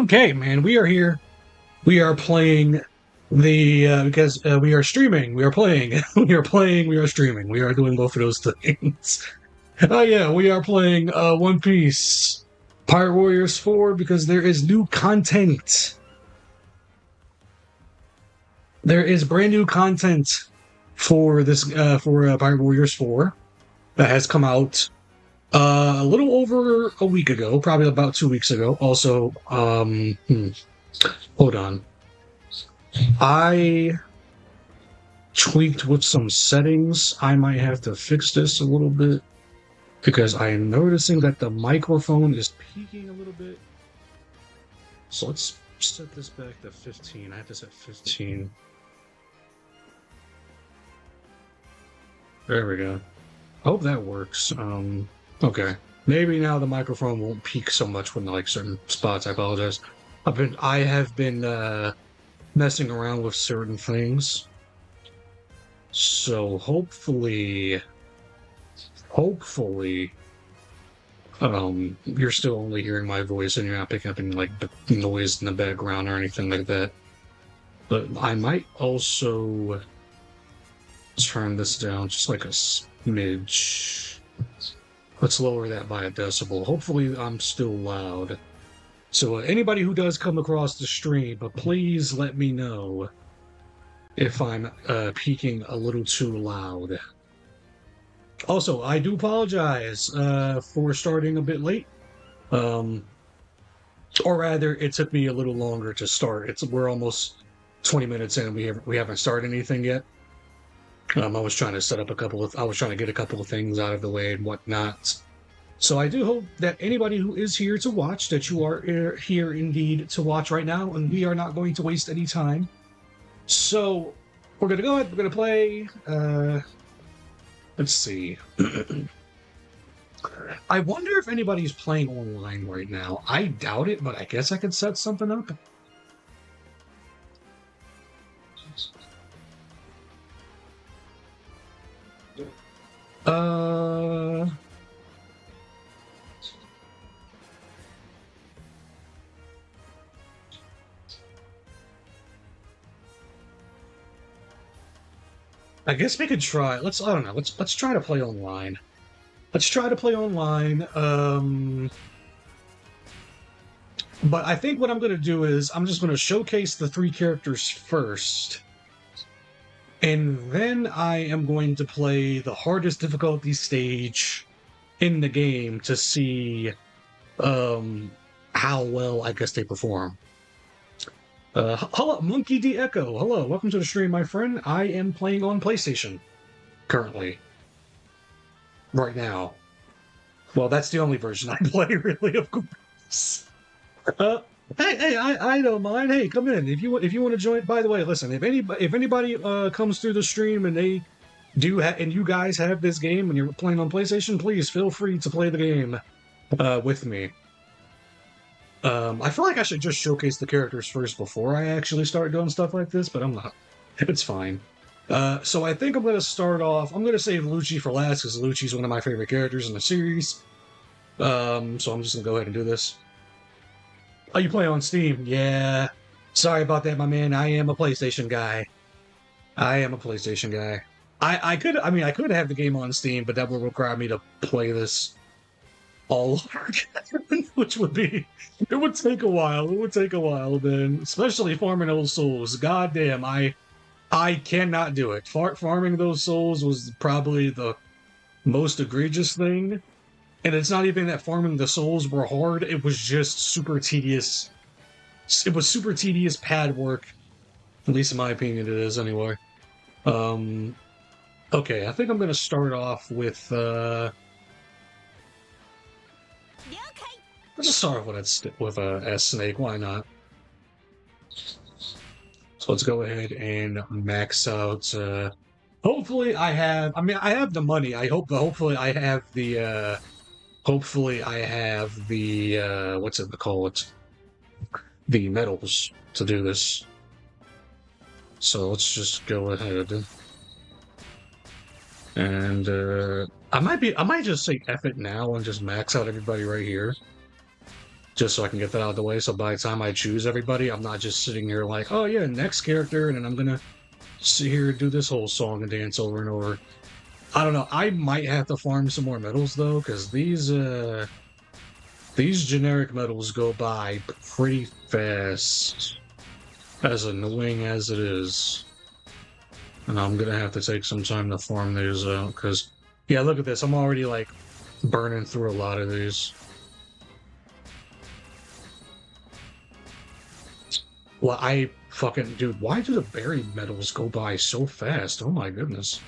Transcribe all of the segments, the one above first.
Okay, man, we are here. We are playing the because we are streaming. We are playing. We are playing. We are streaming. We are doing both of those things. Oh yeah, we are playing One Piece Pirate Warriors 4 because there is new content. There is brand new content for this for Pirate Warriors 4 that has come out a little over a week ago, probably about 2 weeks ago. Also, hold on. I tweaked with some settings. I might have to fix this a little bit because I am noticing that the microphone is peaking a little bit. So let's set this back to 15. I have to set 15. There we go. I hope that works. Okay. Maybe now the microphone won't peak so much when like certain spots. I apologize. I have been messing around with certain things. So hopefully you're still only hearing my voice and you're not picking up any like noise in the background or anything like that. But I might also turn this down just like a smidge. Let's lower that by a decibel. Hopefully I'm still loud. So anybody who does come across the stream, please let me know if I'm peaking a little too loud. Also, I do apologize for starting a bit late. Or rather, it took me a little longer to start. We're almost 20 minutes in. We haven't started anything yet. I was trying to set up I was trying to get a couple of things out of the way and whatnot. So I do hope that anybody who is here to watch, that you are here indeed to watch right now, and we are not going to waste any time. So we're going to go ahead, we're going to play, let's see. I wonder if anybody's playing online right now. I doubt it, but I guess I could set something up. I guess we could try. I don't know. Let's try to play online. Let's try to play online. But I think what I'm going to do is I'm just going to showcase the 3 characters first. And then I am going to play the hardest difficulty stage in the game to see how well I guess they perform. Hello, Monkey D Echo. Hello, welcome to the stream, my friend. I am playing on PlayStation currently, right now. Well, that's the only version I play, really, of course. Hey, I don't mind. Hey, come in if you want to join. By the way, listen, if anybody comes through the stream and they do and you guys have this game and you're playing on PlayStation, please feel free to play the game with me. I feel like I should just showcase the characters first before I actually start doing stuff like this, but I'm not. It's fine. So I think I'm going to start off. I'm going to save Lucci for last because Lucci's one of my favorite characters in the series. So I'm just going to go ahead and do this. Oh, you play on Steam? Yeah. Sorry about that, my man. I am a PlayStation guy. I could have the game on Steam, but that would require me to play this all over again, which would take a while. It would take a while, then, especially farming those souls. God damn, I cannot do it. Farming those souls was probably the most egregious thing. And it's not even that farming the souls were hard, it was just super tedious. It was super tedious pad work. At least in my opinion it is, anyway. Okay, I think I'm gonna start off with, let's just start with a snake, why not? So let's go ahead and max out, hopefully I have the money. Hopefully I have the, what's it called? The medals to do this. So let's just go ahead. And I might just say F it now and just max out everybody right here. just so I can get that out of the way. So by the time I choose everybody, I'm not just sitting here like, oh yeah, next character, and then I'm gonna sit here and do this whole song and dance over and over. I don't know. I might have to farm some more medals though, because these generic medals go by pretty fast, as annoying as it is. And I'm gonna have to take some time to farm these out, because, yeah, look at this. I'm already, like, burning through a lot of these. Well, dude, why do the berry medals go by so fast? Oh my goodness.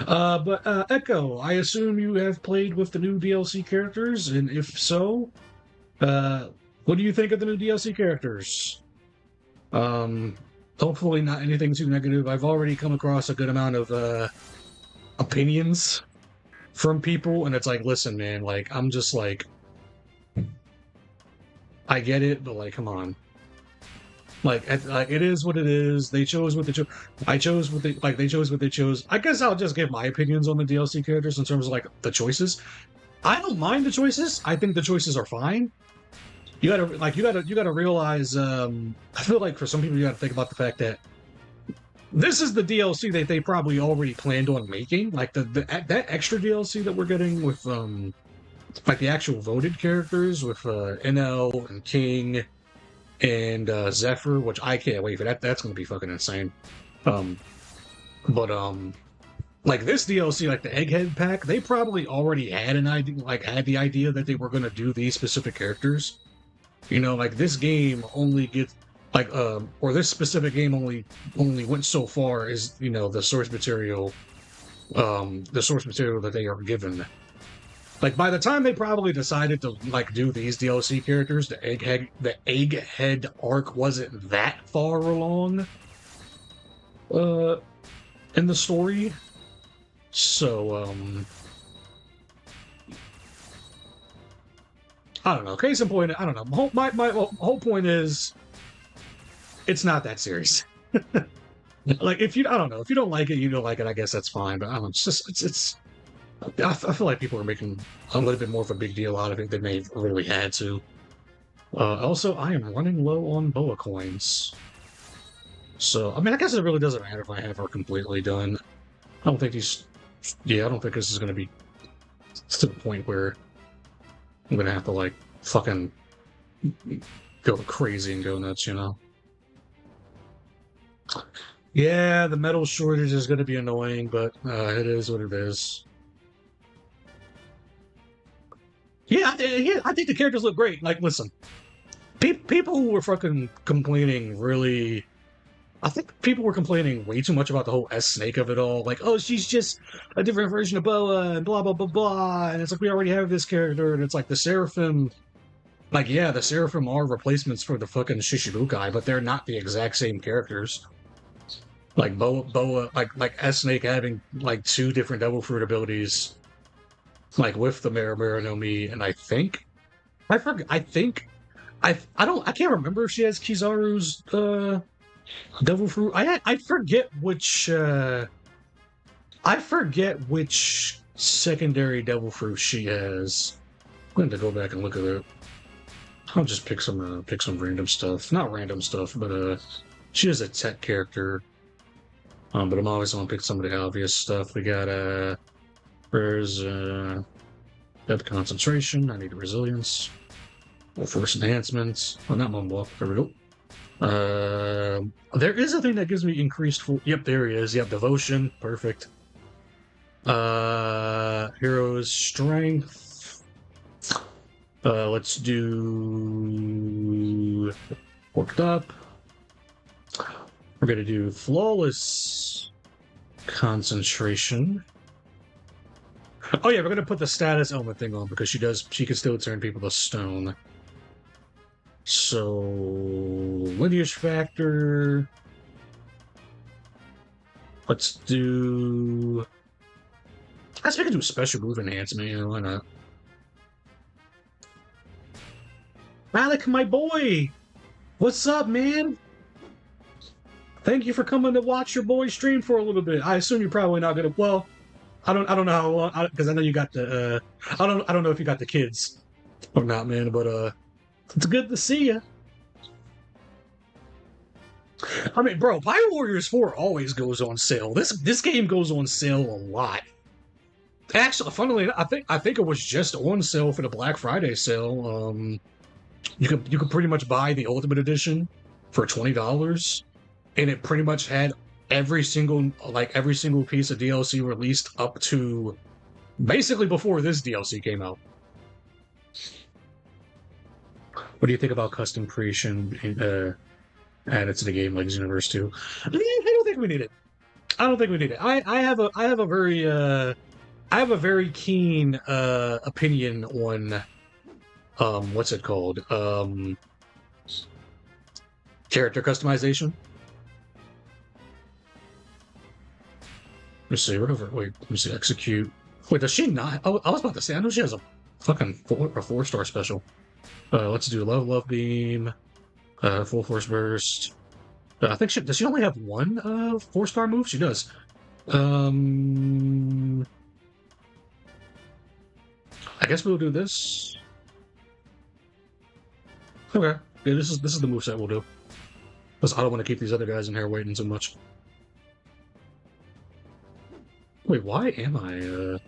But Echo, I assume you have played with the new DLC characters, and if so, what do you think of the new DLC characters? Hopefully not anything too negative. I've already come across a good amount of opinions from people, and it's like, listen, man, like, I'm just like, I get it, but like, come on. Like, it is what it is. They chose what they chose. I chose what they chose what they chose. I guess I'll just give my opinions on the DLC characters in terms of like the choices. I don't mind the choices. I think the choices are fine. You gotta realize. I feel like for some people, you gotta think about the fact that this is the DLC that they probably already planned on making. Like that extra DLC that we're getting with like the actual voted characters with NL and King and Zephyr, which I can't wait for. That's gonna be fucking insane. But like this DLC, like the Egghead pack, they probably already had an idea, like had the idea that they were gonna do these specific characters. You know, like this game only gets like or this specific game only went so far as, you know, the source material that they are given. Like by the time they probably decided to like do these DLC characters, the Egghead arc wasn't that far along in the story. So I don't know. Case in point, I don't know. My whole point is it's not that serious. Like if you, I don't know, if you don't like it, you don't like it. I guess that's fine. But I don't know. It's just it's. I feel like people are making a little bit more of a big deal out of it than they really had to. Also, I am running low on boa coins. So, I mean, I guess it really doesn't matter if I have her completely done. I don't think these... Yeah, I don't think this is going to be to the point where I'm going to have to, like, fucking go crazy and go nuts, you know? Yeah, the metal shortage is going to be annoying, but it is what it is. Yeah, I think the characters look great. Like, listen, people who were fucking complaining really... I think people were complaining way too much about the whole S-Snake of it all. Like, oh, she's just a different version of Boa, and blah, blah, blah, blah. And it's like, we already have this character, and it's like the Seraphim... Like, yeah, the Seraphim are replacements for the fucking Shishibukai, but they're not the exact same characters. Like, Boa like S-Snake having, like, 2 different Devil Fruit abilities... Like with the Mera no Mi, and I can't remember if she has Kizaru's Devil Fruit. I forget which secondary Devil Fruit she has. I'm going to go back and look at it. I'll just pick some random stuff. Not random stuff, but she is a tech character. But I'm always going to pick some of the obvious stuff. We got There's depth concentration. I need resilience. Force enhancements. Oh, not Moonwalk. There we go. There is a thing that gives me increased full. Yep, there he is. Yep, devotion. Perfect. Hero's strength. Let's do worked up. We're gonna do flawless concentration. Oh yeah, we're gonna put the status element thing on because she can still turn people to stone. So lineage factor. Let's do. I guess we can do special move enhancement. Yeah, why not? Alec, my boy, what's up, man? Thank you for coming to watch your boy stream for a little bit. I assume you're probably not gonna. Well. I don't know how long, because I know you got the I don't know if you got the kids Or not, man, but it's good to see you. I mean, bro, Pirate Warriors 4 always goes on sale. This game goes on sale a lot. Actually, funnily, I think it was just on sale for the Black Friday sale. You could pretty much buy the Ultimate Edition for $20, and it pretty much had every single piece of DLC released up to basically before this DLC came out. What do you think about custom creation added to the game like Xenoverse 2? I don't think we need it. I don't think we need it. I have a very keen opinion on what's it called? Character customization. Let's see, wait, let me see, execute. Wait, does she not? Oh, I was about to say, I know she has a fucking 4-star special. Let's do Love Beam, Full Force Burst. I think does she only have one 4-star move? She does. I guess we'll do this. Okay, yeah, this is the moveset we'll do. Because I don't want to keep these other guys in here waiting too much. Wait, why am I?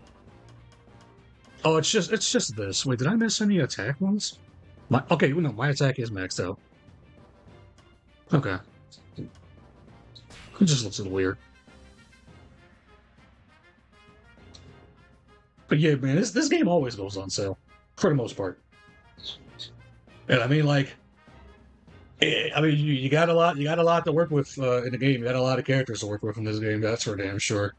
Oh, it's just this. Wait, did I miss any attack ones? Okay, no, my attack is maxed out. Okay. It just looks a little weird. But yeah, man, this game always goes on sale for the most part. And I mean, like, you got a lot to work with in the game. You got a lot of characters to work with in this game. That's for damn sure.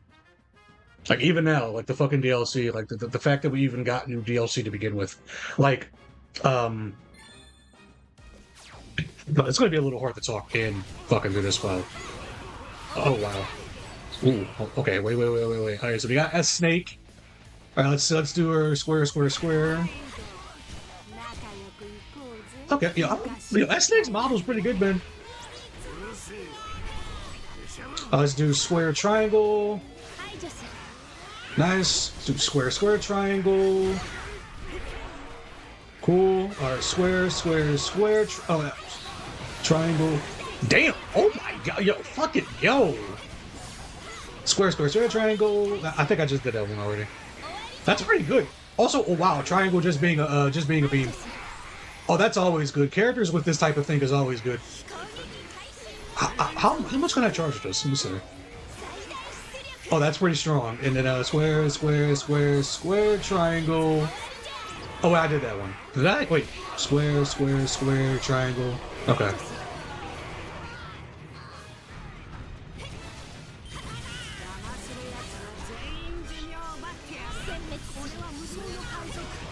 Like even now, like the fucking DLC, like the fact that we even got new DLC to begin with, like, it's gonna be a little hard to talk and fucking do this file. Oh wow. Ooh. Okay. Wait. All right. So we got S Snake. All right. Let's do her square. Okay. Yeah. S Snake's model's pretty good, man. Let's do square triangle. Nice. Let's do square triangle. Cool. All right. Square. Oh, yeah. Triangle. Damn! Oh my god! Yo, fuck it, yo! Square, triangle. I think I just did that one already. That's pretty good. Also, oh wow, triangle just being a beam. Oh, that's always good. Characters with this type of thing is always good. How much can I charge this? Let me see. Oh, that's pretty strong. And then square, triangle. Oh, wait, I did that one. Did I? Wait. Square, triangle. Okay.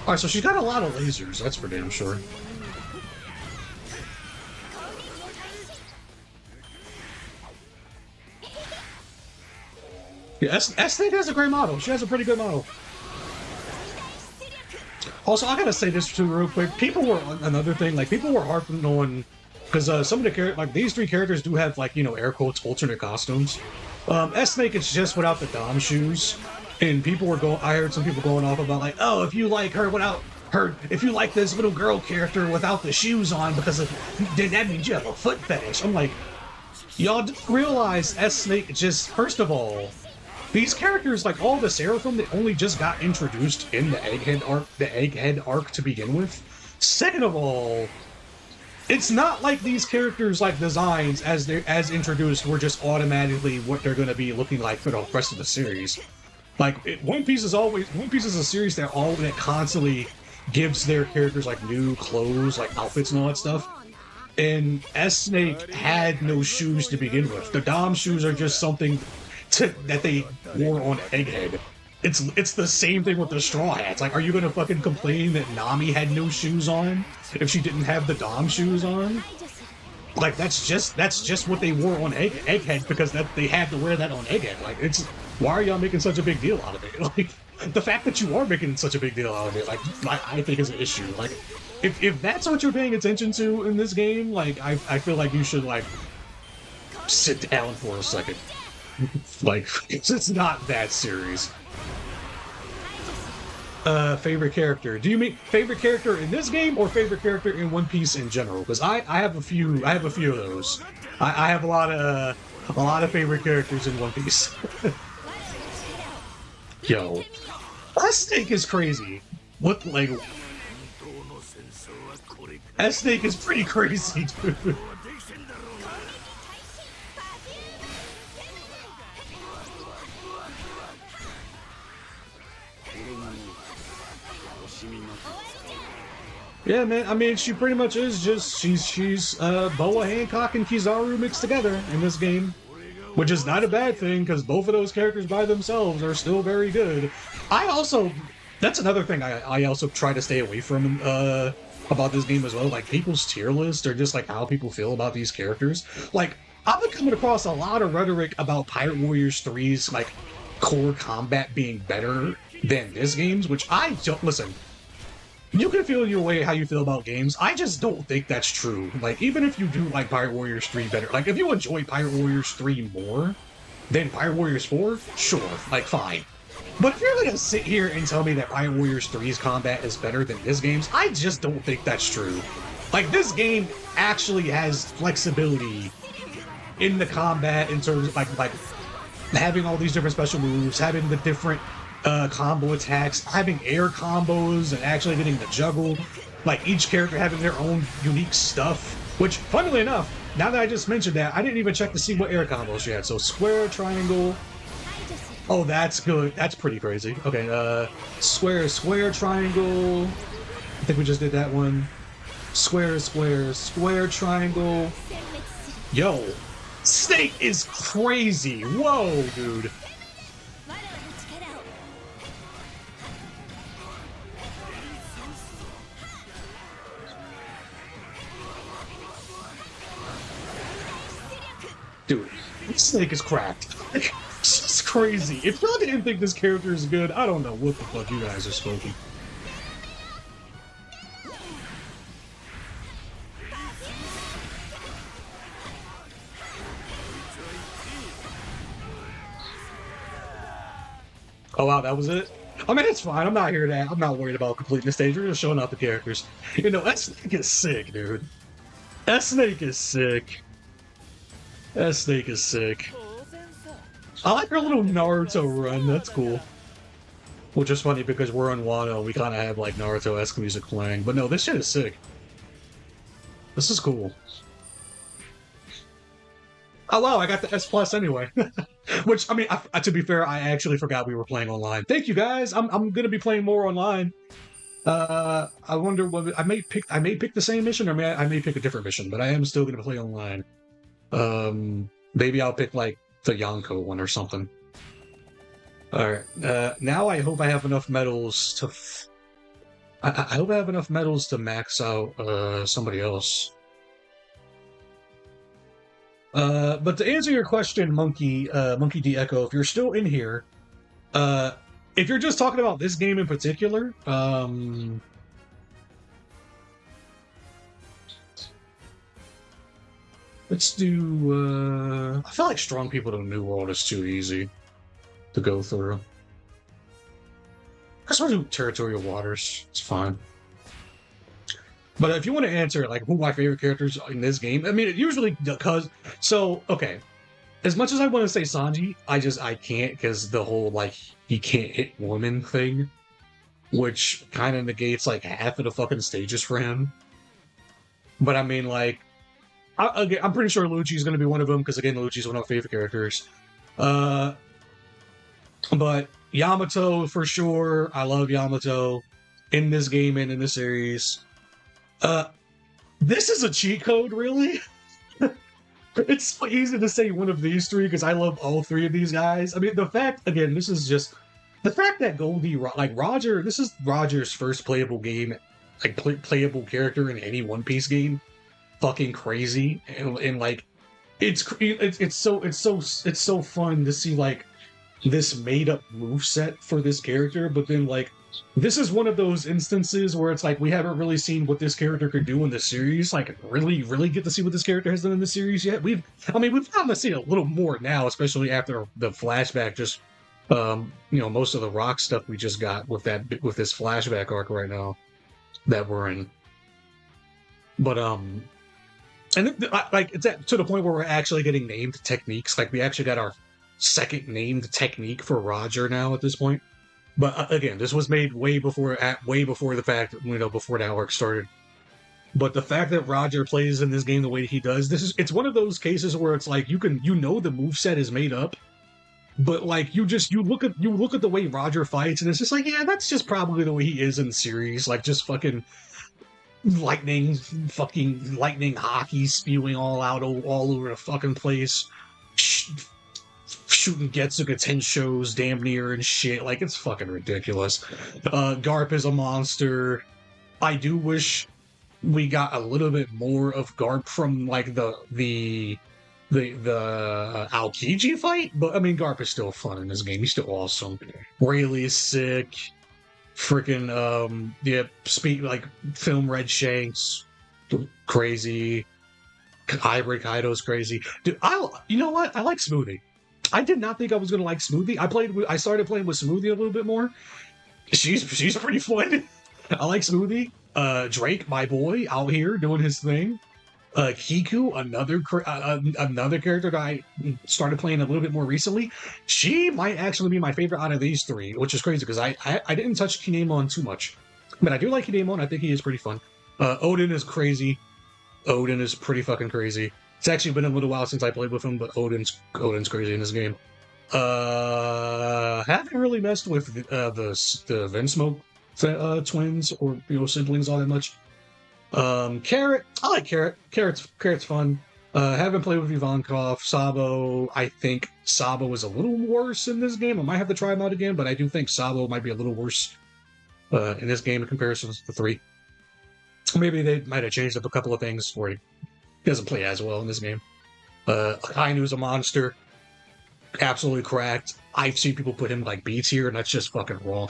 Alright, so she's got a lot of lasers, that's for damn sure. Yeah, S-Snake has a great model. She has a pretty good model. Also, I gotta say this too real quick. People were, another thing, like, people were harping on, because some of the characters, like, these three characters do have, like, you know, air quotes, alternate costumes. S-Snake is just without the Dom shoes. And people were I heard some people going off about like, oh, if you like her without her, if you like this little girl character without the shoes on, then that means you have a foot fetish. I'm like, y'all realize S-Snake just, first of all, these characters, like all the Seraphim, they only just got introduced in the Egghead arc to begin with. Second of all, it's not like these characters, like designs as introduced, were just automatically what they're going to be looking like for the rest of the series. Like, One Piece is a series that constantly gives their characters, like, new clothes, like, outfits and all that stuff. And S-Snake had no shoes to begin with. The Dom shoes are just something that they wore on Egghead. It's the same thing with the Straw Hats. Like, are you gonna fucking complain that Nami had no shoes on if she didn't have the Dom shoes on? Like, that's just what they wore on Egghead because they had to wear that on Egghead. Like, why are y'all making such a big deal out of it? Like, the fact that you are making such a big deal out of it, like I think is an issue. Like, if that's what you're paying attention to in this game, like, I feel like you should, like, sit down for a second. Like, it's not that serious. favorite character. Do you mean favorite character in this game or favorite character in One Piece in general? Because I have a few of those. I have a lot of favorite characters in One Piece. Yo, S-Snake is crazy. What like S-Snake is pretty crazy, dude. Yeah, man. I mean, she pretty much is just she's Boa Hancock and Kizaru mixed together in this game, which is not a bad thing because both of those characters by themselves are still very good. That's another thing I also try to stay away from about this game as well. Like people's tier list or just like how people feel about these characters. Like I've been coming across a lot of rhetoric about Pirate Warriors 3's like core combat being better than this game's, which I don't listen. You can feel your way how you feel about games. I just don't think that's true. Like, even if you do like Pirate Warriors 3 better, like, if you enjoy Pirate Warriors 3 more than Pirate Warriors 4, sure, like, fine. But if you're gonna sit here and tell me that Pirate Warriors 3's combat is better than this game's, I just don't think that's true. Like, this game actually has flexibility in the combat in terms of, like having all these different special moves, having the different combo attacks, having air combos, and actually getting the juggle. Like, each character having their own unique stuff, which, funnily enough, now that I just mentioned that, I didn't even check to see what air combos she had. So, square, triangle. Oh, that's good. That's pretty crazy. Okay, square, square, triangle. I think we just did that one. Square, square, square, triangle. Yo, Snake is crazy. Whoa, dude. Dude, Snake is cracked. It's just crazy. If y'all didn't think this character is good, I don't know what the fuck you guys are smoking. Oh wow, that was it? I mean, it's fine. I'm not here to. I'm not worried about completing the stage. We're just showing off the characters. You know, S-Snake is sick, dude. S-Snake is sick. S-Snake is sick. I like her little Naruto run. That's cool. Which is funny because we're on Wano. We kind of have like Naruto-esque music playing. But no, this shit is sick. This is cool. Oh wow, I got the S+ anyway. Which, I mean, to be fair, I actually forgot we were playing online. Thank you guys. I'm gonna be playing more online. I wonder what I may pick the same mission, or I may pick a different mission, but I am still gonna play online. Maybe I'll pick like the Yonko one or something. Alright, now I hope I have enough medals to... I hope I have enough medals to max out, somebody else. But to answer your question, Monkey D Echo, if you're still in here, if you're just talking about this game in particular, let's do, I feel like Strong People to New World is too easy to go through. I guess we'll do Territorial Waters. It's fine. But if you want to answer, like, who my favorite characters in this game, I mean, it usually, because, so, okay. As much as I want to say Sanji, I can't, because the whole, like, he can't hit women thing, which kind of negates, like, half of the fucking stages for him. But I mean, like, I'm pretty sure Lucci's going to be one of them, because, again, Lucci's one of my favorite characters. But Yamato, for sure. I love Yamato in this game and in the series. This is a cheat code, really? It's so easy to say one of these three, because I love all three of these guys. I mean, the fact, again, this is just... The fact that Goldie, like, Roger, this is Roger's first playable game, like, playable character in any One Piece game. Fucking crazy. And like, it's so fun to see, like, this made-up moveset for this character, but then, like, this is one of those instances where it's like we haven't really seen what this character could do in the series, like really get to see what this character has done in the series yet. We've gotten to see a little more now, especially after the flashback just You know, most of the rock stuff we just got with this flashback arc right now that we're in. But and like it's to the point where we're actually getting named techniques. Like we actually got our second named technique for Roger now at this point. But again, this was made way before the fact, you know, before that arc started. But the fact that Roger plays in this game the way he does, it's one of those cases where it's like the moveset is made up, but like you look at the way Roger fights, and it's just like, yeah, that's just probably the way he is in the series. Like just fucking lightning hockey spewing all over the fucking place, shooting Getsuga Tenshos damn near and shit. Like it's fucking ridiculous. Garp is a monster. I do wish we got a little bit more of Garp from like the Aokiji fight, but I mean Garp is still fun in this game. He's still awesome. Rayleigh's sick. Freaking speed like film Red Shanks, crazy. Hybrid Kaido's crazy, dude. You know what? I like Smoothie. I did not think I was gonna like Smoothie. I started playing with Smoothie a little bit more. She's pretty fun. I like Smoothie. Drake, my boy, out here doing his thing. Kiku, another character that I started playing a little bit more recently. She might actually be my favorite out of these three, which is crazy because I didn't touch Kinemon too much, but I do like Kinemon. I think he is pretty fun. Odin is crazy. Odin is pretty fucking crazy. It's actually been a little while since I played with him, but Odin's crazy in this game. Haven't really messed with the Vinsmoke twins or siblings all that much. Carrot, I like Carrot. Carrot's fun. Haven't played with Ivankov. Sabo, I think Sabo is a little worse in this game. I might have to try him out again, but I do think Sabo might be a little worse in this game in comparison to the 3. Maybe they might have changed up a couple of things where he doesn't play as well in this game. Akainu's a monster. Absolutely cracked. I've seen people put him like B tier, and that's just fucking wrong.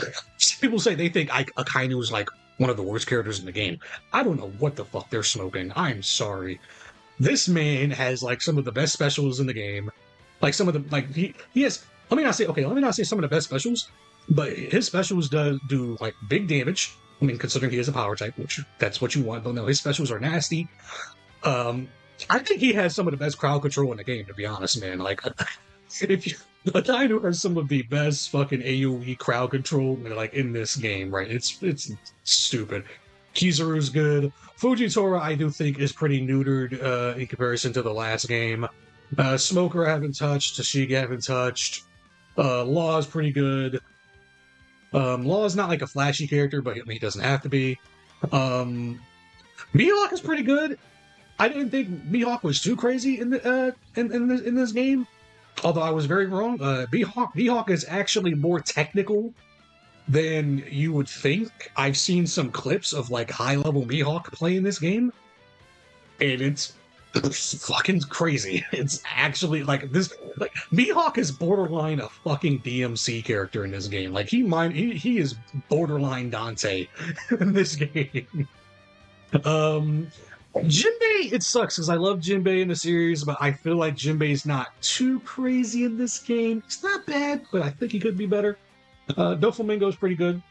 People say they think Akainu is like one of the worst characters in the game. I don't know what the fuck they're smoking. I'm sorry. This man has like some of the best specials in the game. Like some of the he has. Let me not say some of the best specials, but his specials do like big damage. I mean, considering he is a power type, which that's what you want. But no, his specials are nasty. I think he has some of the best crowd control in the game. To be honest, man, like Akainu has some of the best fucking AoE crowd control like in this game, right? It's stupid. Kizaru's good. Fujitora, I do think, is pretty neutered in comparison to the last game. Smoker I haven't touched. Tashigi I haven't touched. Law is pretty good. Law is not like a flashy character, but he doesn't have to be. Mihawk is pretty good. I didn't think Mihawk was too crazy in this game. Although I was very wrong. Mihawk is actually more technical than you would think. I've seen some clips of like high-level Mihawk playing this game, and it's fucking crazy. It's actually like this. Like Mihawk is borderline a fucking DMC character in this game. Like he is borderline Dante in this game. Jinbei, it sucks because I love Jinbei in the series, but I feel like Jinbei's not too crazy in this game. It's not bad, but I think he could be better. Doflamingo's pretty good.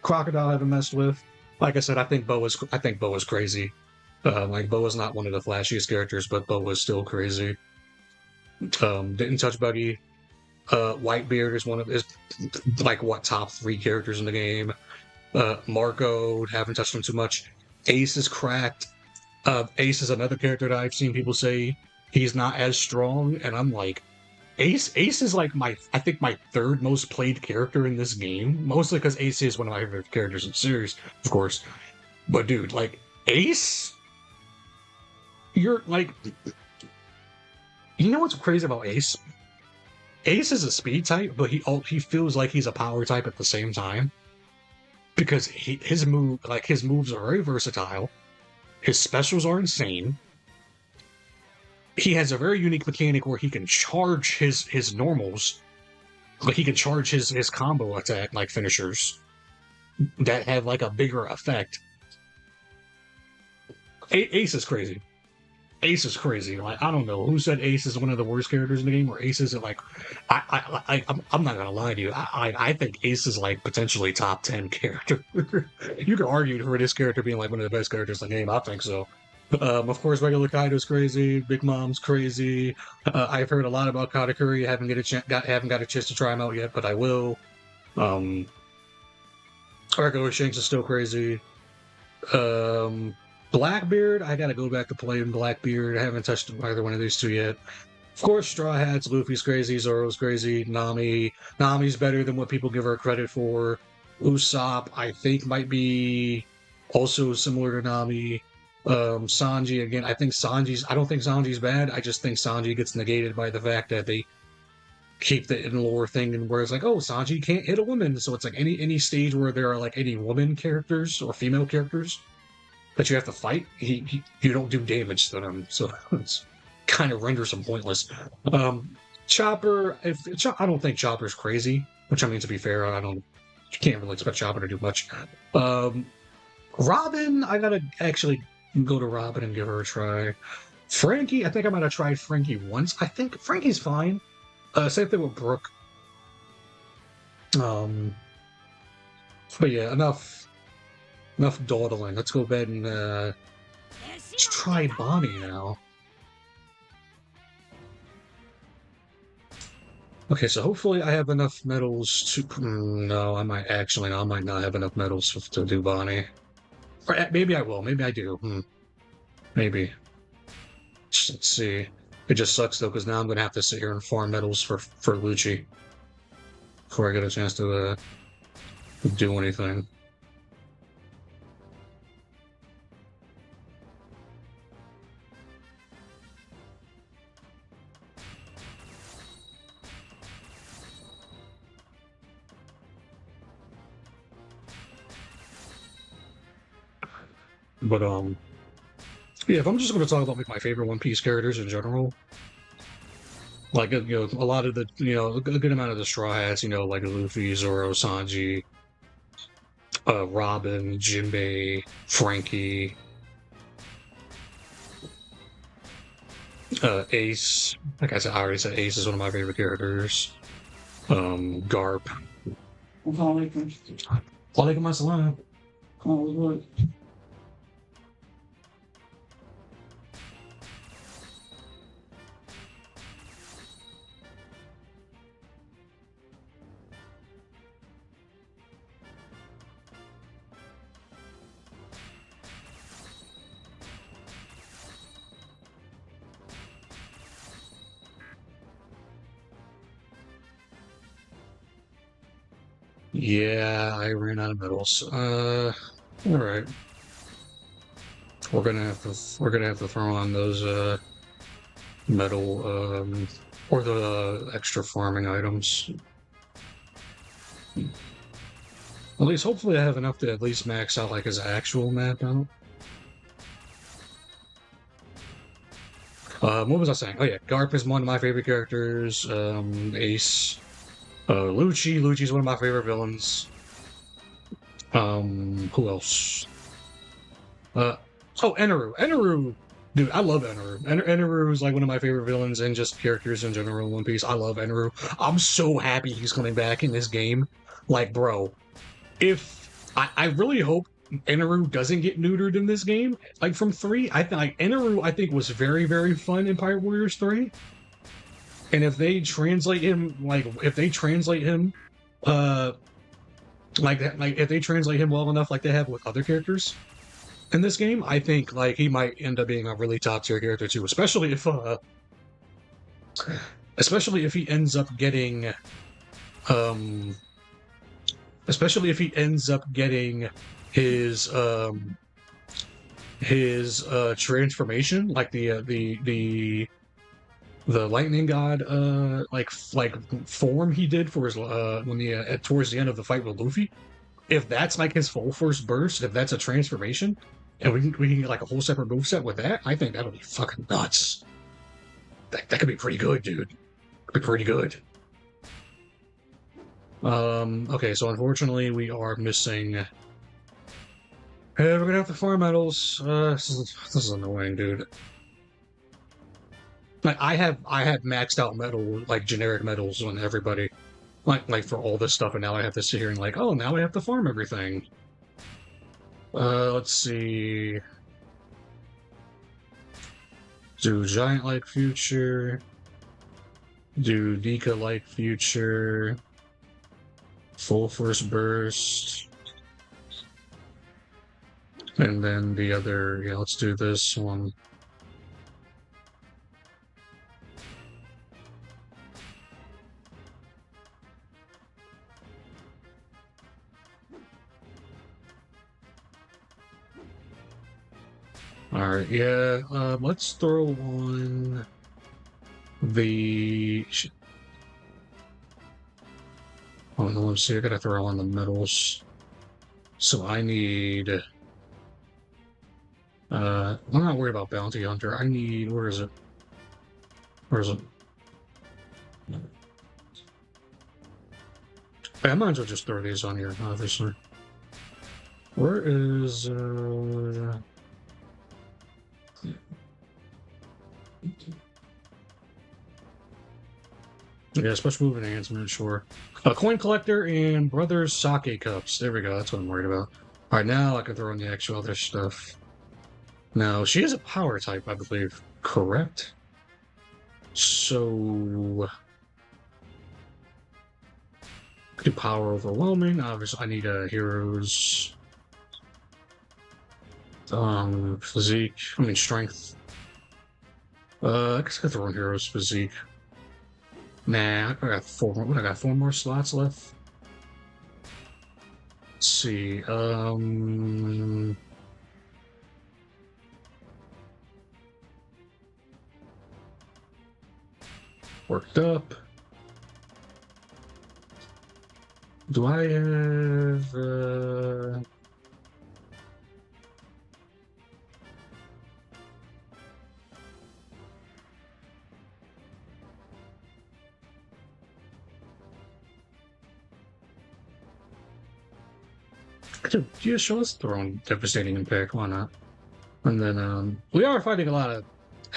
Crocodile I haven't messed with. Like I said, I think Boa's crazy. Like Boa's not one of the flashiest characters, but Boa's still crazy. Didn't touch Buggy. Whitebeard is top 3 characters in the game. Marco, haven't touched him too much. Ace is cracked. Ace is another character that I've seen people say he's not as strong, and I'm like, Ace is like my 3rd most played character in this game, mostly because Ace is one of my favorite characters in the series, of course. But dude, like Ace, you're like, you know what's crazy about Ace? Ace is a speed type, but he feels like he's a power type at the same time. Because his moves are very versatile. His specials are insane. He has a very unique mechanic where he can charge his normals. Like he can charge his combo attack like finishers that have like a bigger effect. Ace is crazy. Ace is crazy. Like, I don't know who said Ace is one of the worst characters in the game, or Ace isn't like. I'm not gonna lie to you. I think Ace is like potentially top 10 character. You could argue for this character being like one of the best characters in the game. I think so. Of course, regular Kaido's crazy. Big Mom's crazy. I've heard a lot about Katakuri. Haven't got a chance to try him out yet, but I will. Um, regular Shanks is still crazy. Blackbeard, I gotta go back to playing Blackbeard. I haven't touched either one of these two yet. Of course, Straw Hats, Luffy's crazy, Zoro's crazy, Nami's better than what people give her credit for. Usopp, I think, might be also similar to Nami. Sanji, again, I don't think Sanji's bad. I just think Sanji gets negated by the fact that they keep the in-lore thing and where it's like, oh, Sanji can't hit a woman. So it's like any stage where there are like any woman characters or female characters that you have to fight, you don't do damage to them, so it's kind of renders them pointless. Chopper, I don't think Chopper's crazy, which I mean, to be fair, you can't really expect Chopper to do much. Robin, I gotta actually go to Robin and give her a try. Frankie, I think I might have tried Frankie once. I think Frankie's fine. Same thing with Brooke. But yeah, enough dawdling. Let's go ahead and let's try Bonnie now. Okay, so hopefully I have enough medals to. No, I might not have enough medals to do Bonnie. Or maybe I will. Maybe I do. Maybe. Let's see. It just sucks though, because now I'm gonna have to sit here and farm medals for Lucci before I get a chance to do anything. But yeah, if I'm just going to talk about like my favorite One Piece characters in general, like a lot of the a good amount of the Straw Hats, like Luffy, Zoro, Sanji, Robin, Jinbei, Frankie, Ace. Like I already said, Ace is one of my favorite characters. Garp. Walaikum assalam. Yeah, I ran out of medals. All right. We're gonna have to throw on those medal or the extra farming items. At least, hopefully, I have enough to at least max out like his actual map out. What was I saying? Oh yeah, Garp is one of my favorite characters. Ace. Lucci's one of my favorite villains. Who else? Oh, Eneru! Dude, I love Eneru. Eneru is like one of my favorite villains and just characters in general in One Piece. I love Eneru. I'm so happy he's coming back in this game. Like, bro, I really hope Eneru doesn't get neutered in this game. Like, from 3, Eneru, I think, was very, very fun in Pirate Warriors 3. And if they translate him, if they translate him well enough like they have with other characters in this game, I think, he might end up being a really top-tier character, too. Especially if he ends up getting, his transformation, like the lightning god form he did for his towards the end of the fight with Luffy. If that's like his full first burst, if that's a transformation, and we can get like a whole separate moveset with that, I think that would be fucking nuts. That could be pretty good, dude. Could be pretty good. Okay, so unfortunately we are missing. Hey, we're gonna have to farm medals. This is annoying, dude. Like I have maxed out metal, like generic metals on everybody, like for all this stuff, and now I have to sit here and like, oh, now I have to farm everything. Let's see. Do giant-like future. Do Nika-like future. Full first burst. And then the other, yeah, let's do this one. Alright, yeah, let's throw on the... Oh, no, let's see, I gotta throw on the metals. So I need... I'm not worried about Bounty Hunter. I need... Where is it? Where is it? I might as well just throw these on here, obviously. Where is... Yeah, special move enhancement, sure. A coin collector and brothers sake cups. There we go, that's what I'm worried about. Alright, now I can throw in the actual other stuff. Now, she is a power type, I believe. Correct? So... do power overwhelming. Obviously, I need a hero's... physique. I mean, strength. I guess I throw in hero's physique. Nah, I got four more. What, I got 4 more slots left? Let's see, worked up. Do I have, yeah, sure, let's throw in Devastating Impact, why not? And then, we are fighting a lot of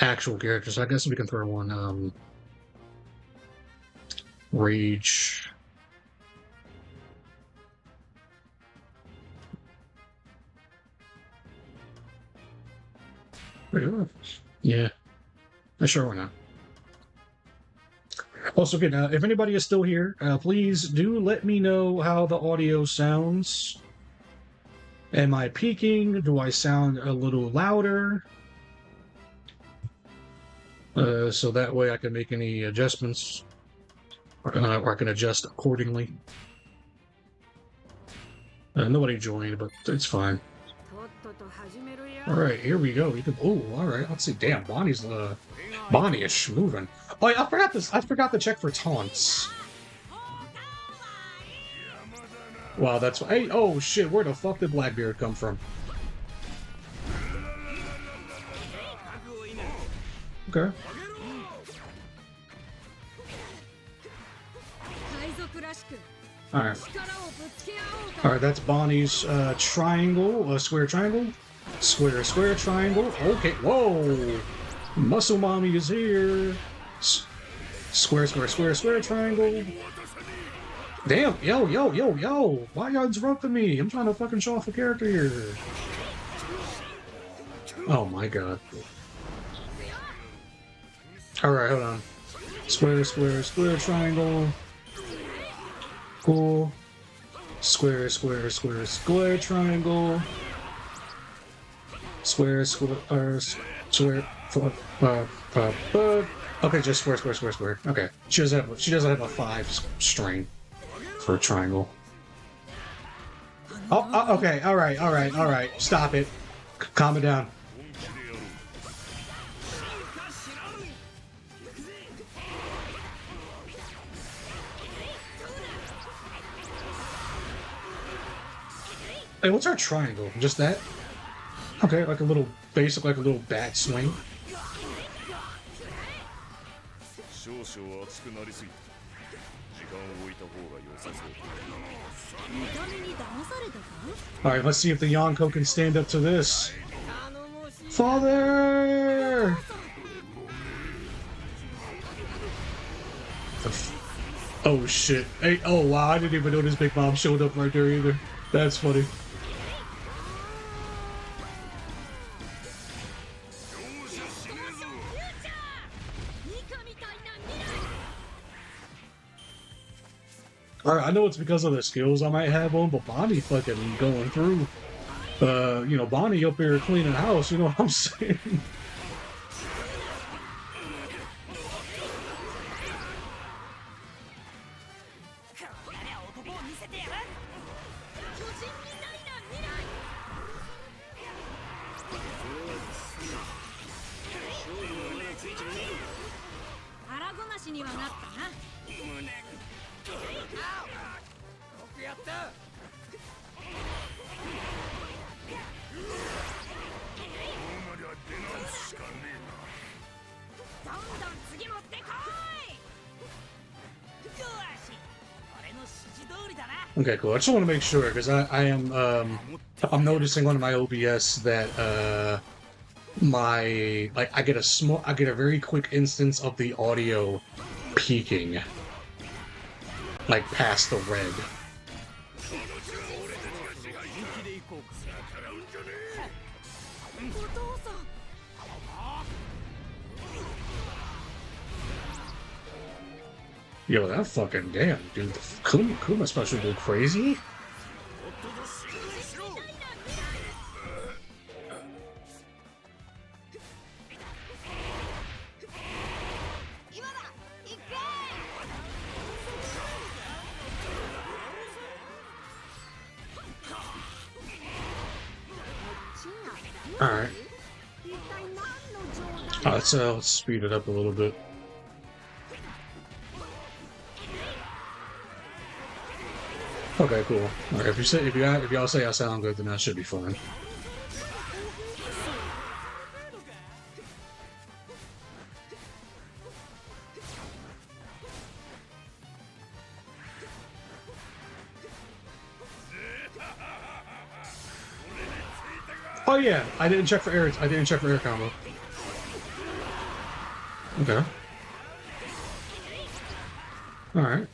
actual characters, so I guess we can throw one, Rage. Yeah, sure, why not? Also, again, if anybody is still here, please do let me know how the audio sounds. Am I peaking? Do I sound a little louder? So that way I can make any adjustments, or I can adjust accordingly. Nobody joined, but it's fine. Alright, here we go. Oh, alright, let's see. Damn, Bonnie-ish moving. Oh, yeah, I forgot to check for taunts. Wow, that's... Hey, oh shit, where the fuck did Blackbeard come from? Okay. Alright. Alright, that's Bonnie's triangle, square triangle. Square, square triangle. Okay, whoa! Muscle Mommy is here. Square, square, square, square triangle. Damn, yo! Why y'all interrupting me? I'm trying to fucking show off a character here. Oh my god. Alright, hold on. Square, square, square triangle. Cool. Square, square, square, square triangle. Square, square, square, okay, just square, square, square, square. Okay, she doesn't have a 5 string for a triangle. Oh, okay, all right. Stop it. Calm it down. Hey, what's our triangle? Just that? Okay, like a little basic, like a little bat swing. Alright, let's see if the Yonko can stand up to this. Father! Oh shit. Hey, oh wow, I didn't even notice Big Mom showed up right there either. That's funny. Alright, I know it's because of the skills I might have on, but Bonnie fucking going through. You know, Bonnie up here cleaning the house, you know what I'm saying? Okay, cool. I just want to make sure because I'm noticing on my OBS that I get a very quick instance of the audio peaking, like past the red. Yo, that fucking damn, dude. The Kuma special go crazy. Alright. Let's speed it up a little bit. Okay, cool. All right, if y'all say I sound good, then that should be fine. Oh yeah, I didn't check for air. I didn't check for air combo. Okay. All right.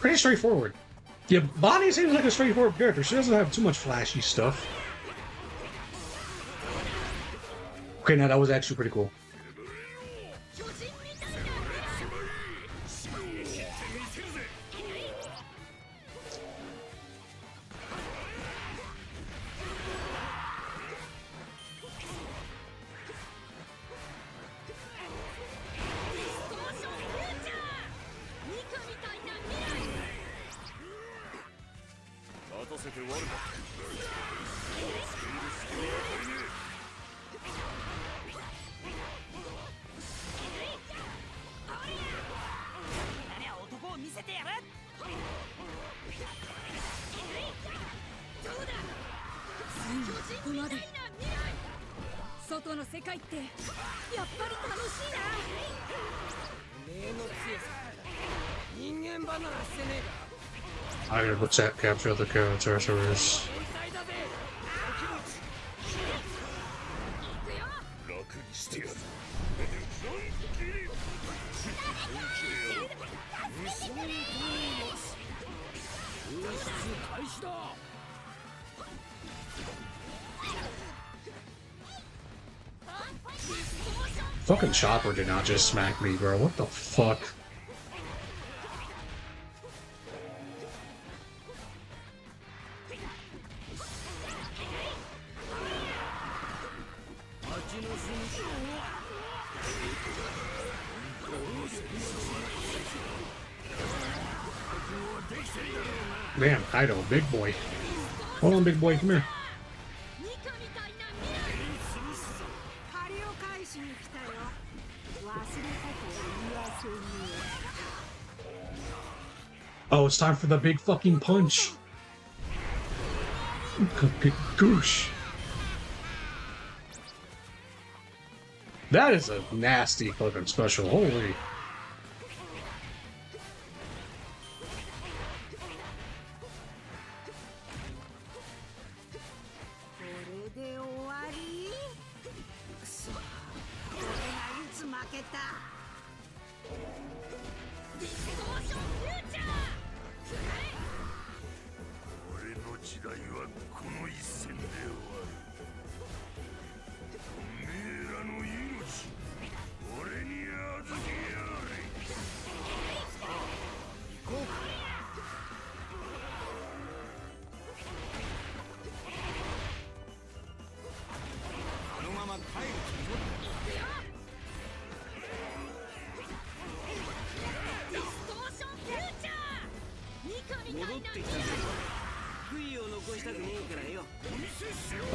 Pretty straightforward. Yeah, Bonnie seems like a straightforward character. She doesn't have too much flashy stuff. Okay, now that was actually pretty cool. I gotta go capture the territories. Fucking Chopper did not just smack me, bro. What the fuck? Damn, Kaido, big boy. Hold on, big boy, come here. Oh, it's time for the big fucking punch. Goosh. That is a nasty fucking special. Holy.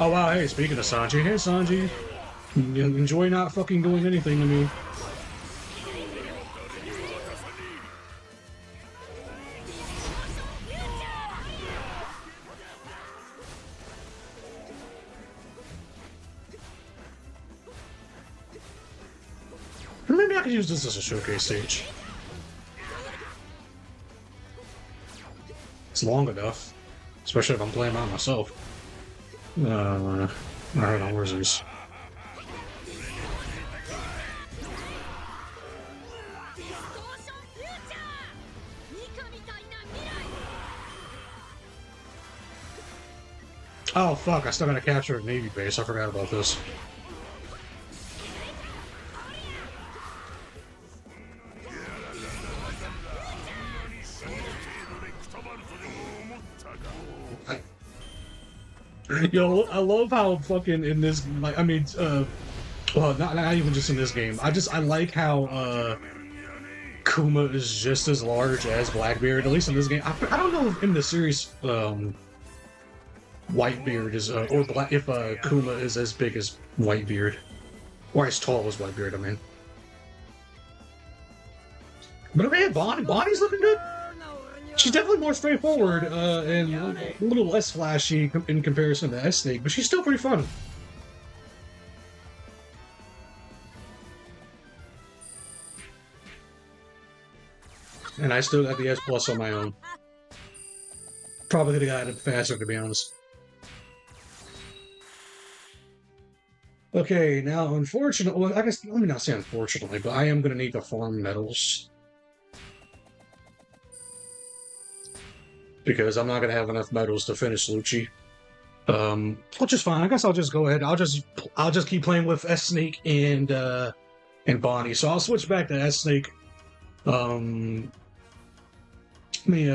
Oh wow, hey, speaking of Sanji, hey Sanji, you enjoy not fucking doing anything to me. Maybe I could use this as a showcase stage. It's long enough, especially if I'm playing by myself. Alright, where's this? Oh fuck, I still gotta capture a Navy base, I forgot about this. Yo, I love how fucking in this, like, I mean, well, not even just in this game. I like how, Kuma is just as large as Blackbeard, at least in this game. I don't know if in the series, Whitebeard is, or if, Kuma is as big as Whitebeard. Or as tall as Whitebeard, I mean. But okay, Bonnie's looking good. She's definitely more straightforward and a little less flashy in comparison to S-Snake, but she's still pretty fun. And I still got the S Plus on my own. Probably could have gotten it faster, to be honest. Okay, now, unfortunately, well, I guess, let me not say unfortunately, but I am going to need to farm medals. Because I'm not going to have enough medals to finish Lucci. Which is fine. I guess I'll just go ahead. I'll just keep playing with S-Snake and Bonnie. So I'll switch back to S-Snake. Let me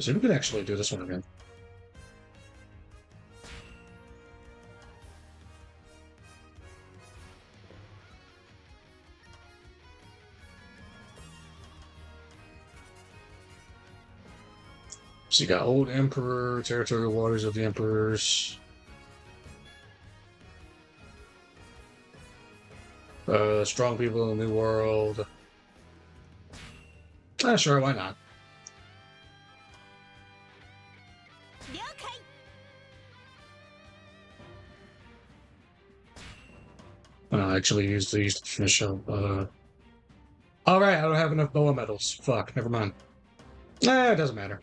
so we could actually do this one again. So you got Old Emperor, Territorial Waters of the Emperors. Strong People in the New World. Sure, why not? I actually used these to finish up. Alright, I don't have enough boa medals. Fuck, never mind. It doesn't matter.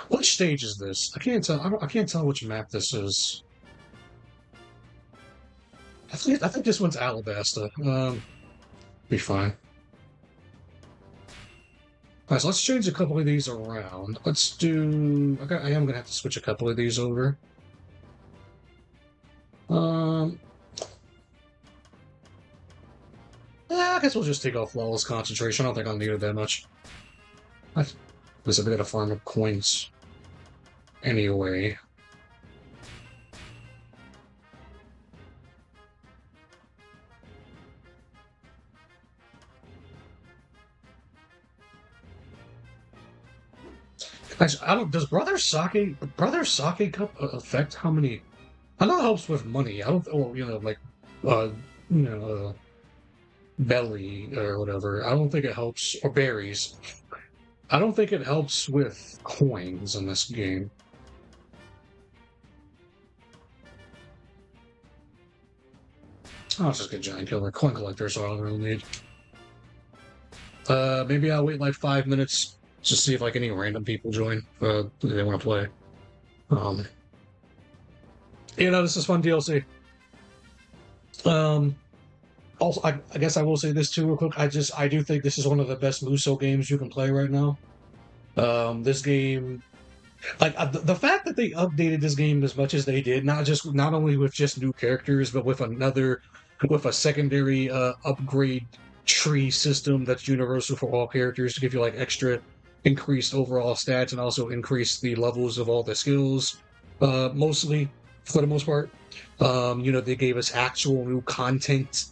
What stage is this? I can't tell. I can't tell which map this is. I think this one's Alabasta. Be fine. Alright, so let's change a couple of these around. Let's do. Okay, I am gonna have to switch a couple of these over. Yeah, I guess we'll just take off Flawless Concentration. I don't think I'll need it that much. There's a bit of farm of coins. Anyway. Actually, I don't. Does Brother Sake Cup affect how many? I know it helps with money. I don't. Or like, belly or whatever. I don't think it helps, or berries. I don't think it helps with coins in this game. I'll just get Giant Killer. Coin Collector is all I really need. Maybe I'll wait like 5 minutes just see if like any random people join. They want to play. Um, this is fun DLC. Also, I guess I will say this too, real quick. I do think this is one of the best Musou games you can play right now. This game, like the fact that they updated this game as much as they did, not only with just new characters, but with a secondary upgrade tree system that's universal for all characters to give you like extra increased overall stats and also increase the levels of all the skills. Mostly, for the most part, they gave us actual new content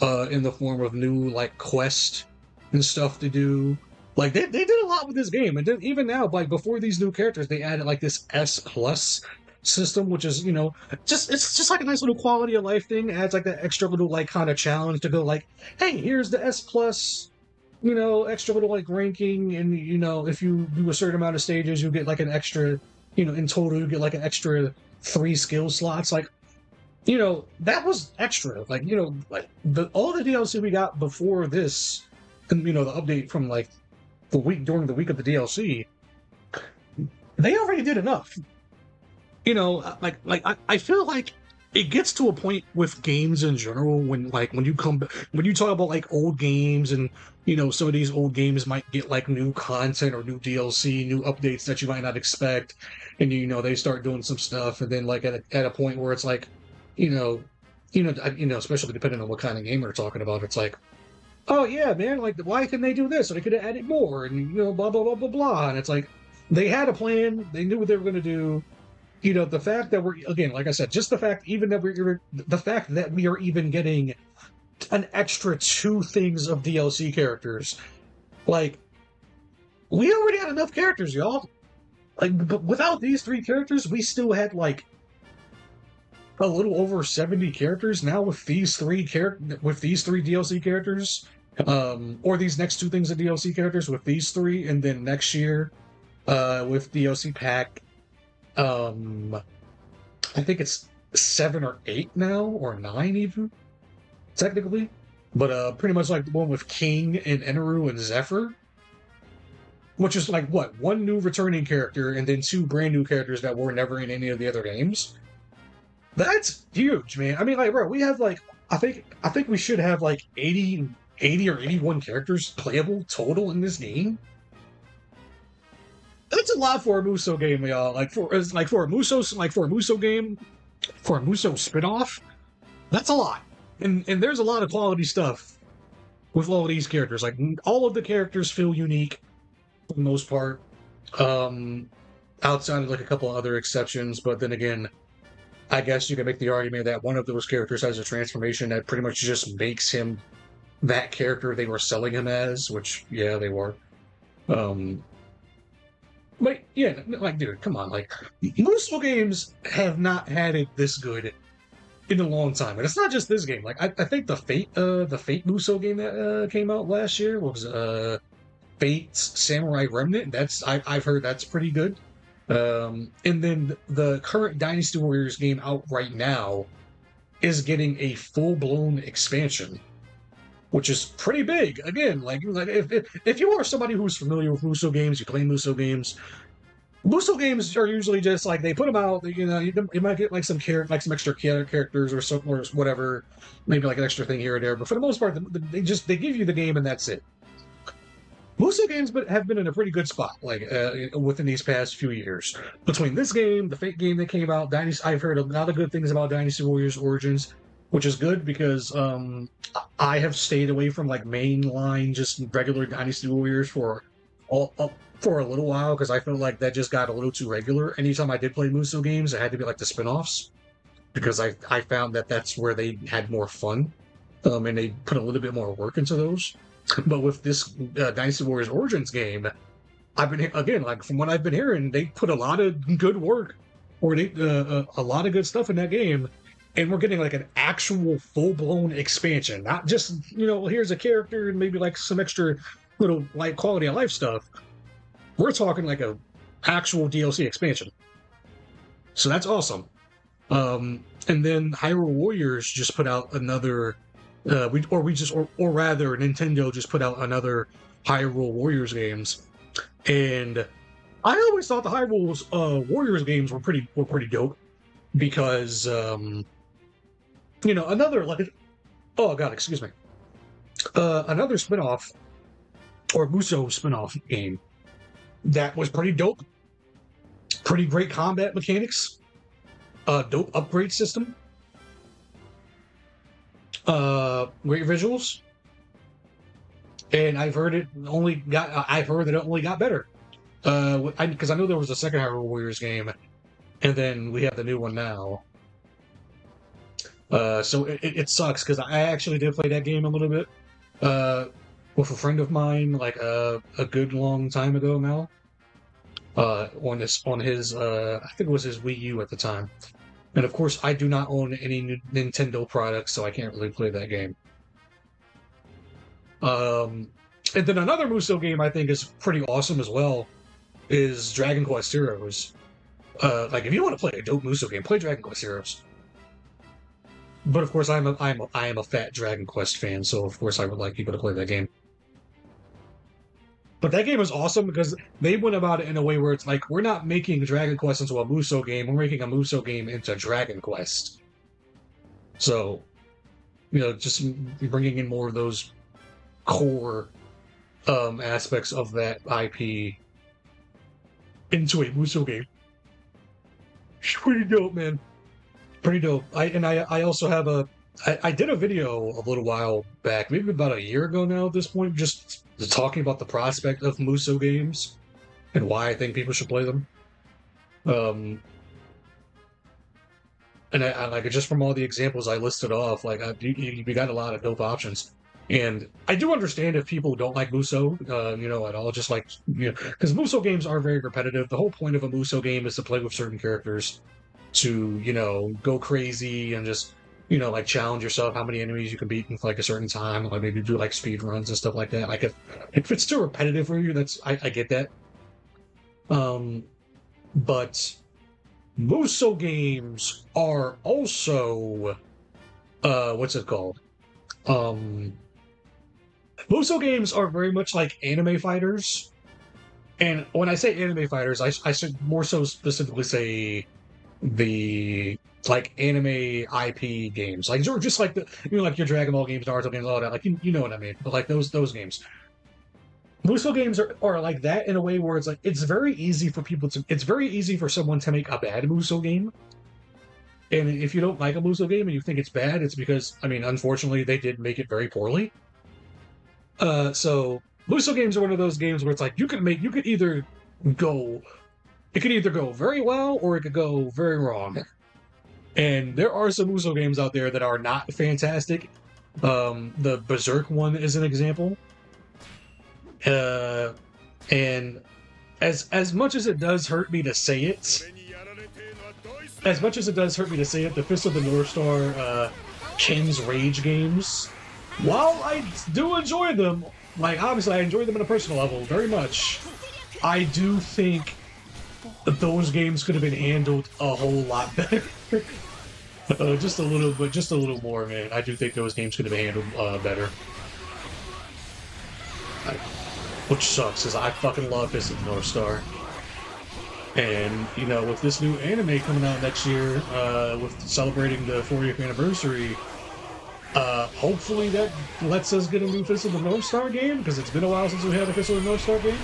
in the form of new like quests and stuff to do. Like they did a lot with this game, and then even now, like before these new characters, they added like this S plus system, which is it's just like a nice little quality of life thing. Adds like that extra little like kind of challenge to go like, hey, here's the S plus, extra little like ranking, and if you do a certain amount of stages, you get like an extra, in total you get like an extra 3 skill slots. Like that was extra. Like like all the DLC we got before this, and the update from like during the week of the DLC, they already did enough. I feel like it gets to a point with games in general when you talk about like old games and some of these old games might get like new content or new DLC, new updates that you might not expect, and they start doing some stuff, and then like at a point where it's like, especially depending on what kind of game we're talking about, it's like, oh yeah, man, like why couldn't they do this? Or they could have added more, and blah blah blah blah blah. And it's like they had a plan, they knew what they were going to do. The fact that we're again, like I said, just the fact that we are even getting an extra 2 things of DLC characters, like we already had enough characters, y'all. Like, but without these 3 characters, we still had like a little over 70 characters. Now with these 3 DLC characters, or these next 2 things of DLC characters with these 3, and then next year, with DLC pack, I think it's 7 or 8 now, or 9 even, technically. But pretty much like the one with King and Eneru and Zephyr, which is like what, 1 new returning character and then 2 brand new characters that were never in any of the other games. That's huge, man. I mean, like, bro, we have like, I think we should have like 80 or 81 characters playable total in this game. That's a lot for a Musou game, y'all. For a Musou game, for a Musou spinoff, that's a lot. And there's a lot of quality stuff with all of these characters. Like all of the characters feel unique for the most part. Outside of like a couple of other exceptions, but then again, I guess you can make the argument that one of those characters has a transformation that pretty much just makes him that character they were selling him as, which, yeah, they were. But, yeah, like, dude, come on. Like, Musou games have not had it this good in a long time. And it's not just this game. Like, I think the Fate Musou game that came out last year was Fate's Samurai Remnant. I've heard that's pretty good. And then the current Dynasty Warriors game out right now is getting a full-blown expansion, which is pretty big. Again, like if you are somebody who's familiar with Musou games, you play Musou games. Musou games are usually just like they put them out. You might get like some extra characters or whatever, maybe like an extra thing here or there. But for the most part, they give you the game and that's it. Musou games have been in a pretty good spot, like within these past few years. Between this game, the Fate game that came out, I've heard a lot of good things about Dynasty Warriors Origins, which is good because I have stayed away from like mainline, just regular Dynasty Warriors for a little while because I felt like that just got a little too regular. Anytime I did play Musou games, it had to be like the spin-offs because I found that that's where they had more fun, and they put a little bit more work into those. But with this Dynasty Warriors Origins game, I've been again, like from what I've been hearing, they put a lot of good work, or a lot of good stuff in that game, and we're getting like an actual full-blown expansion, not just here's a character and maybe like some extra little like quality of life stuff. We're talking like a actual DLC expansion, so that's awesome. And then Hyrule Warriors just put out another. Rather, Nintendo just put out another Hyrule Warriors games, And I always thought the Hyrule Warriors games were pretty dope because another like oh god, excuse me. Another spin-off or Musou spin-off game that was pretty dope. Pretty great combat mechanics. Dope upgrade system. Great visuals. And I've heard that it only got better. Because I know there was a second Hyrule Warriors game, and then we have the new one now. So it sucks because I actually did play that game a little bit with a friend of mine like a good long time ago now. On his I think it was his Wii U at the time, and of course I do not own any Nintendo products, so I can't really play that game. And then another Musou game I think is pretty awesome as well is Dragon Quest Heroes. Like if you want to play a dope Musou game, play Dragon Quest Heroes. But of course I am a fat Dragon Quest fan, so of course I would like people to play that game. But that game is awesome because they went about it in a way where it's like, we're not making Dragon Quest into a Musou game, we're making a Musou game into Dragon Quest. So, just bringing in more of those core aspects of that IP into a Musou game. It's pretty dope, man. Pretty dope. I also have I did a video a little while back, maybe about a year ago now at this point, just talking about the prospect of Musou games and why I think people should play them. And I like just from all the examples I listed off, like you got a lot of dope options. And I do understand if people don't like Musou, at all, just like, because Musou games are very repetitive. The whole point of a Musou game is to play with certain characters, to, go crazy and just, like challenge yourself how many enemies you can beat in like a certain time, like maybe do like speed runs and stuff like that. Like if it's too repetitive for you, I get that. But Musou games are also what's it called? Musou games are very much like anime fighters. And when I say anime fighters, I should more so specifically say the like anime IP games, like just like the like your Dragon Ball games, Naruto games, all that. Like you know what I mean. But like those games, Musou games are like that in a way where it's like it's very easy for someone to make a bad Musou game. And if you don't like a Musou game and you think it's bad, it's because unfortunately they did make it very poorly. So Musou games are one of those games where it's like it could either go very well or it could go very wrong. And there are some Musou games out there that are not fantastic. The Berserk one is an example. And as much as it does hurt me to say it, the Fist of the North Star Ken's Rage games, while I do enjoy them, like obviously I enjoy them on a personal level very much, I do think that those games could have been handled a whole lot better. Just a little more, man. I do think those games could have been handled better. Which sucks, because I fucking love Fist of the North Star. And, with this new anime coming out next year, with celebrating the 40th anniversary, hopefully that lets us get a new Fist of the North Star game, because it's been a while since we had a Fist of the North Star game.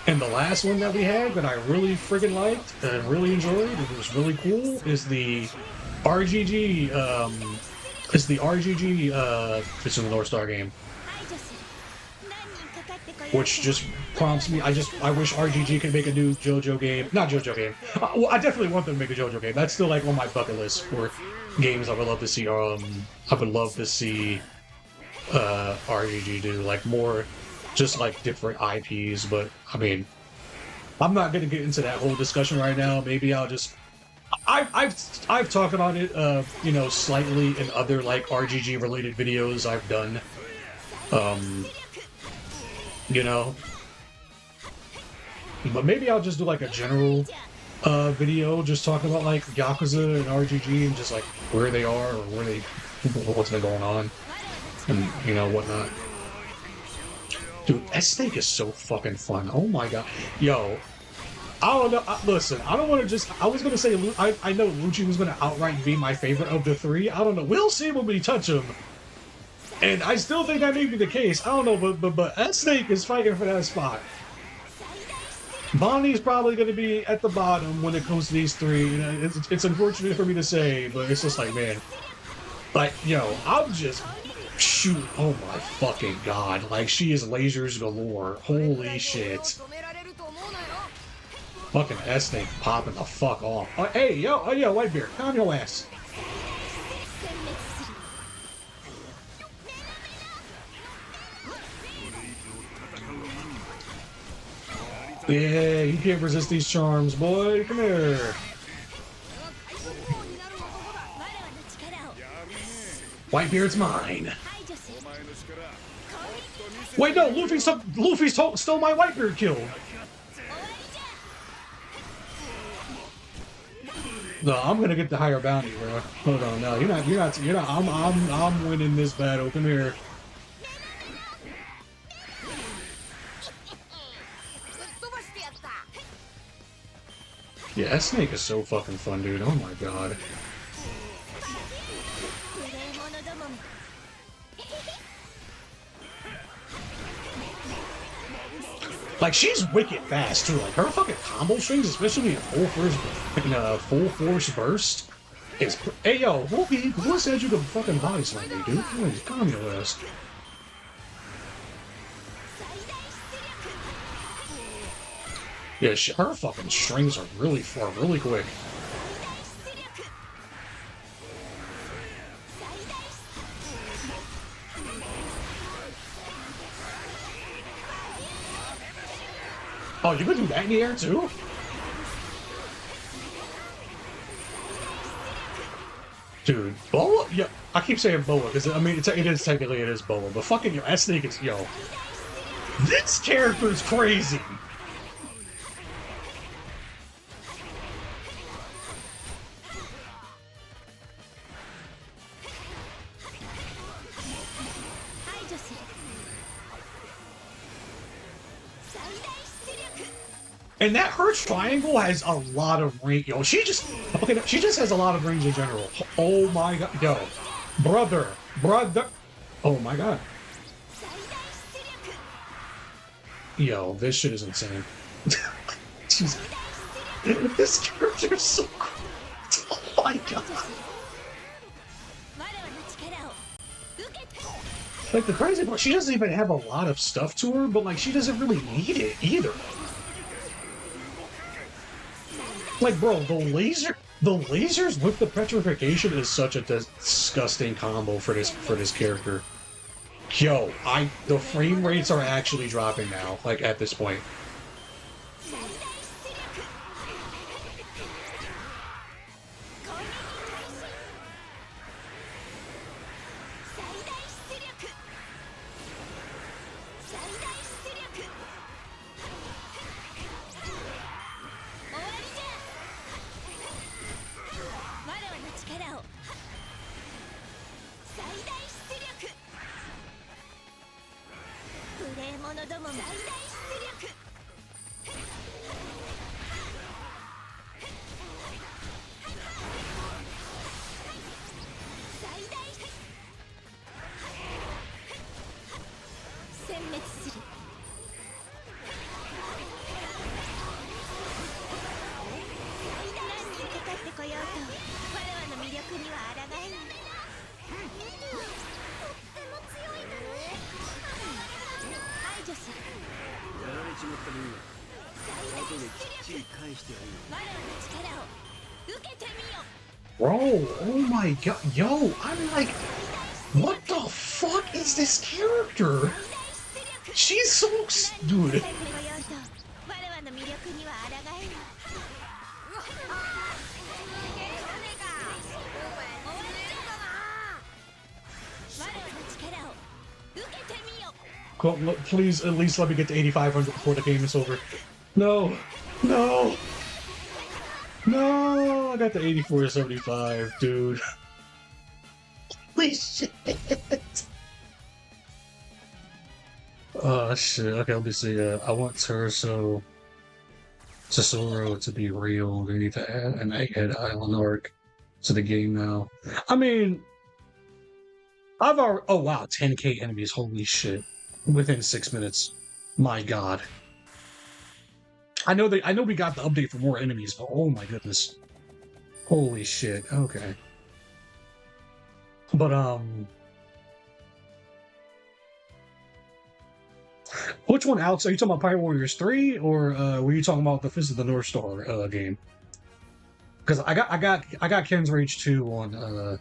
And the last one that we had that I really friggin' liked and really enjoyed, it was really cool, is the RGG, Fist of the North Star game. Which just prompts me, I wish RGG could make a new JoJo game. Not JoJo game. Well, I definitely want them to make a JoJo game. That's still like on my bucket list for games I would love to see. I would love to see RGG do like more, just like different IPs. But I'm not gonna get into that whole discussion right now. Maybe I'll just. I've talked about it, slightly in other like RGG related videos I've done. But maybe I'll just do like a general video just talking about like Yakuza and RGG and just like where they are or what's been going on and whatnot. Dude, S-Snake is so fucking fun. Oh my god. Yo, I don't know. Listen, I don't want to just. I was gonna say. I know Lucci was gonna outright be my favorite of the three. I don't know. We'll see when we touch him. And I still think that may be the case. I don't know, but S-Snake is fighting for that spot. Bonnie's probably gonna be at the bottom when it comes to these three. You know, it's unfortunate for me to say, but it's just like, man. Like, yo, I'm just shoot. Oh my fucking god! Like, she is lasers galore. Holy shit. Fucking S-Snake popping the fuck off. Hey, yo, Whitebeard, calm your ass. Yeah, you can't resist these charms, boy. Come here. Whitebeard's mine. Wait, no, Luffy stole my Whitebeard kill. No, I'm gonna get the higher bounty, bro. Hold on, no, you're not. I'm winning this battle. Come here. Yeah, that snake is so fucking fun, dude. Oh my god. Like, she's wicked fast too. Like, her fucking combo strings, especially in full force burst, is. Hey yo, who said you could fucking body slam me, dude? Calm your ass. Yeah, her fucking strings are really quick. Oh, you can do that in the air too? Dude, Boa? Yeah, I keep saying Boa because I mean it is technically Boa, but fucking yo, S-Snake is yo. This character's crazy. And that her triangle has a lot of range. Yo, she just has a lot of range in general. Oh my god, yo, brother. Oh my god. Yo, this shit is insane. This character's so cool. Oh my god. Like, the crazy part, she doesn't even have a lot of stuff to her, but like she doesn't really need it either. Like, bro, the lasers with the petrification is such a disgusting combo for this character. Yo, the frame rates are actually dropping now, like, at this point. Bro, oh my god, yo, I'm like, what the fuck is this character? She's so, dude. Please, at least let me get to 8,500 before the game is over. No, no, no! I got the 8475, dude. Holy shit! shit. Okay, let me see. I want Tesoro to be real. We need to add an Egghead Island arc to the game now. I mean, I've already. Oh wow, 10k enemies. Holy shit! Within 6 minutes. My god. I know we got the update for more enemies, but oh my goodness. Holy shit. Okay. But which one, Alex? Are you talking about Pirate Warriors 3 or were you talking about the Fist of the North Star game? Because I got Ken's Rage 2 on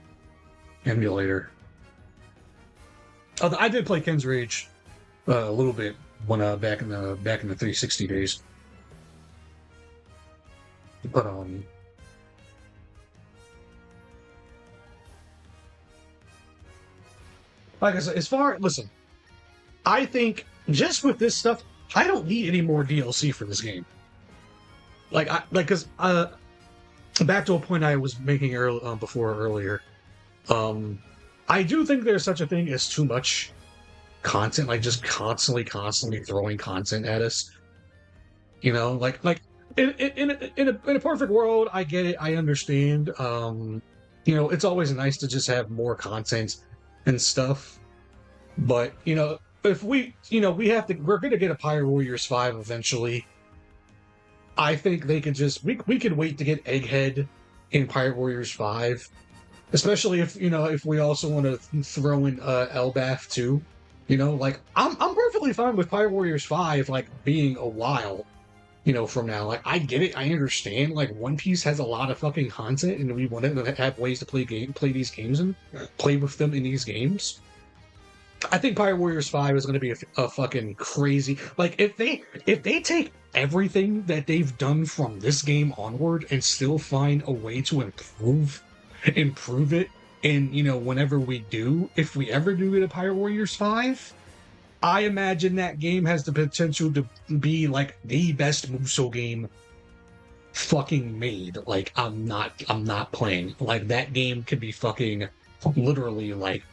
emulator. I did play Ken's Rage a little bit when back in the 360 days. But like I said, listen, I think just with this stuff, I don't need any more DLC for this game. Because back to a point I was making earlier. I do think there's such a thing as too much content, like just constantly throwing content at us. You know, like in a perfect world, I get it, I understand. You know, it's always nice to just have more content and stuff. But, you know, if we're gonna get a Pirate Warriors 5 eventually. I think they could we could wait to get Egghead in Pirate Warriors 5. Especially if we also want to throw in Elbath too. You know, like I'm perfectly fine with Pirate Warriors 5 like being a while, from now. Like I get it, I understand. Like One Piece has a lot of fucking content, and we want to have ways to play these games and play with them in these games. I think Pirate Warriors 5 is going to be a fucking crazy. Like if they take everything that they've done from this game onward and still find a way to improve it, and whenever if we ever do get a Pirate Warriors 5, I imagine that game has the potential to be like the best Musou game fucking made. Like I'm not playing. Like that game could be fucking literally like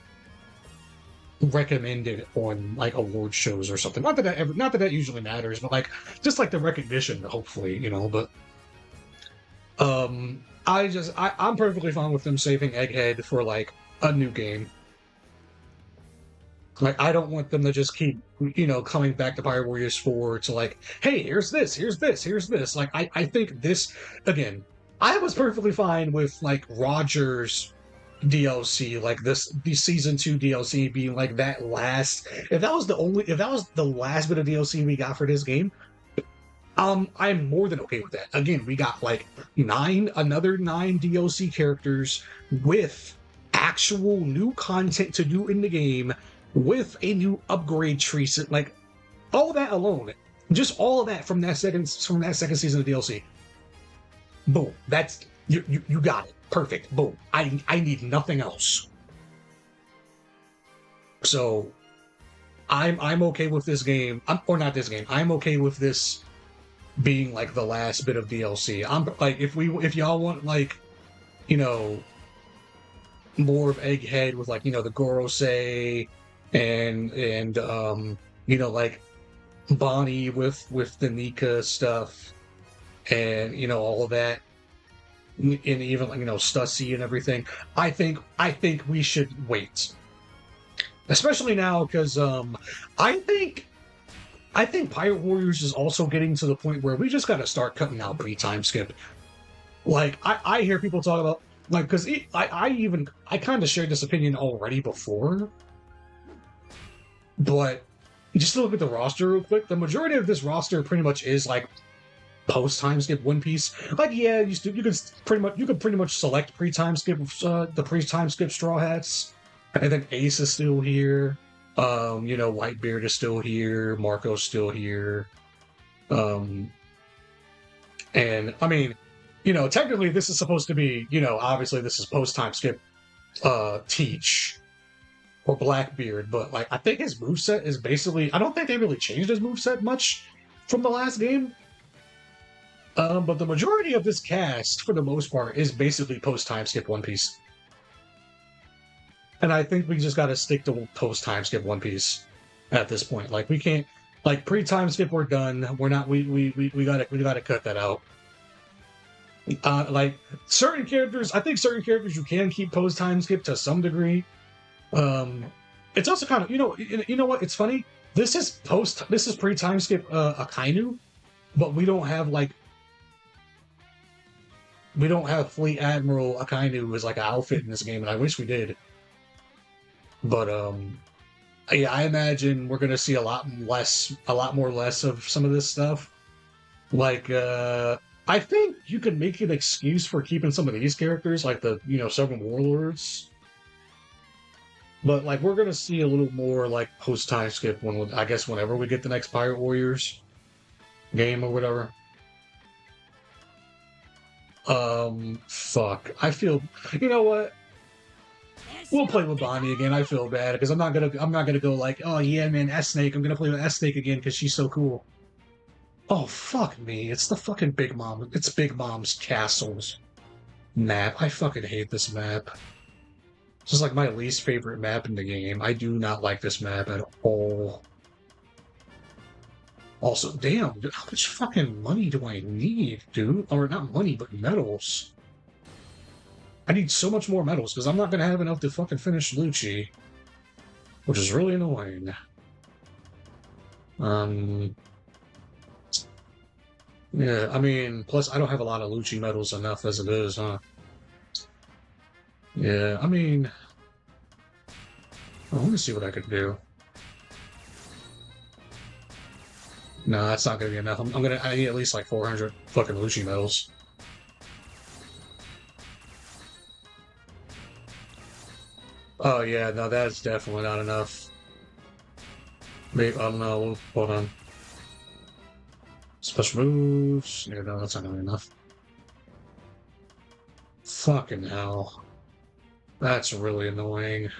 recommended on like award shows or something. Not that that usually matters, but like just like the recognition, hopefully, but I'm perfectly fine with them saving Egghead for like a new game. Like I don't want them to just keep coming back to Pirate Warriors 4 to like, hey, here's this. Like I think this, again, I was perfectly fine with like Roger's DLC, like the season 2 DLC being like that last. If that was the last bit of DLC we got for this game, I'm more than okay with that. Again, we got like another 9 DLC characters with actual new content to do in the game, with a new upgrade tree, like all that alone, just all of that from that second season of DLC. Boom, that's you got it. Perfect. Boom. I need nothing else. So I'm okay with this game. I'm okay with this being like the last bit of DLC. I'm like, if y'all want like, more of Egghead with like, the Gorosei and like Bonnie with the Nika stuff and all of that. And even like Stussy and everything, I think we should wait, especially now because I think Pirate Warriors is also getting to the point where we just got to start cutting out pre-time skip. Like I hear people talk about like, because I kind of shared this opinion already before, but just to look at the roster real quick, the majority of this roster pretty much is like post-time skip One Piece. Like, yeah, you could pretty much select pre-time skip the pre-time skip Straw Hats. I think Ace is still here. Whitebeard is still here. Marco's still here. And I mean, technically this is supposed to be, obviously this is post-time skip Teach or Blackbeard, but like I think his moveset is basically, I don't think they really changed his moveset much from the last game. But the majority of this cast, for the most part, is basically post-time skip One Piece. And I think we just gotta stick to post-time skip One Piece at this point. Like, we can't Like pre-time skip, we're done. We're not. We gotta cut that out. Like certain characters, I think certain characters you can keep post time skip to some degree. It's also kind of you know what? It's funny. This is pre-time skip Akainu, but we don't have Fleet Admiral Akainu as like an outfit in this game, and I wish we did. But yeah, I imagine we're gonna see a lot more less of some of this stuff. Like, I think you can make an excuse for keeping some of these characters, like the Seven Warlords. But like, we're gonna see a little more like post time skip I guess whenever we get the next Pirate Warriors game or whatever. Fuck. I feel. You know what? We'll play with Bonnie again. I feel bad because I'm not gonna go like, oh yeah, man, S Snake. I'm gonna play with S Snake again because she's so cool. Oh fuck me! It's the fucking Big Mom. It's Big Mom's Castles map. I fucking hate this map. This is like my least favorite map in the game. I do not like this map at all. Also, damn, dude, how much fucking money do I need, dude? Or not money, but medals. I need so much more medals because I'm not going to have enough to fucking finish Lucci. Which is really annoying. Yeah, I mean, plus I don't have a lot of Lucci medals enough as it is, huh? Yeah, I mean... I want to see what I could do. No, that's not going to be enough. I need at least like 400 fucking Lucci medals. Oh yeah, no, that's definitely not enough. Maybe, I don't know, hold on. Special moves. Yeah, no, that's not gonna be enough. Fucking hell. That's really annoying.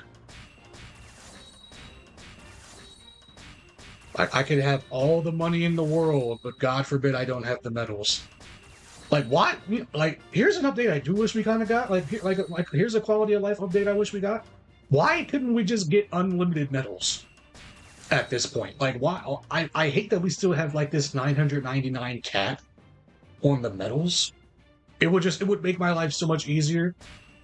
I could have all the money in the world, but God forbid I don't have the medals. Like, what? Like, here's an update I do wish we kind of got. Like, here's a quality of life update I wish we got. Why couldn't we just get unlimited medals at this point? Like, why? I hate that we still have like this 999 cap on the medals. It would make my life so much easier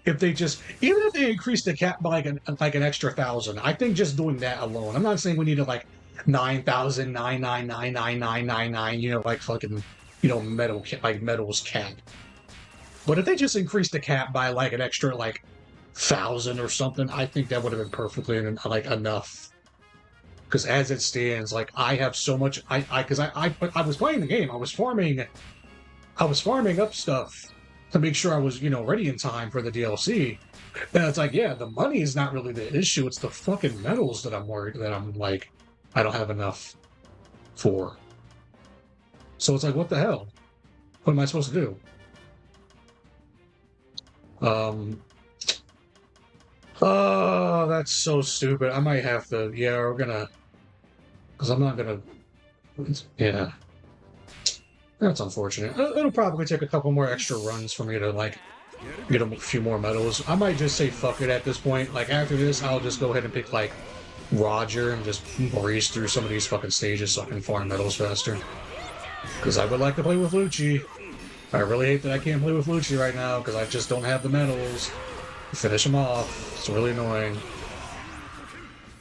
if they just, even if they increased the cap by like an extra 1,000. I think just doing that alone. I'm not saying we need to like 9,9999999. Like fucking medals cap. But if they just increased the cap by like an extra like 1,000 or something, I think that would have been perfectly like enough. Because as it stands, like I have so much, I was playing the game, I was farming up stuff to make sure I was ready in time for the DLC. And it's like, yeah, the money is not really the issue; it's the fucking medals that I'm worried that I'm like I don't have enough for. So it's like, what the hell? What am I supposed to do? Oh, that's so stupid. I might have to, yeah, we're gonna, because I'm not gonna, yeah. That's unfortunate. It'll probably take a couple more extra runs for me to, like, get a few more medals. I might just say fuck it at this point. Like, after this, I'll just go ahead and pick, like, Roger and just breeze through some of these fucking stages so I can farm medals faster. Because I would like to play with Lucci. I really hate that I can't play with Lucci right now because I just don't have the medals. Finish him off. It's really annoying.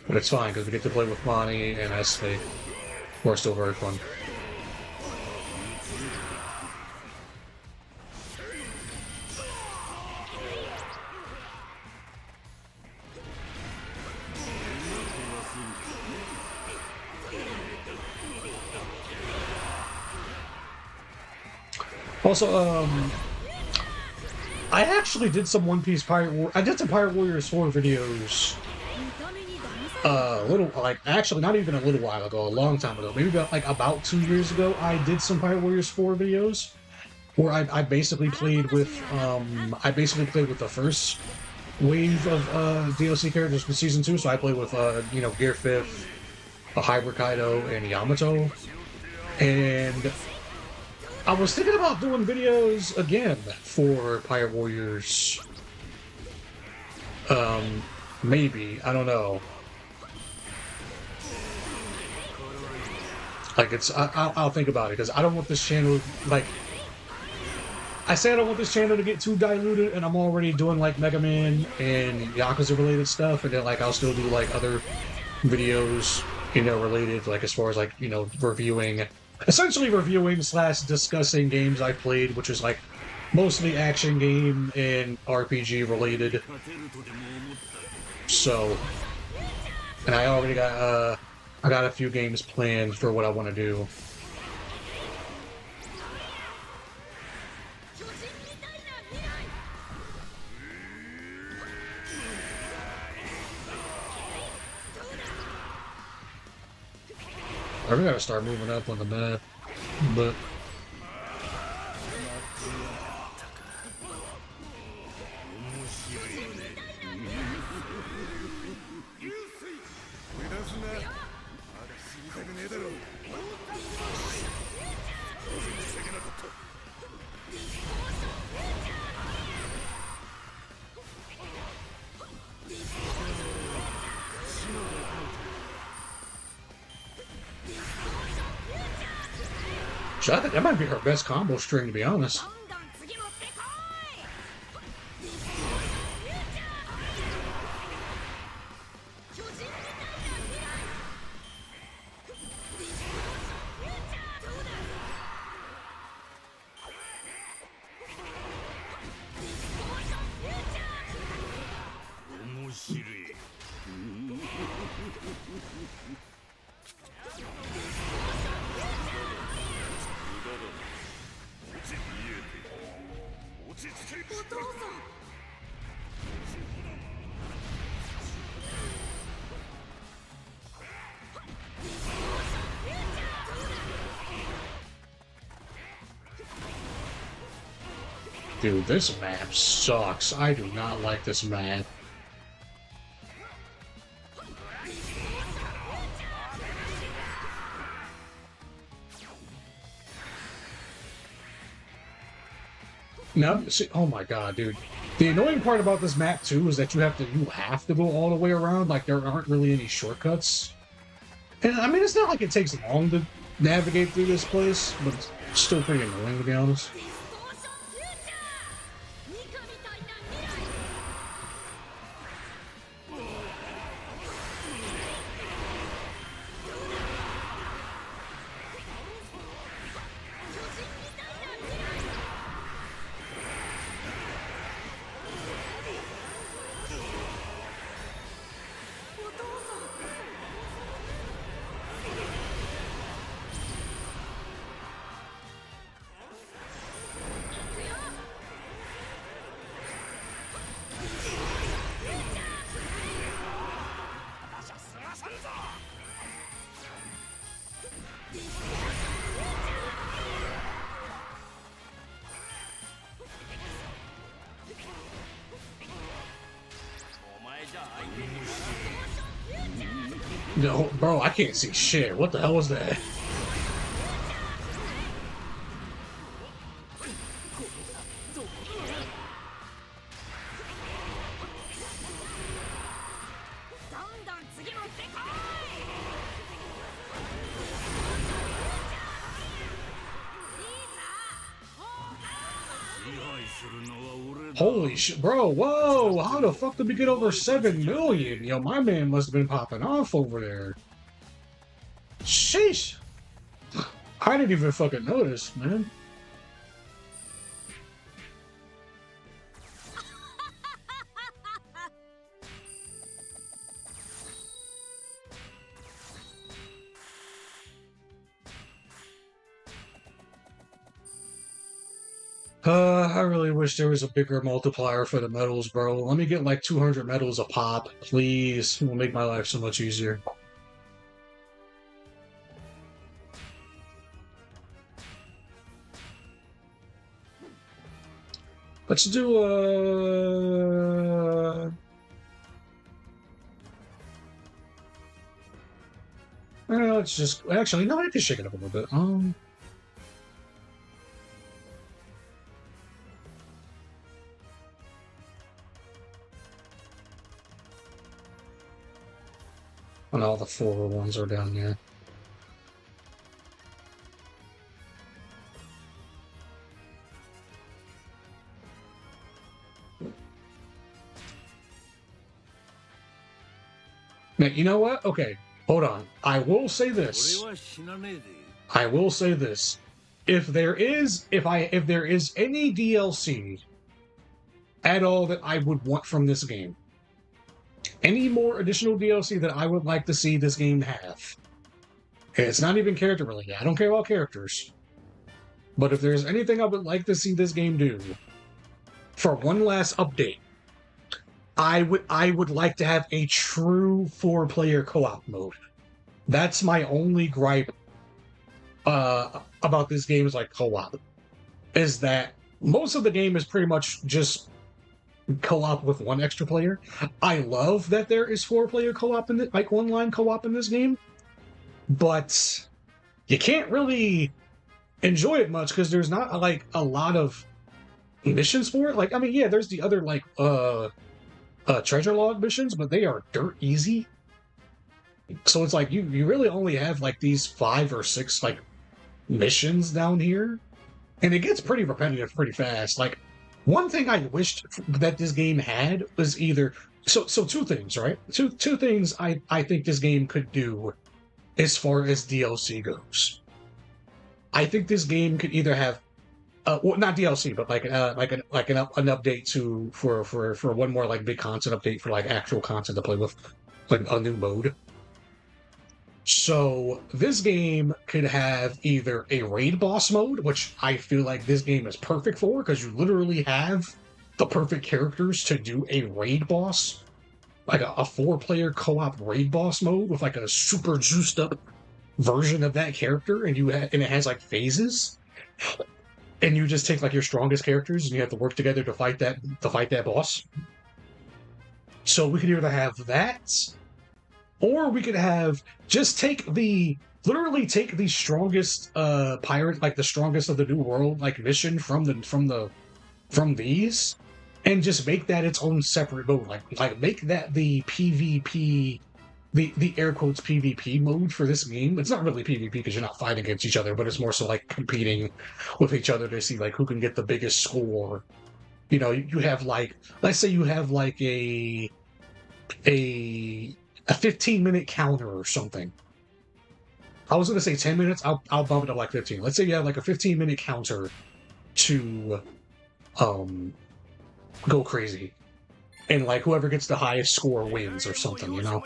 But it's fine because we get to play with Bonnie and S Snake, who are still very fun. Also, I actually did some One Piece I did some Pirate Warriors 4 videos. Actually not even a little while ago, a long time ago. Maybe about 2 years ago, I did some Pirate Warriors 4 videos where I basically played with the first wave of DLC characters for Season 2. So I played with Gear 5th, Hybrid Kaido, and Yamato. And I was thinking about doing videos again for Pirate Warriors. Maybe. I don't know. Like it's, I'll think about it because I don't want this channel like. I say I don't want this channel to get too diluted, and I'm already doing like Mega Man and Yakuza related stuff, and then like I'll still do like other videos, related, like as far as like reviewing, essentially reviewing slash discussing games I played, which is like mostly action game and RPG related. So, and I already got I got a few games planned for what I want to do. I really gotta start moving up on the map, but I think that might be her best combo string, to be honest. Dude, this map sucks. I do not like this map. Now, see, oh my god, dude. The annoying part about this map too is that you have to go all the way around. Like there aren't really any shortcuts. And I mean, it's not like it takes long to navigate through this place, but it's still pretty annoying to be honest. No, bro, I can't see shit. What the hell was that? Holy shit, bro, whoa, how the fuck did we get over 7 million? Yo, my man must have been popping off over there. Sheesh. I didn't even fucking notice, man. I really wish there was a bigger multiplier for the medals, bro. Let me get like 200 medals a pop, please. It will make my life so much easier. Let's do let's just actually no, I can shake it up a little bit. And all the 4 ones are down there. you know what? Okay, hold on. I will say this. I will say this. If there is any DLC at all that I would want from this game, any more additional DLC that I would like to see this game have, and it's not even character related. I don't care about characters. But if there's anything I would like to see this game do for one last update, I would like to have a true 4-player co-op mode. That's my only gripe about this game's like co-op, is that most of the game is pretty much just co-op with one extra player. I love that there is 4-player co-op in like online co-op in this game, but you can't really enjoy it much because there's not like a lot of missions for it. Like, I mean, yeah, there's the other like treasure log missions, but they are dirt easy. So it's like you really only have like these 5 or 6 like missions down here, and it gets pretty repetitive pretty fast. Like, one thing I wished that this game had was either so two things, right? Two things I think this game could do as far as DLC goes. I think this game could either have, well, not DLC, but like an update for one more like big content update for like actual content to play with, like a new mode. So this game could have either a raid boss mode, which I feel like this game is perfect for because you literally have the perfect characters to do a raid boss, like a 4-player co-op raid boss mode with like a super juiced up version of that character, and it has like phases, and you just take like your strongest characters and you have to work together to fight that boss. So we could either have that, or we could have just literally take the strongest pirate, like the strongest of the new world like mission from these, and just make that its own separate mode. Like make that the PvP, the air quotes PvP mode for this game. It's not really PvP because you're not fighting against each other, but it's more so like competing with each other to see like who can get the biggest score. You know, you have like, let's say you have like a 15-minute counter or something. I was gonna say 10 minutes. I'll bump it up like 15. Let's say you have like a 15-minute counter to go crazy, and like whoever gets the highest score wins or something, you know.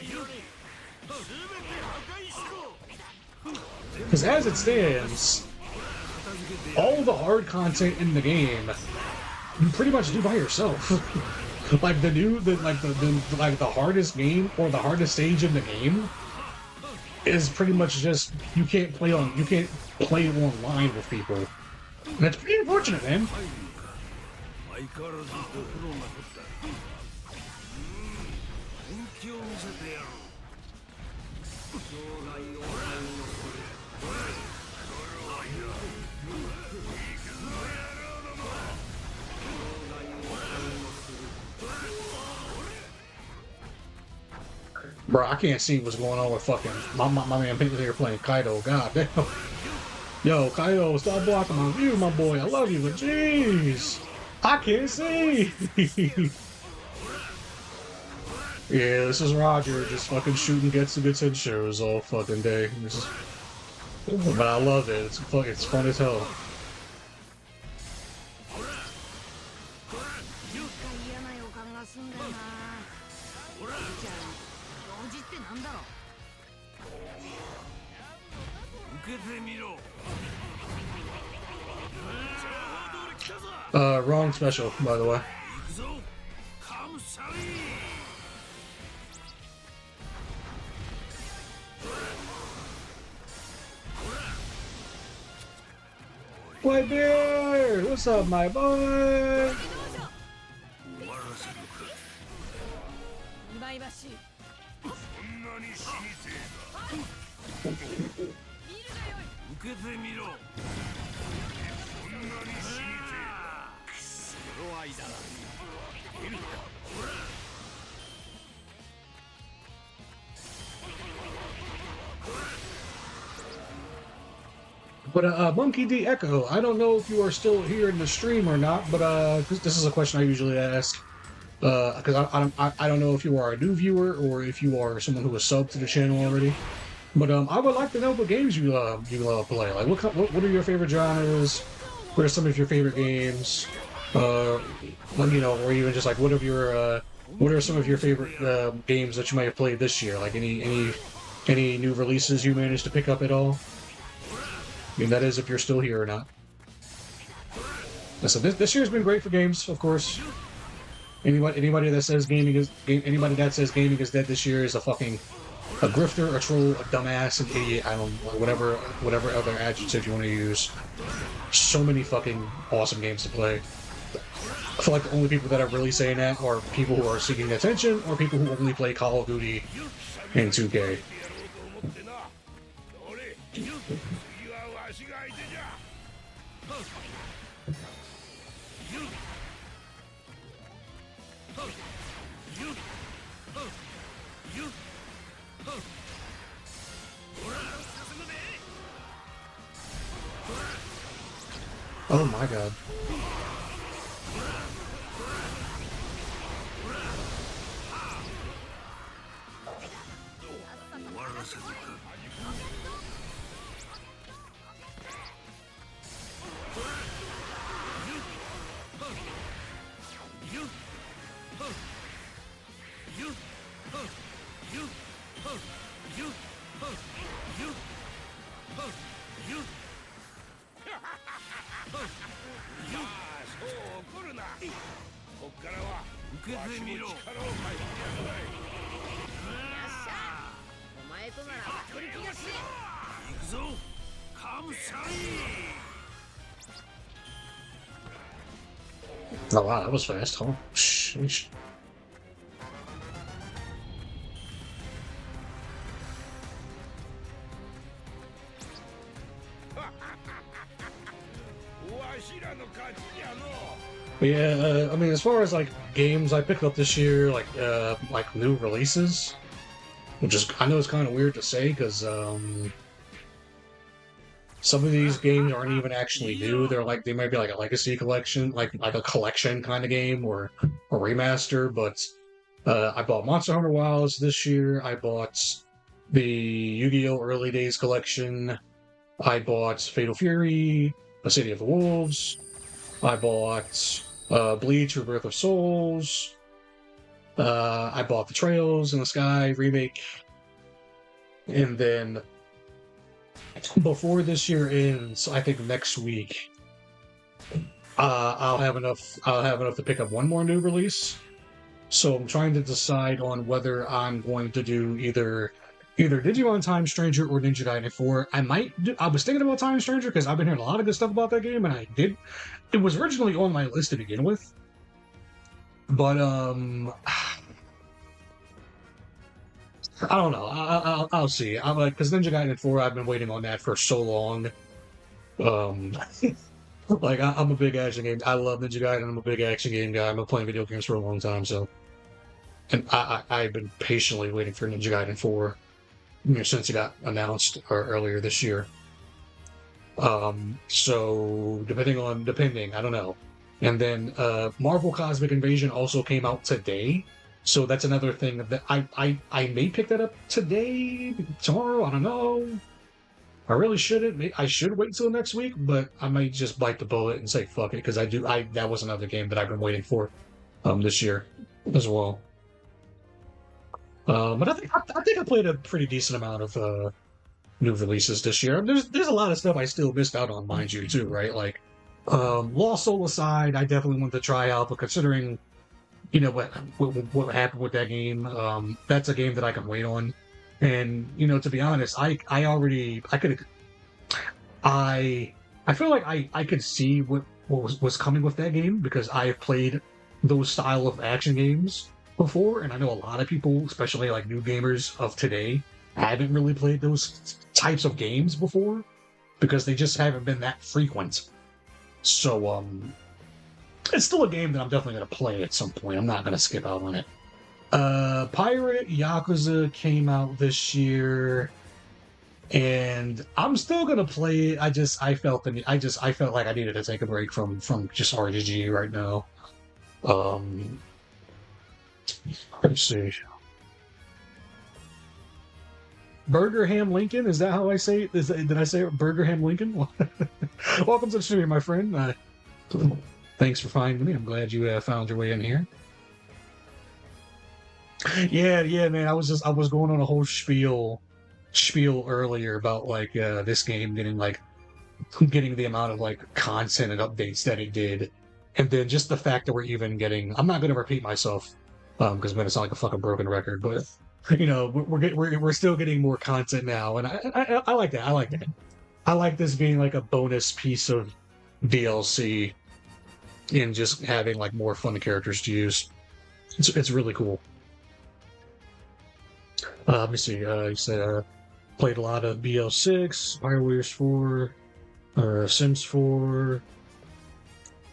Because as it stands, all the hard content in the game you pretty much do by yourself. Like the hardest game or the hardest stage in the game is pretty much just you can't play online with people. And that's pretty unfortunate, man. Bro, I can't see what's going on with fucking my man Pinkley here playing Kaido. God damn. Yo, Kaido, stop blocking my view, my boy. I love you, but jeez, I can't see. Yeah, this is Roger just fucking shooting gets and shows all fucking day. But I love it. It's fun as hell. Wrong special, by the way. White Beard! What's up, my boy? But Monkey D Echo, I don't know if you are still here in the stream or not, but this is a question I usually ask. because I don't know if you are a new viewer or if you are someone who is subbed to the channel already. But I would like to know what games you play. Like what are your favorite genres? What are some of your favorite games? Or even just like what are some of your favorite games that you might have played this year? Like any new releases you managed to pick up at all? I mean, that is if you're still here or not. So this year's been great for games, of course. Anybody that says gaming is dead this year is a grifter, a troll, a dumbass, an idiot. I don't know, whatever other adjective you want to use. So many fucking awesome games to play. I feel like the only people that are really saying that are people who are seeking attention or people who only play Call of Duty and 2K. Oh my god. Oh wow, that was fast, huh? Sheesh. But yeah, I mean, as far as like games I picked up this year, like new releases, which is I know it's kind of weird to say because some of these games aren't even actually new. They might be like a legacy collection, like a collection kind of game or a remaster. But I bought Monster Hunter Wilds this year. I bought the Yu-Gi-Oh! Early Days collection. I bought Fatal Fury, A City of the Wolves. I bought Bleach: Rebirth of Souls. I bought the Trails in the Sky remake. And then before this year ends, I think next week, I'll have enough to pick up one more new release. So I'm trying to decide on whether I'm going to do either Digimon Time Stranger or Ninja Gaiden 4. I was thinking about Time Stranger because I've been hearing a lot of good stuff about that game, and it was originally on my list to begin with. But I don't know. I'll see. I'm like, because Ninja Gaiden 4, I've been waiting on that for so long. Like I'm a big action game. I love Ninja Gaiden. I'm a big action game guy. I've been playing video games for a long time, so and I've been patiently waiting for Ninja Gaiden 4 since it got announced earlier this year. So depending, I don't know. And then Marvel Cosmic Invasion also came out today. So that's another thing that I may pick that up today, tomorrow, I don't know. I really shouldn't. I should wait till next week, but I might just bite the bullet and say fuck it, because that was another game that I've been waiting for this year as well. But I think I played a pretty decent amount of new releases this year. There's a lot of stuff I still missed out on, mind you, too, right? Like Lost Soul aside, I definitely wanted to try out, but considering what happened with that game, that's a game that I can wait on. And to be honest, I feel like I could see what was coming with that game, because I have played those style of action games before, and I know a lot of people, especially like new gamers of today, haven't really played those types of games before because they just haven't been that frequent. So it's still a game that I'm definitely going to play at some point. I'm not going to skip out on it. Pirate Yakuza came out this year, and I'm still going to play it. I felt like I needed to take a break from just RPG right now. Let's see. Burger Ham Lincoln, is that how I say it? Did I say it? Burger Ham Lincoln? Welcome to the studio, my friend. Thanks for finding me. I'm glad you found your way in here. Yeah, man. I was going on a whole spiel earlier about like this game getting the amount of like content and updates that it did, and then just the fact that we're even getting. I'm not going to repeat myself because I'm going to sound like a fucking broken record, but we're still getting more content now, and I like that. I like that. I like this being like a bonus piece of DLC and just having like more fun characters to use. It's really cool. Let me see. You said played a lot of BL6, Firewaters 4, Sims 4,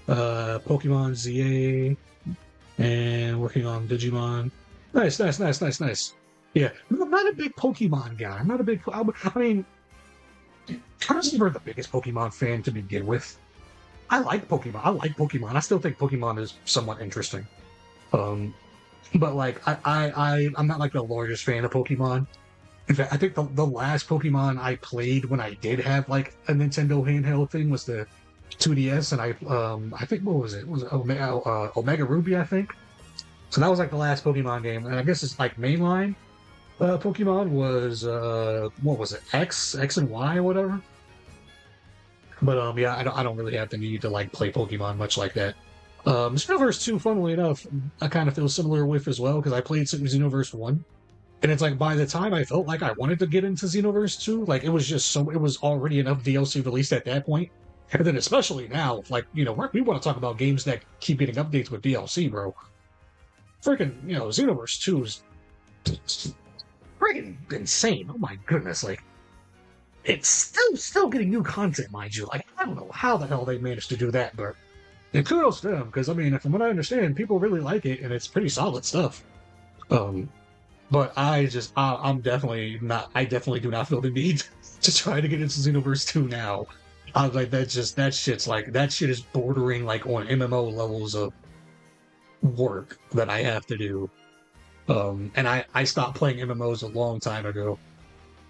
Pokemon ZA, and working on Digimon. Nice. Yeah, I'm not a big Pokemon guy. I'm not a big. I mean, I was never the biggest Pokemon fan to begin with. I like Pokemon. I still think Pokemon is somewhat interesting. But like I'm not like the largest fan of Pokemon. In fact, I think the last Pokemon I played when I did have like a Nintendo handheld thing was the 2DS, and I think what was it? Was it Omega Ruby? I think. So that was like the last Pokemon game, and I guess it's like mainline Pokemon was what was it? X and Y or whatever. But yeah, I don't really have the need to like play Pokemon much like that. Xenoverse 2, funnily enough, I kind of feel similar with as well, because I played Xenoverse 1. And it's like, by the time I felt like I wanted to get into Xenoverse 2, like, it was already enough DLC released at that point. And then especially now, like, we want to talk about games that keep getting updates with DLC, bro. Freaking, Xenoverse 2 is freaking insane. Oh my goodness, like, it's still getting new content, mind you. Like, I don't know how the hell they managed to do that, but and kudos to them, because I mean, from what I understand, people really like it, and it's pretty solid stuff. But I'm definitely not. I definitely do not feel the need to try to get into Xenoverse 2 now. I was like, that shit is bordering like on MMO levels of work that I have to do. And I stopped playing MMOs a long time ago.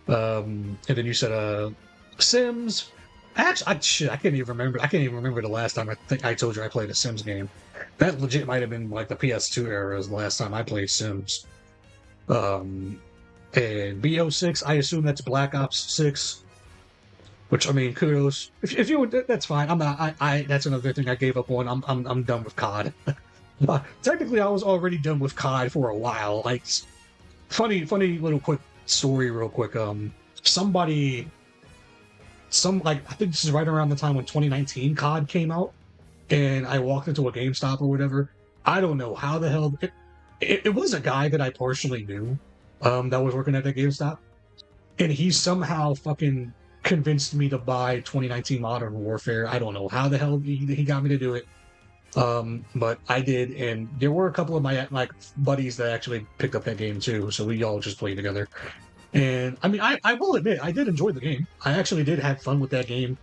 And then you said Sims. Actually, I can't even remember. I can't even remember the last time I think I told you I played a Sims game. That legit might have been like the PS2 era is the last time I played Sims. And BO6, I assume that's Black Ops 6. Which, I mean, kudos. If you would, that's fine. I'm not. That's another thing I gave up on. I'm done with COD. Technically, I was already done with COD for a while. Like, funny little quick story, real quick. I think this is right around the time when 2019 COD came out, and I walked into a GameStop or whatever. I don't know how the hell it was a guy that I partially knew, that was working at that GameStop, and he somehow fucking convinced me to buy 2019 Modern Warfare. I don't know how the hell he got me to do it, but I did, and there were a couple of my like buddies that actually picked up that game too, so we all just played together. And I mean, I will admit, I did enjoy the game. I actually did have fun with that game.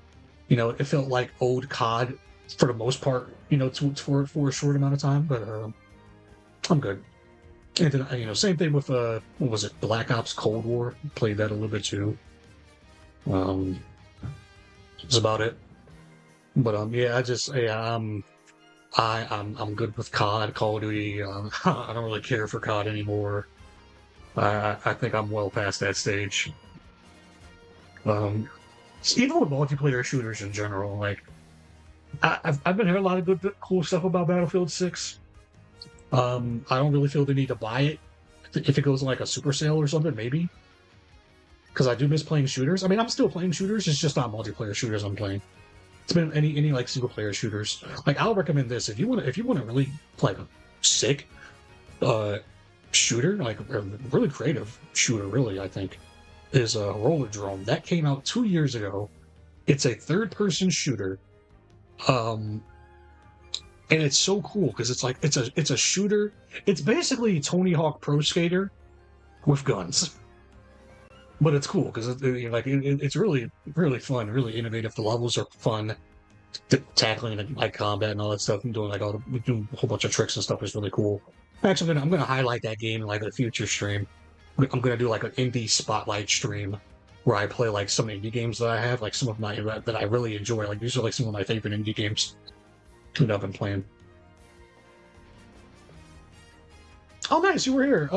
It felt like old COD for the most part, for a short amount of time, but I'm good. And then, same thing with, what was it, Black Ops Cold War? Played that a little bit too. That's about it. But, I'm good with COD, Call of Duty. I don't really care for COD anymore. I think I'm well past that stage. Even with multiplayer shooters in general, like I've been hearing a lot of good, cool stuff about Battlefield 6. I don't really feel the need to buy it if it goes in like a super sale or something, maybe. Because I do miss playing shooters. I mean, I'm still playing shooters. It's just not multiplayer shooters I'm playing. It's been any like single player shooters. Like I'll recommend this if you want to really play a sick shooter, like a really creative shooter, really, I think, is a Roller Drone. That came out 2 years ago. It's a third-person shooter, and it's so cool because it's a shooter. It's basically Tony Hawk Pro Skater with guns, but it's cool because it's really really fun, really innovative. The levels are fun. tackling like combat and all that stuff and doing like doing a whole bunch of tricks and stuff is really cool. Actually, I'm gonna highlight that game in like a future stream. I'm gonna do like an indie spotlight stream where I play like some indie games that I have, like some of my that I really enjoy. Like these are like some of my favorite indie games that I've been playing. Oh, nice, you were here.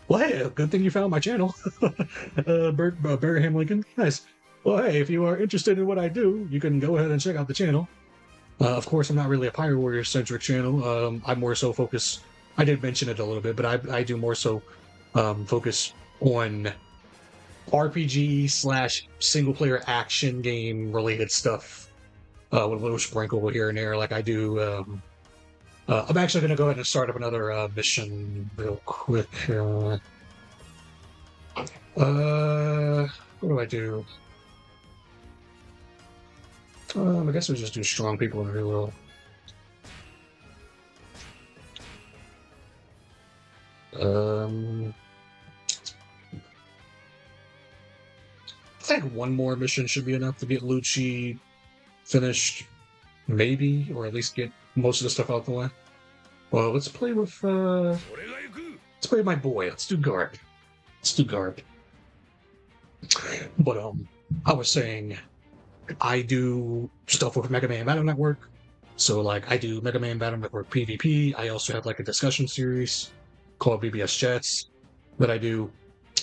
Well, hey, good thing you found my channel. Barraham Lincoln. Nice. Well, hey, if you are interested in what I do, you can go ahead and check out the channel. Of course, I'm not really a Pirate Warrior-centric channel. I more so focus... I did mention it a little bit, but I do more so focus on RPG / single-player action game-related stuff with a little sprinkle here and there. Like I do... I'm actually going to go ahead and start up another mission real quick. What do I do? I guess we'll just do strong people in the real world. I think one more mission should be enough to get Lucci finished, maybe, or at least get most of the stuff out the way. Well, let's play with, let's play with my boy. Let's do Garb. Let's do Garb. But, I was saying, I do stuff with MegaMan Battle Network. So, like, I do MegaMan Battle Network PvP. I also have, like, a discussion series called BBS Chats that I do.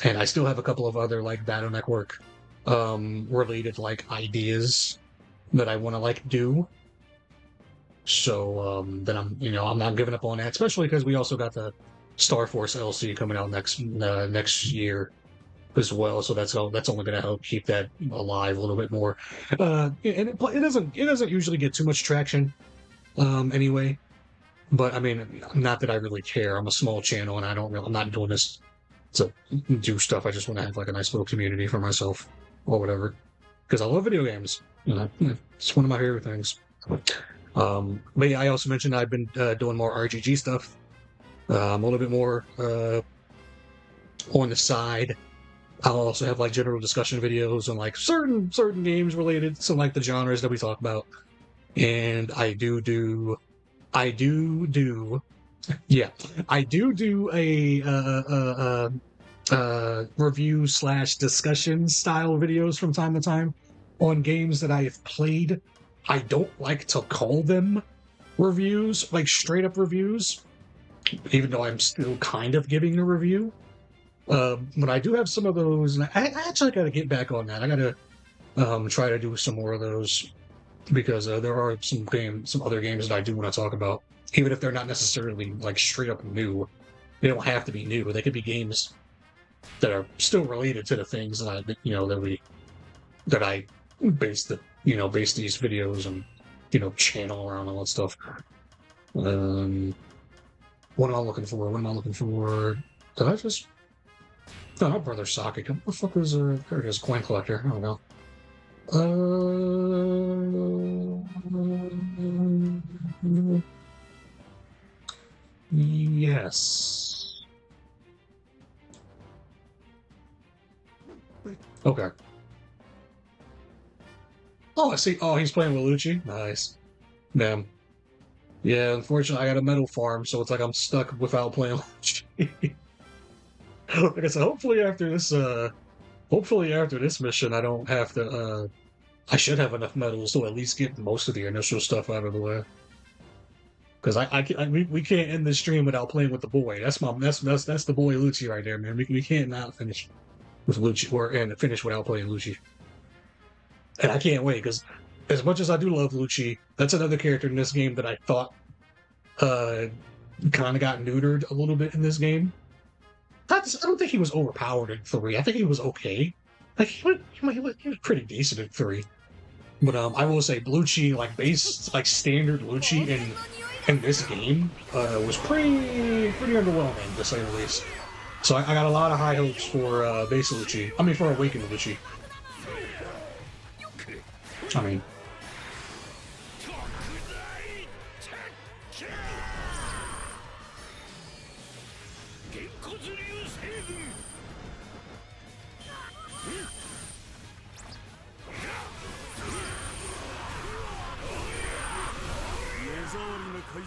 And I still have a couple of other, like, Battle Network, related, like, ideas that I want to, like, do. So then I'm not giving up on that, especially because we also got the Star Force LC coming out next year as well. So that's only going to help keep that alive a little bit more. And it doesn't usually get too much traction, anyway. But I mean, not that I really care. I'm a small channel, and I'm not doing this to do stuff. I just want to have like a nice little community for myself or whatever. Because I love video games. It's one of my favorite things. But yeah, I also mentioned I've been doing more RGG stuff. A little bit more on the side. I'll also have like general discussion videos on like certain games related to like the genres that we talk about. And I do do a review / discussion style videos from time to time on games that I have played. I don't like to call them reviews, like straight up reviews, even though I'm still kind of giving a review. But I do have some of those, and I actually got to get back on that. I got to try to do some more of those because there are some other games that I do want to talk about, even if they're not necessarily like straight up new. They don't have to be new. They could be games that are still related to the things that I base these videos and channel around all that stuff. What am I looking for? Did I just? No, not Brother Socket. What the fuck is there it is, Coin Collector. I don't know. Yes. Okay. Oh, I see. Oh, he's playing with Lucci. Nice. Damn. Yeah, unfortunately, I got a metal farm, so it's like I'm stuck without playing Lucci. Like I said, hopefully after this mission, I don't have to. I should have enough metals to at least get most of the initial stuff out of the way. Because we can't end this stream without playing with the boy. That's the boy Lucci right there, man. We can't not finish with Lucci and finish without playing Lucci. And I can't wait because as much as I do love Lucci, that's another character in this game that I thought kind of got neutered a little bit in this game. I don't think he was overpowered in 3. I think he was okay. Like he was pretty decent in 3. But I will say Lucci, like base, like standard Lucci in this game was pretty underwhelming to say the least. So I got a lot of high hopes for base Lucci. I mean for Awakened Lucci. I mean.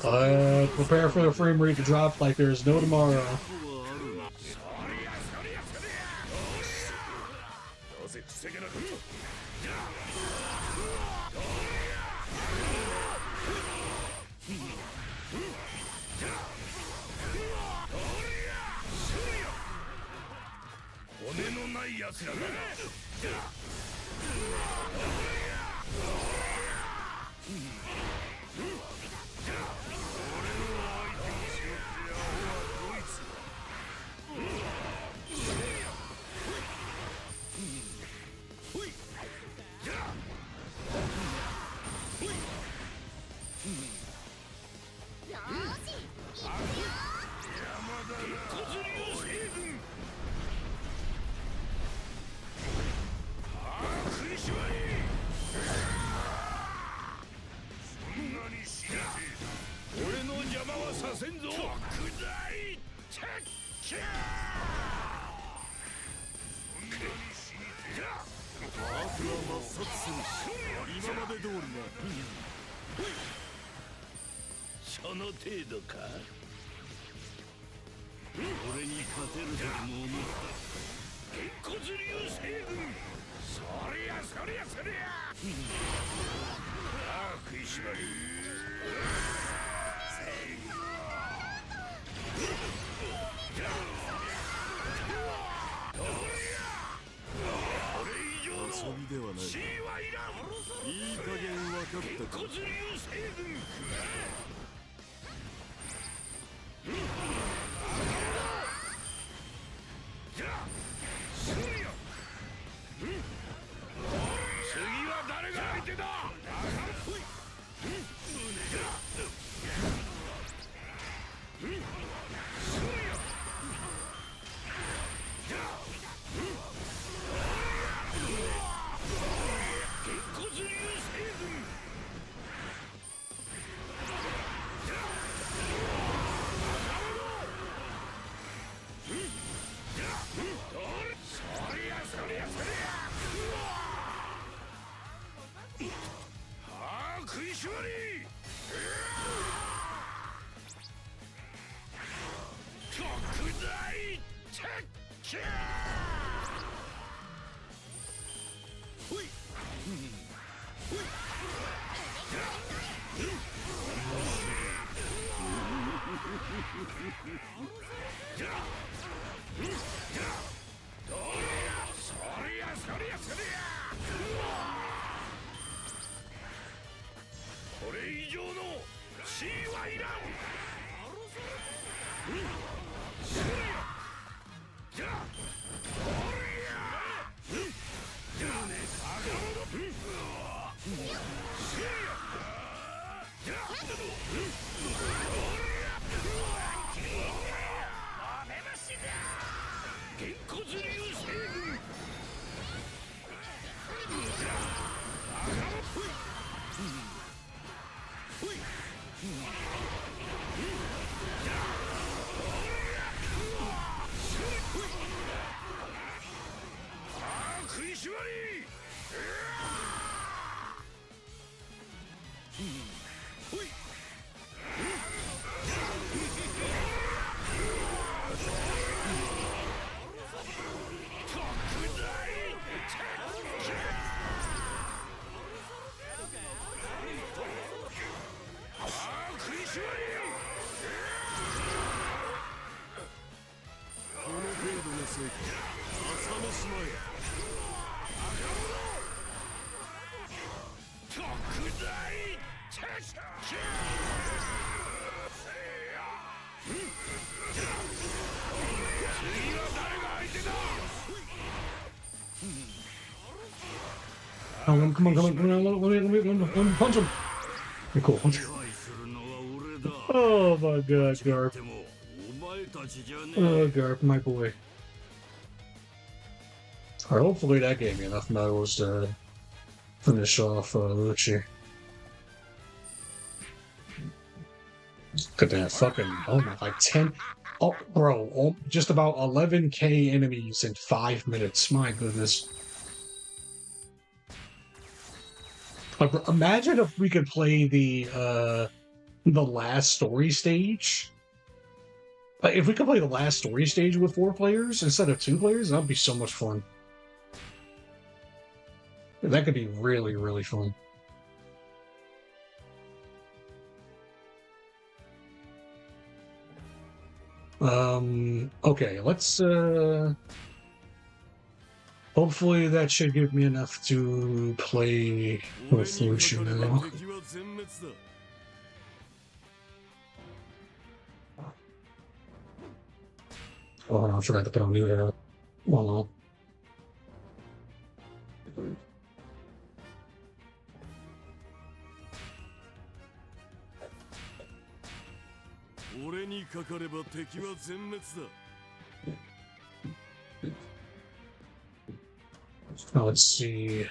Prepare for the frame rate to drop like there's no tomorrow. Oh, come on, let me punch him. Okay, cool. Oh my god, Garp. Oh, Garp, my boy. Alright, hopefully that gave me enough medals to finish off Lucci. Look at that fucking, oh my, like 10, oh bro, oh, just about 11k enemies in 5 minutes, my goodness. Like, imagine if we could play the the last story stage. Like, if we could play the last story stage with 4 players instead of 2 players, that'd be so much fun. That could be really, really fun. Okay, let's, hopefully that should give me enough to play with Lucio now. Oh, I forgot to put on new hair. Well, let's see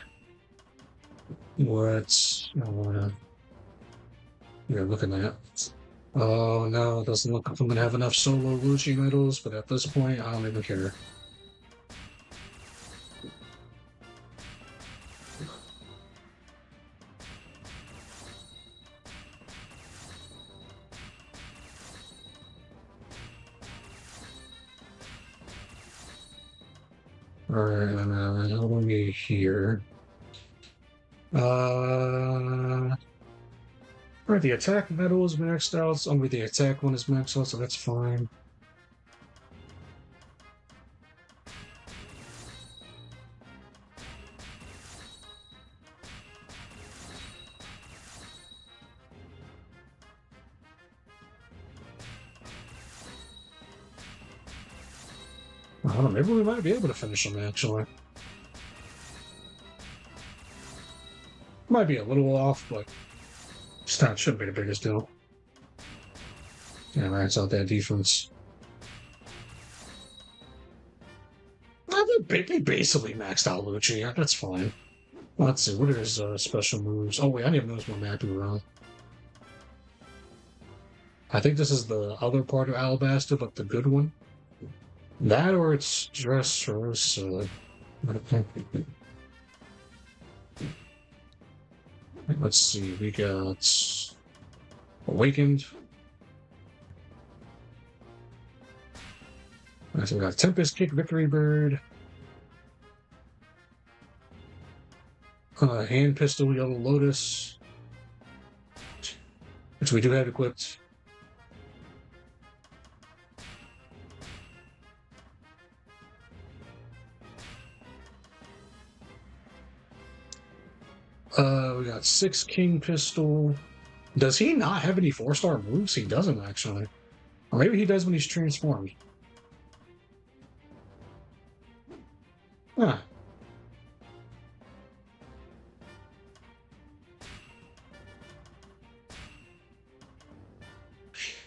what you're looking at. Oh no, it doesn't look like I'm gonna have enough solo Lucci medals, but at this point, I don't even care. Alright, how do we here? Alright, the attack medal is maxed out, so the attack one is maxed out, so that's fine. I don't know, maybe we might be able to finish them, actually. Might be a little off, but stat shouldn't be the biggest deal. Yeah, that's out that defense. They basically maxed out Lucci. Yeah, that's fine. Let's see, what are his special moves? Oh wait, I didn't even notice my map around. I think this is the other part of Alabaster, but the good one. That or it's Dressers. Let's see, we got Awakened. So we got Tempest Kick, Victory Bird. Hand Pistol, Yellow Lotus. Which we do have equipped. We got 6 King Pistol. Does he not have any 4-star moves? He doesn't, actually. Or maybe he does when he's transformed. Huh.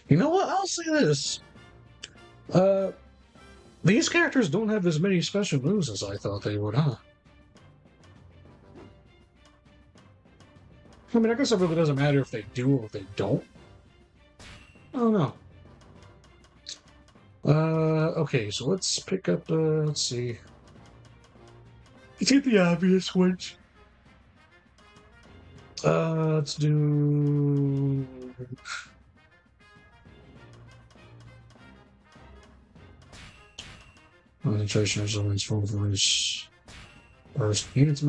You know what? I'll say this. These characters don't have as many special moves as I thought they would, huh? I mean, I guess it really doesn't matter if they do or if they don't. I don't know. Okay, so let's pick up, let's see. Let's get the obvious ones. Let's do... Concentration resilience for his first units.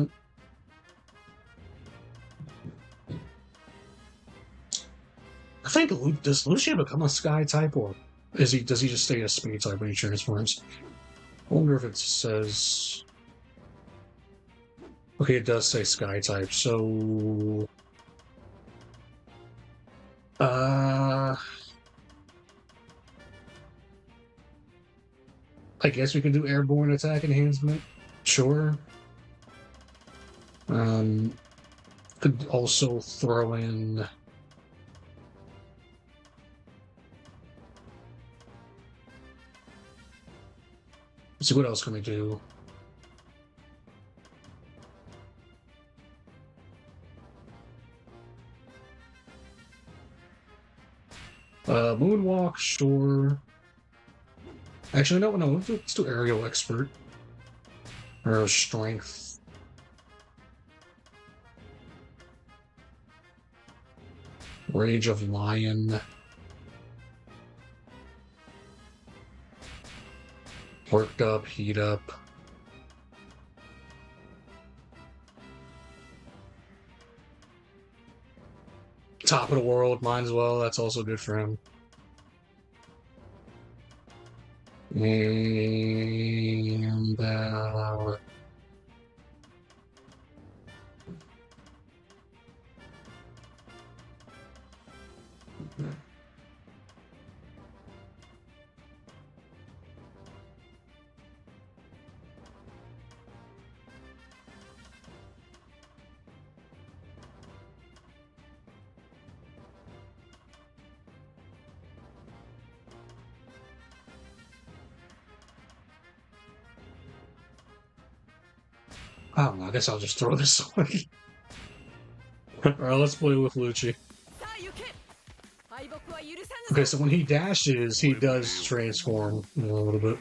I think does Lucio become a Sky type, or does he just stay a Speed type when he transforms? I wonder if it says. Okay, it does say Sky type, so I guess we can do airborne attack enhancement. Sure. Could also throw in. Let's see, what else can we do? Moonwalk, sure. Actually, no, let's do Aerial Expert. Or Strength. Rage of Lion. Worked up, heat up. Top of the world, might as well. That's also good for him. And I don't know, I guess I'll just throw this away. Alright, let's play with Lucci. Okay, so when he dashes, he does transform a little bit.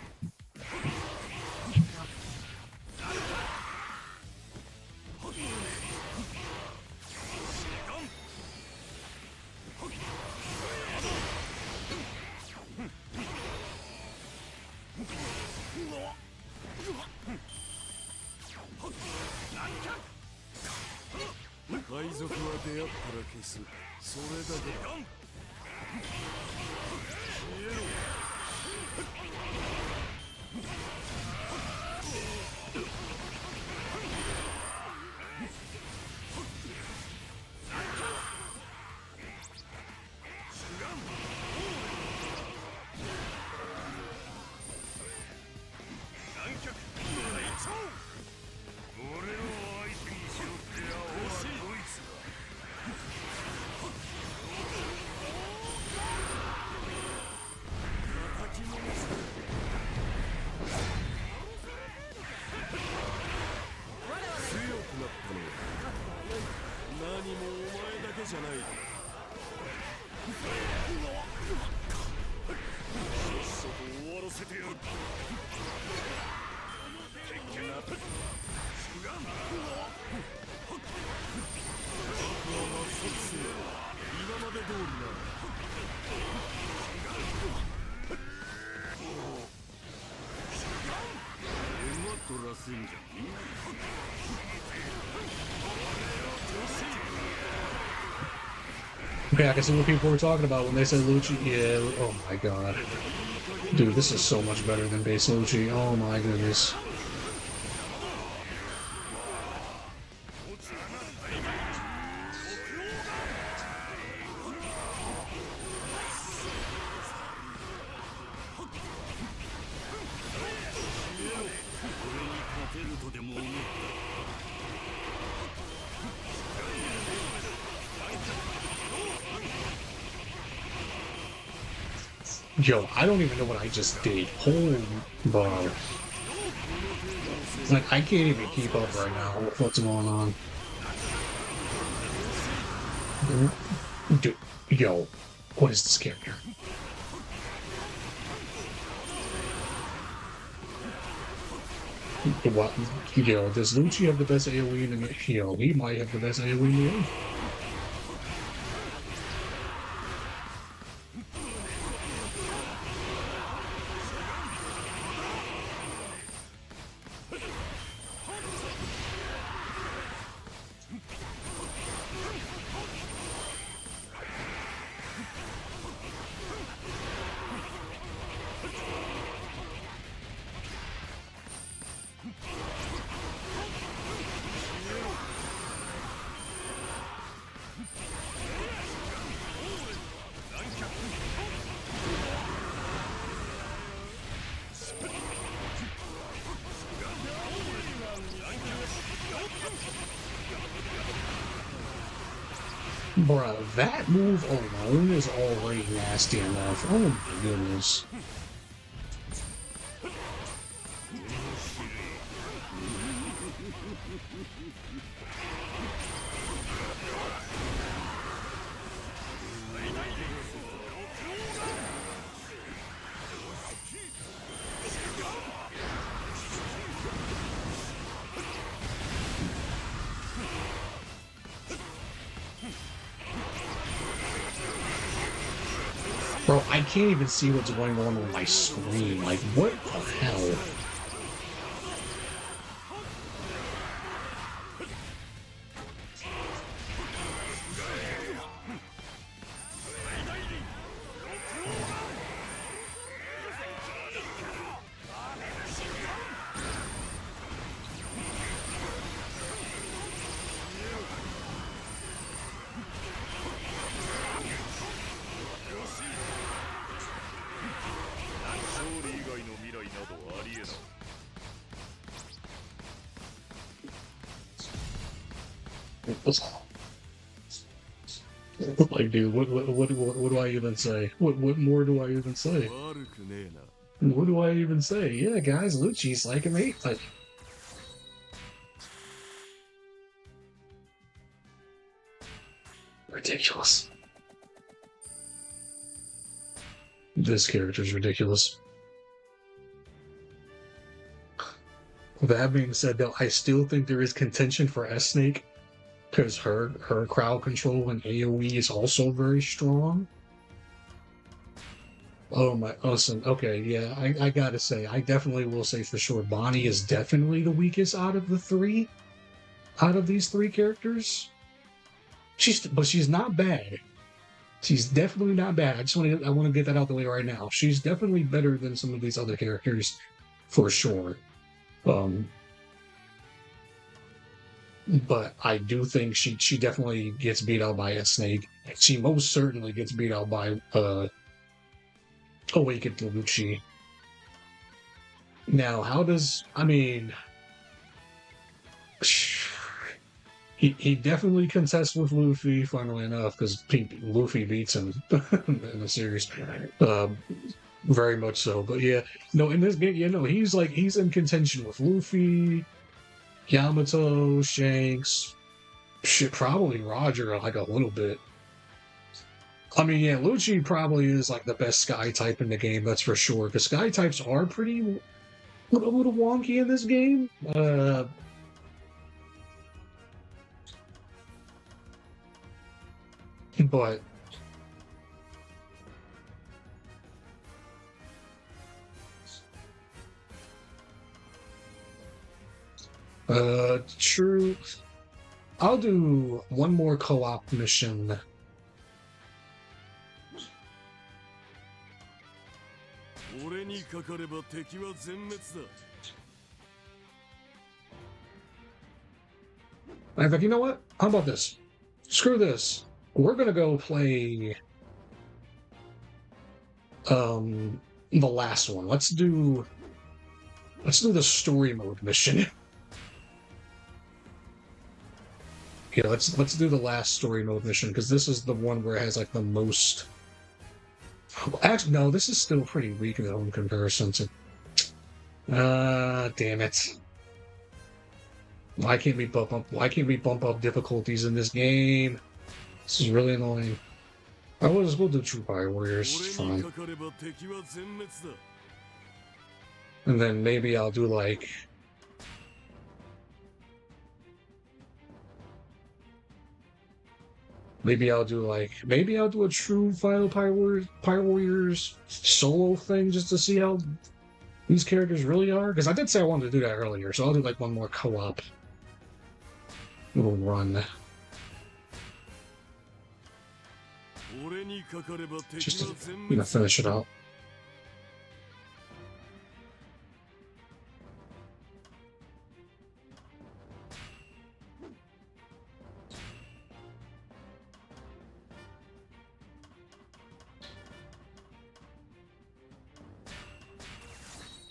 Okay, I can see what people were talking about when they said Lucci. Yeah, oh my god. Dude, this is so much better than base Lucci. Oh my goodness. Yo, I don't even know what I just did. Holy bar. Like, I can't even keep up right now with what's going on. Dude, yo, what is this character? What? Yo, does Lucci have the best AoE in the game? Yo, he might have the best AoE in the game. Bruh, that move alone is already nasty enough. Oh my goodness. Bro, I can't even see what's going on my screen. Like, what the hell? Like, dude, what do I even say? What more do I even say? What do I even say? Yeah, guys, Lucci's like an eight. Like, ridiculous. This character's ridiculous. That being said, though, I still think there is contention for S Snake because her crowd control and AoE is also very strong. Oh my, listen, okay, yeah, I gotta say, I definitely will say for sure, Bonnie is definitely the weakest out of the three, out of these three characters. But she's not bad. She's definitely not bad. I want to get that out the way right now. She's definitely better than some of these other characters, for sure. But I do think she definitely gets beat out by a snake. She most certainly gets beat out by Awakened Lucci. Now, how does he definitely contests with Luffy, funnily enough, because Luffy beats him in the series. Very much so. But yeah, no, in this game, he's in contention with Luffy, Yamato, Shanks, shit, probably Roger, like a little bit. I mean, yeah, Lucci probably is like the best Sky type in the game, that's for sure. Because Sky types are pretty a little wonky in this game. But true. I'll do one more co-op mission. In fact, you know what? How about this? Screw this. We're gonna go play the last one. Let's do the story mode mission. Yeah, let's do the last story mode mission because this is the one where it has like the most. Actually, no, this is still pretty weak though in comparison to. Damn it! Why can't we bump up? Why can't we bump up difficulties in this game? This is really annoying. I will just go to True Fire Warriors. It's fine. And then maybe I'll do like. Maybe I'll do a true Final Pirate Warriors solo thing just to see how these characters really are. Because I did say I wanted to do that earlier, so I'll do like one more co-op little run. Just to finish it out.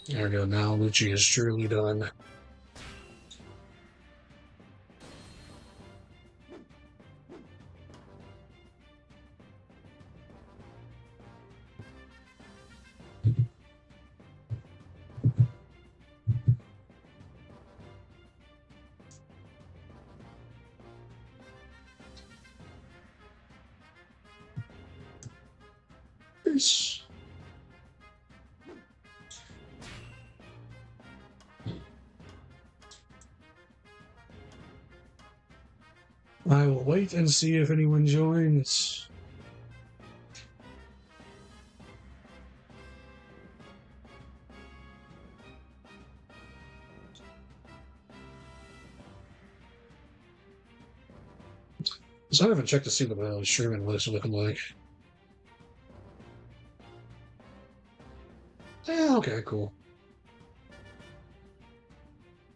There we go. Now Lucci is truly done. Peace. I will wait and see if anyone joins. So I haven't checked to see what the streaming list is looking like. Yeah, okay, cool.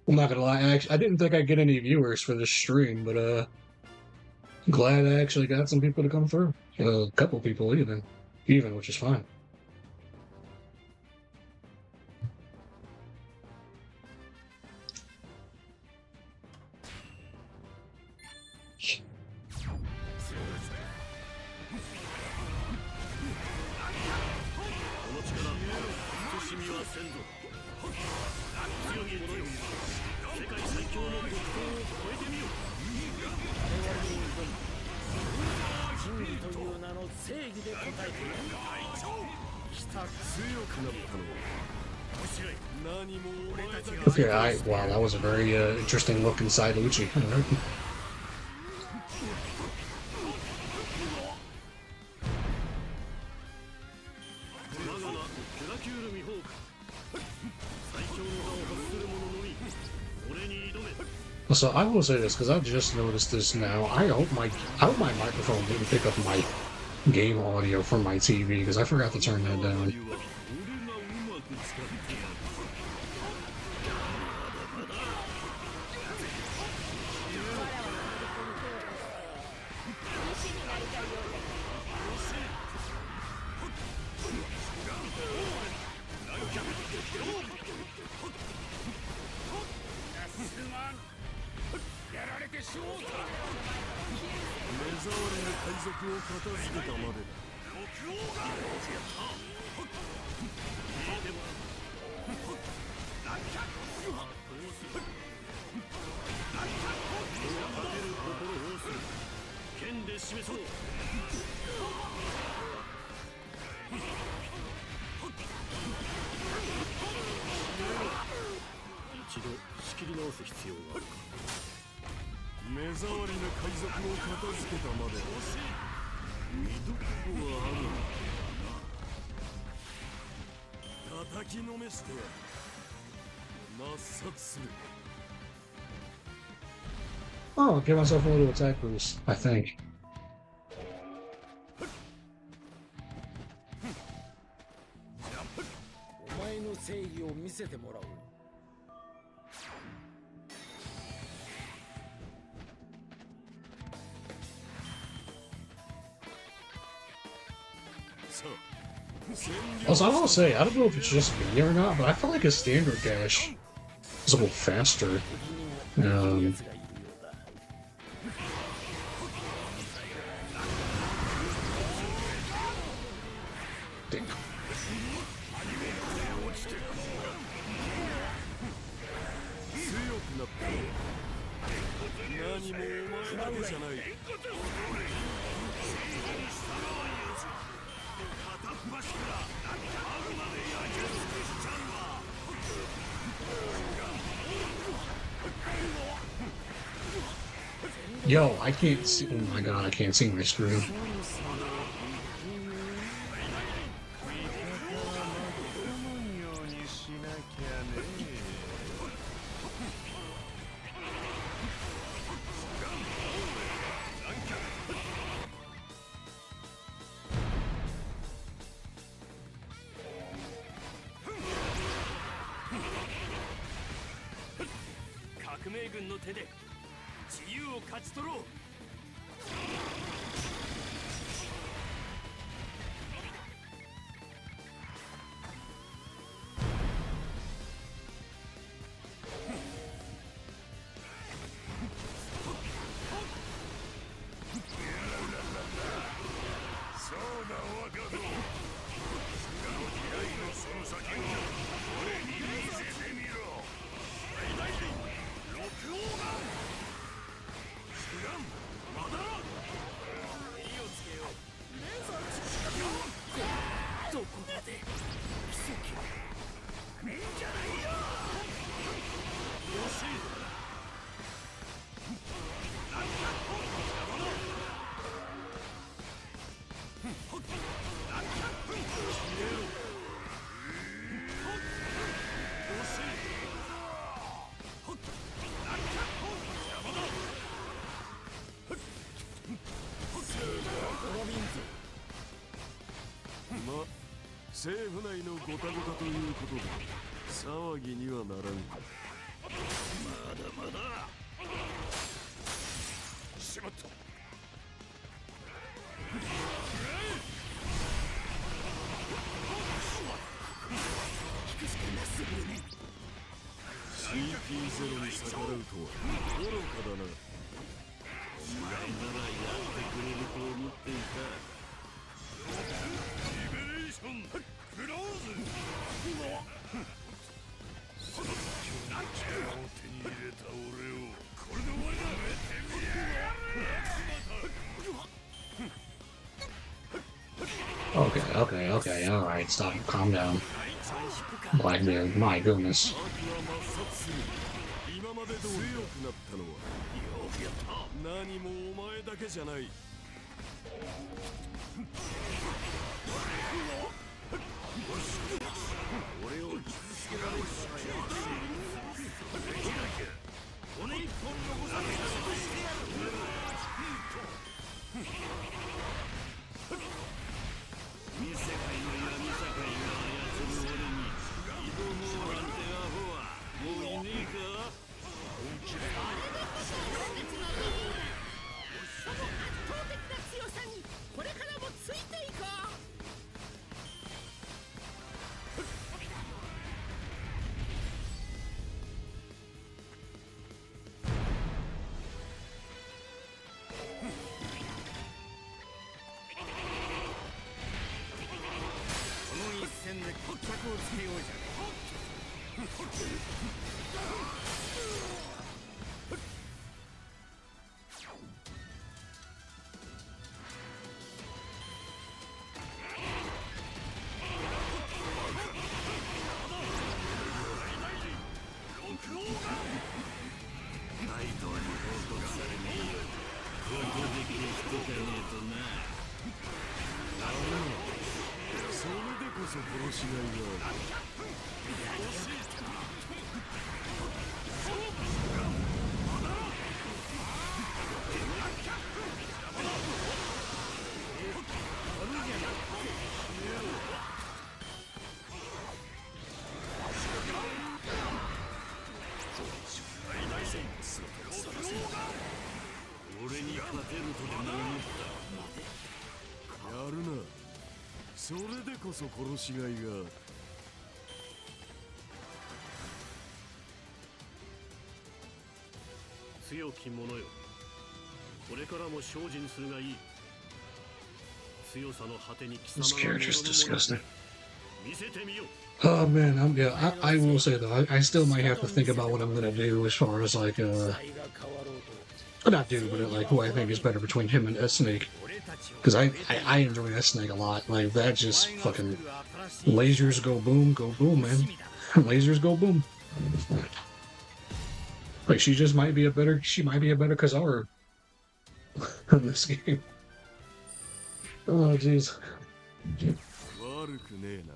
I'm not gonna lie, I didn't think I'd get any viewers for this stream, but glad I actually got some people to come through. A couple people even, which is fine. Okay, wow, that was a very interesting look inside Uchi. So I will say this because I've just noticed this now. I hope my microphone didn't pick up my game audio from my TV because I forgot to turn that down. Oh, I'll give myself a little attack boost, I think. Also, I will say, I don't know if it's just me or not, but I feel like a standard dash is a little faster. Damn. Yo, I can't see. Oh my god, I can't see my screen. 政府内のごたごたということで騒ぎにはならん。まだまだ。しまった。CP0 に逆らうとは愚かだな。お前ならやってくれると思っていた。リベレーションクローズ。その力を手に入れた俺をこれで終わりだ。Okay, okay, okay, alright, stop, calm down. Blackbeard, my goodness. 今まで強くなったのは何もお前だけじゃない。俺を傷つけられるしかや骨一本残さずしてやる。見世界の闇世界が操る俺に挑もうなんてアホはもういねえか。その圧倒的な強さにこれからもついていこう。この一戦で決着をつけようじゃねえ。街道に報告されねえよ。ここで消してかねえとな。それでこそ殺しがいがある。俺に勝てるとでも思った。やるな。それでこそ殺しがいがある。強き者よ、これからも精進するがいい。強さの果てに貴様 This が character's disgusting. 見せてみよう。 Oh man, I will say though, I still might have to think about what I'm gonna do as far as like not do, but like who I think is better between him and S-Snake. Because I enjoy S-Snake a lot. Like that just fucking lasers go boom, man. Lasers go boom. Like she might be a better Kazara in this game. Oh jeez. 悪くねえな。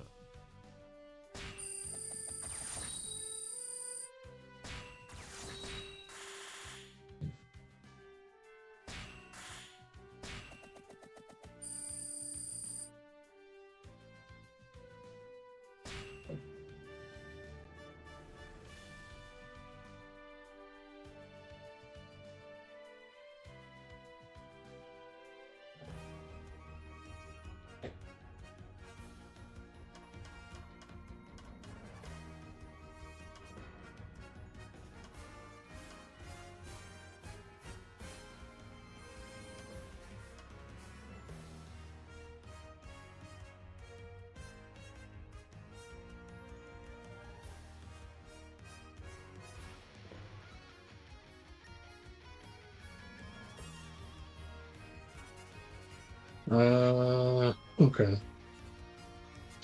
Okay.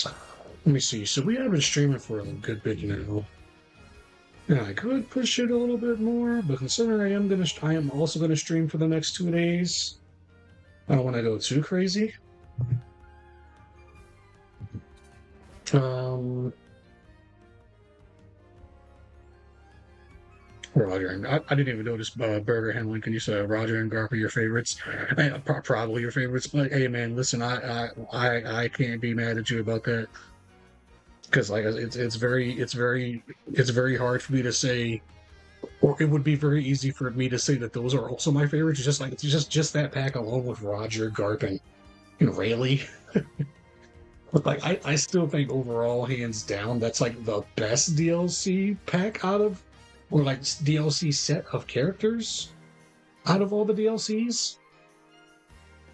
Let me see. So we have been streaming for a good bit now. Yeah, I could push it a little bit more, but considering I am also gonna stream for the next 2 days. I don't want to go too crazy. Roger and I didn't even notice Burger Henley. Can you say Roger and Garp are your favorites? Probably your favorites. But hey, man, listen, I can't be mad at you about that because like it's very hard for me to say, or it would be very easy for me to say that those are also my favorites. Just like just that pack alone with Roger, Garp, and Rayleigh. But like I still think overall, hands down, that's like the best DLC pack out of, or like DLC set of characters out of all the DLCs.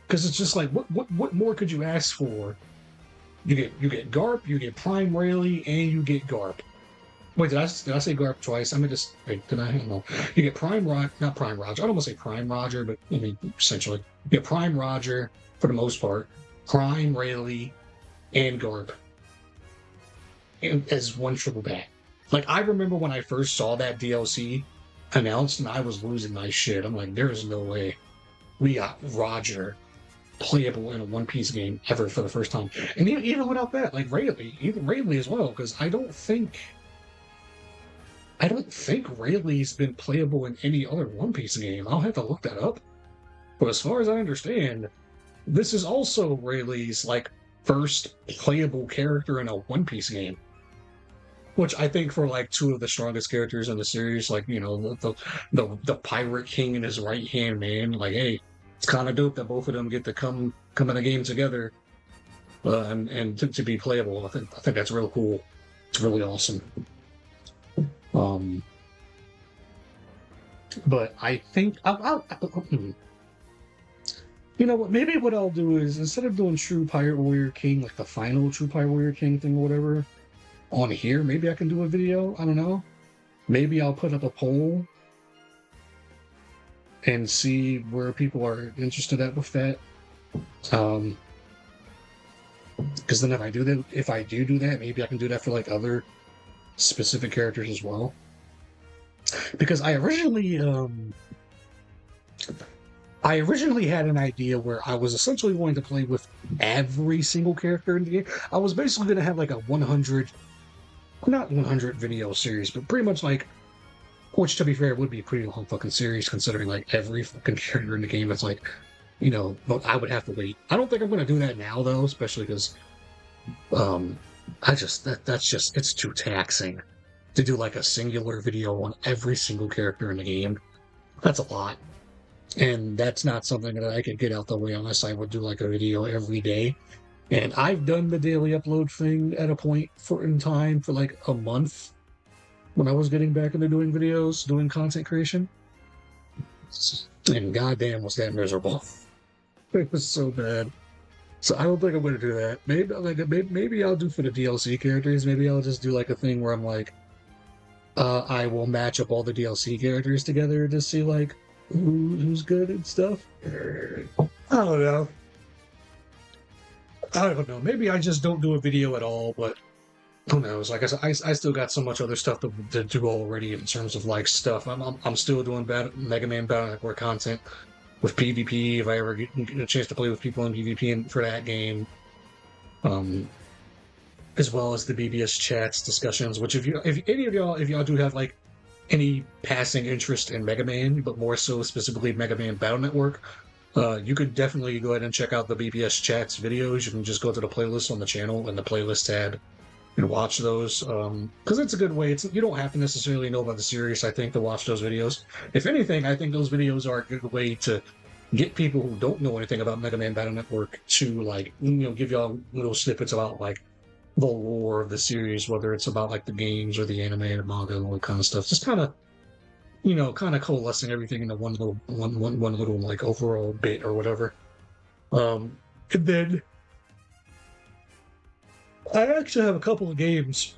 Because it's just like what more could you ask for? You get Garp, you get Prime Rayleigh, and you get Garp. Wait, did I say Garp twice? I mean, just wait, did I? I don't know. You get not Prime Roger. I don't want to say Prime Roger, but I mean essentially, you get Prime Roger for the most part, Prime Rayleigh, and Garp as one triple pack. Like, I remember when I first saw that DLC announced and I was losing my shit. I'm like, there is no way we got Roger playable in a One Piece game ever for the first time. And even without that, like even Rayleigh as well, because I don't think Rayleigh's been playable in any other One Piece game. I'll have to look that up. But as far as I understand, this is also Rayleigh's like first playable character in a One Piece game, which I think for like two of the strongest characters in the series, like the Pirate King and his right hand man, like hey, it's kind of dope that both of them get to come in a game together, and to be playable. I think that's real cool. It's really awesome. But I think you know what? Maybe what I'll do is, instead of doing True Pirate Warrior King, like the final True Pirate Warrior King thing or whatever, on here, maybe I can do a video. I don't know. Maybe I'll put up a poll and see where people are interested at with that. Because then if I do that, maybe I can do that for like other specific characters as well. Because I originally had an idea where I was essentially going to play with every single character in the game. I was basically going to have like a not 100 video series, but pretty much like, which to be fair would be a pretty long fucking series considering like every fucking character in the game. It's like, but I would have to wait. I don't think I'm going to do that now though, especially because it's too taxing to do like a singular video on every single character in the game. That's a lot. And that's not something that I could get out the way unless I would do like a video every day. And I've done the daily upload thing at a point in time for like a month when I was getting back into doing videos, doing content creation. And goddamn was that miserable. It was so bad. So I don't think I'm going to do that. Maybe I'll do for the DLC characters. Maybe I'll just do like a thing where I'm like, I will match up all the DLC characters together to see like who's good and stuff. I don't know. Maybe I just don't do a video at all, but who knows? Like I still got so much other stuff to do already in terms of like stuff. I'm still doing Mega Man Battle Network content with PvP if I ever get a chance to play with people in PvP for that game. As well as the BBS chats discussions, which if any of y'all do have like any passing interest in Mega Man, but more so specifically Mega Man Battle Network, you could definitely go ahead and check out the BBS chats videos. You can just go to the playlist on the channel in the playlist tab and watch those, because it's a good way. You don't have to necessarily know about the series, I think, to watch those videos. If anything, I think those videos are a good way to get people who don't know anything about Mega Man Battle Network to like give y'all little snippets about like the lore of the series, whether it's about like the games or the anime or manga and all that kind of stuff. Just kind of coalescing everything into one little like overall bit or whatever. And then I actually have a couple of games.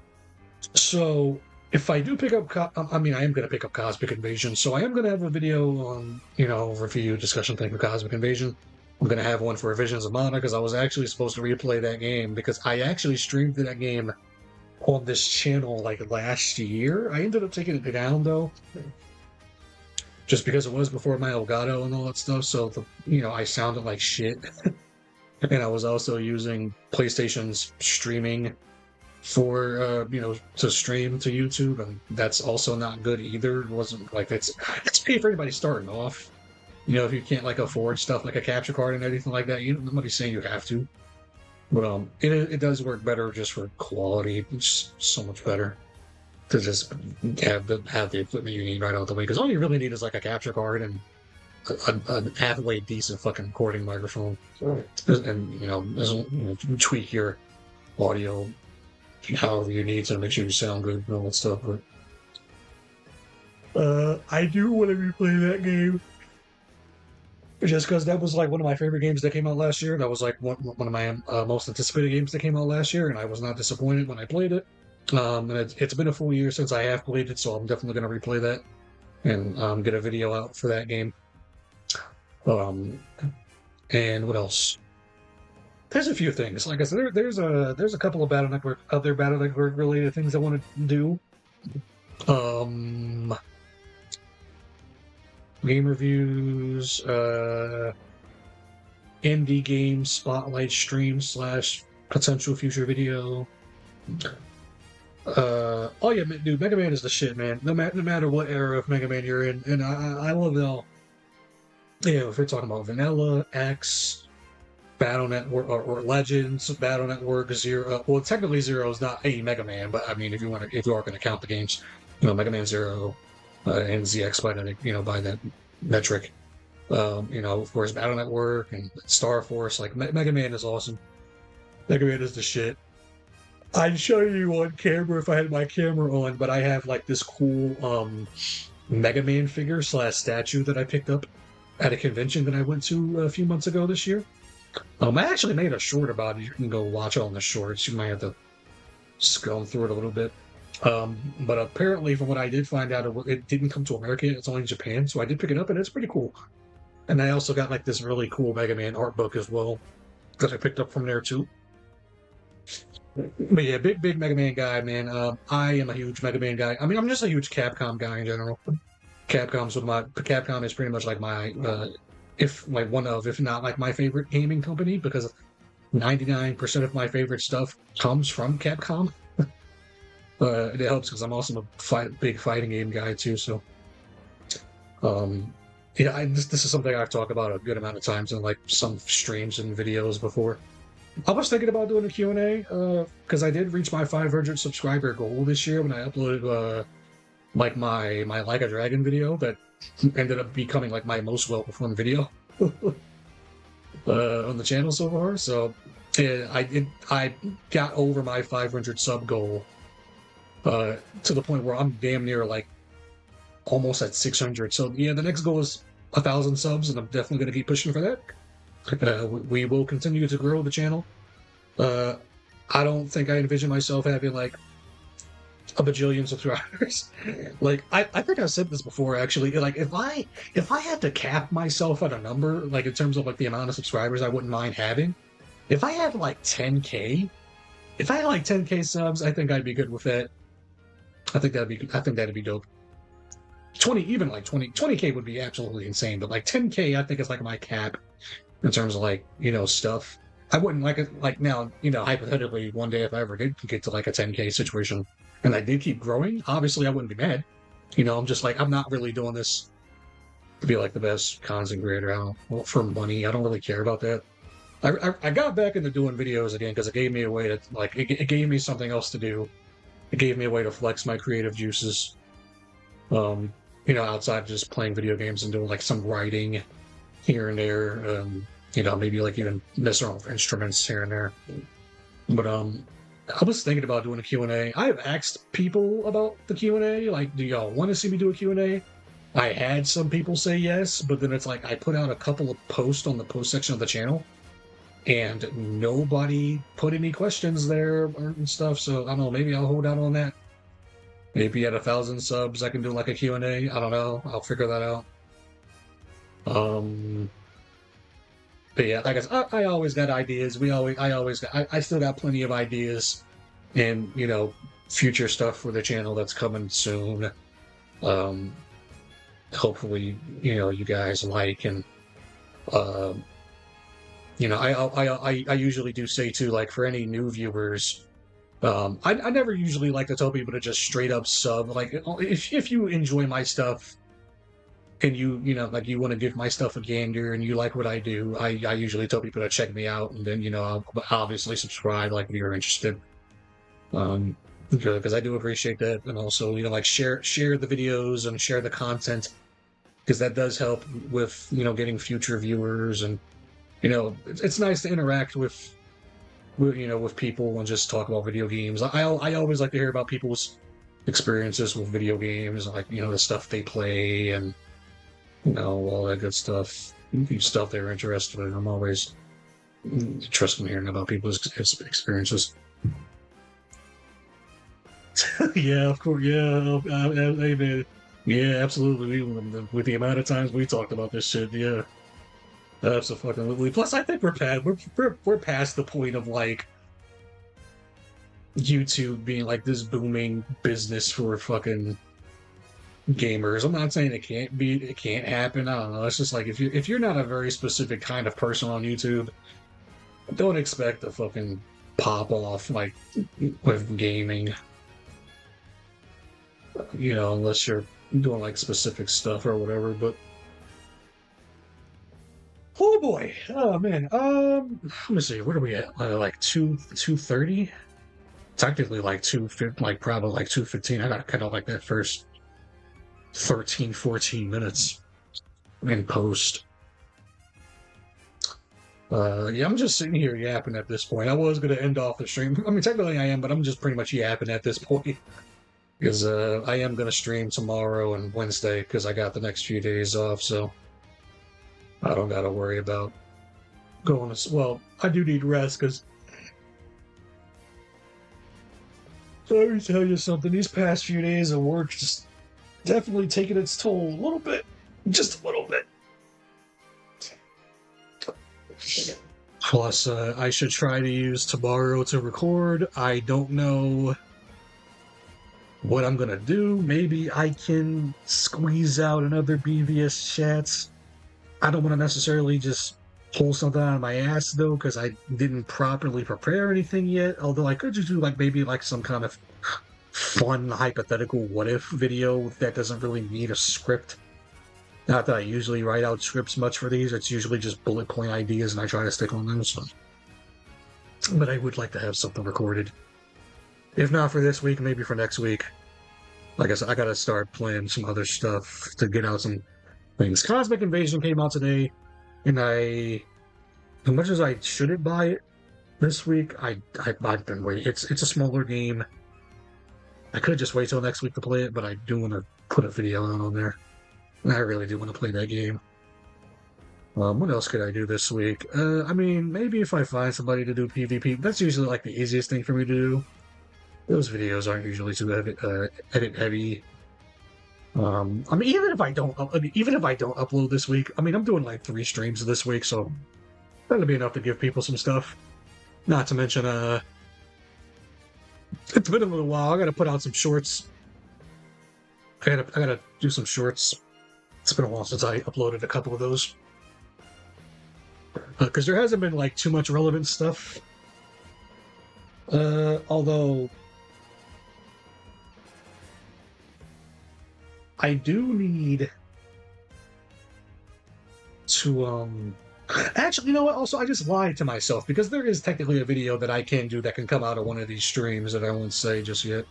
So if I do pick up, I am going to pick up Cosmic Invasion. So I am going to have a video on, review discussion thing for Cosmic Invasion. I'm going to have one for Visions of Mana because I was actually supposed to replay that game because I actually streamed that game on this channel like last year. I ended up taking it down though, just because it was before my Elgato and all that stuff. So, I sounded like shit. And I was also using PlayStation's streaming for to stream to YouTube, and that's also not good either. It wasn't like it's paid for anybody starting off. If you can't like afford stuff like a capture card and everything like that, nobody's saying you have to. But it does work better just for quality. It's so much better to just have the equipment you need right out the way. Because all you really need is like a capture card and a halfway decent fucking recording microphone, and tweak your audio however you need to make sure you sound good and all that stuff. But I do want to replay that game. Just because that was like one of my favorite games that came out last year. That was like one of my most anticipated games that came out last year, and I was not disappointed when I played it. And it's been a full year since I have played it, so I'm definitely going to replay that and get a video out for that game. And what else? There's a few things. Like I said, there's a couple of other Battle Network related things I want to do. Game reviews, indie game spotlight stream / potential future video. Oh yeah, dude, Mega Man is the shit, man. No matter what era of Mega Man you're in, and I love it all. If you're talking about Vanilla, X, Battle Network, or Legends, Battle Network, Zero. Well, technically Zero is not a Mega Man, but I mean, if you are going to count the games, Mega Man Zero and ZX by that, by that metric. Of course, Battle Network and Star Force. Like Mega Man is awesome. Mega Man is the shit. I'd show you on camera if I had my camera on, but I have like this cool Mega Man figure / statue that I picked up at a convention that I went to a few months ago this year. I actually made a short about it. You can go watch it on the shorts. You might have to scroll through it a little bit. But apparently, from what I did find out, it didn't come to America. It's only in Japan, so I did pick it up, and it's pretty cool. And I also got like this really cool Mega Man art book as well that I picked up from there too. But yeah, big Mega Man guy, man. I am a huge Mega Man guy. I mean, I'm just a huge Capcom guy in general. Capcom is pretty much like my if not like my favorite gaming company, because 99% of my favorite stuff comes from Capcom. It helps because I'm also a big fighting game guy too. So, this is something I've talked about a good amount of times in like some streams and videos before. I was thinking about doing a Q&A because I did reach my 500 subscriber goal this year when I uploaded like my Like a Dragon video that ended up becoming like my most well-performed video on the channel so far. So I got over my 500 sub goal to the point where I'm damn near like almost at 600. So yeah, the next goal is 1,000 subs, and I'm definitely going to keep pushing for that. We will continue to grow the channel. I don't think I envision myself having like a bajillion subscribers. Like I think I've said this before actually. Like if I had to cap myself at a number, like in terms of like the amount of subscribers I wouldn't mind having, if I had like 10K, if I had like 10K subs, I think I'd be good with that. I think that'd be dope. 20K would be absolutely insane, but like 10K I think is like my cap in terms of like, stuff. I wouldn't like it like now, hypothetically one day if I ever did get to like a 10K situation and I did keep growing, obviously I wouldn't be mad. I'm just like, I'm not really doing this to be like the best content creator. For money. I don't really care about that. I got back into doing videos again because it gave me a way to like, it gave me something else to do. It gave me a way to flex my creative juices. Outside of just playing video games and doing like some writing here and there, maybe like even messing with instruments here and there. But I was thinking about doing a Q&A. I have asked people about the Q&A, like, do y'all want to see me do a Q&A? I had some people say yes, but then it's like I put out a couple of posts on the post section of the channel, and nobody put any questions there and stuff, so I don't know, maybe I'll hold out on that. Maybe at 1,000 subs I can do like a Q&A. I don't know. I'll figure that out. But yeah, like I always got ideas. I still got plenty of ideas and, future stuff for the channel that's coming soon. Hopefully, you guys like, and, I usually do say too, like for any new viewers, I never usually like to tell people to just straight up sub. Like, if you enjoy my stuff and you know, like you want to give my stuff a gander and you like what I do, I usually tell people to check me out, and then, you know, I'll obviously subscribe, like, if you're interested. Because I do appreciate that, and also, you know, like, share the videos and share the content, because that does help with, you know, getting future viewers, and, you know, it's nice to interact with you know, with people and just talk about video games. I always like to hear about people's experiences with video games, like, you know, the stuff they play, and, you know, all that good stuff, stuff they're interested in. I'm always interested in hearing about people's experiences. Yeah, of course. Yeah, hey, man. Yeah, absolutely. With the amount of times we talked about this shit, yeah, absolutely. Plus, I think we're past the point of, like, YouTube being like this booming business for fucking gamers. I'm not saying it can't happen. I don't know. It's just like, if you're not a very specific kind of person on YouTube, don't expect to fucking pop off like with gaming. You know, unless you're doing like specific stuff or whatever. But oh boy, oh man. Let me see. Where are we at? Like 2:30. Technically, like like probably like 2:15. I gotta cut off like that first 13, 14 minutes in post. Yeah, I'm just sitting here yapping at this point. I was gonna end off the stream. I mean, technically I am, but I'm just pretty much yapping at this point. Because I am gonna stream tomorrow and Wednesday, because I got the next few days off, so I don't gotta worry about going to. Well, I do need rest, because let me tell you something. These past few days of work just definitely taking its toll a little bit, just a little bit. Plus, I should try to use tomorrow to record. I don't know what I'm gonna do. Maybe I can squeeze out another BVS chats. I don't want to necessarily just pull something out of my ass, though, because I didn't properly prepare anything yet. Although I could just do like maybe like some kind of fun hypothetical what if video that doesn't really need a script. Not that I usually write out scripts much for these. It's usually just bullet point ideas, and I try to stick on them. So, but I would like to have something recorded. If not for this week, maybe for next week. Like I said, I gotta start playing some other stuff to get out some things. Cosmic Invasion came out today, and as much as I shouldn't buy it this week, I've been waiting. It's a smaller game. I could just wait till next week to play it, but I do want to put a video out on there. I really do want to play that game. What else could I do this week? I mean, maybe if I find somebody to do PvP, that's usually like the easiest thing for me to do. Those videos aren't usually too edit heavy. I mean, even if I don't upload this week, I mean, I'm doing like 3 streams this week, so that'll be enough to give people some stuff. Not to mention, it's been a little while. I gotta put out some shorts. I gotta do some shorts. It's been a while since I uploaded a couple of those. Because there hasn't been like too much relevant stuff. Although I do need to actually, you know what? Also, I just lied to myself, because there is technically a video that I can do that can come out of one of these streams that I won't say just yet.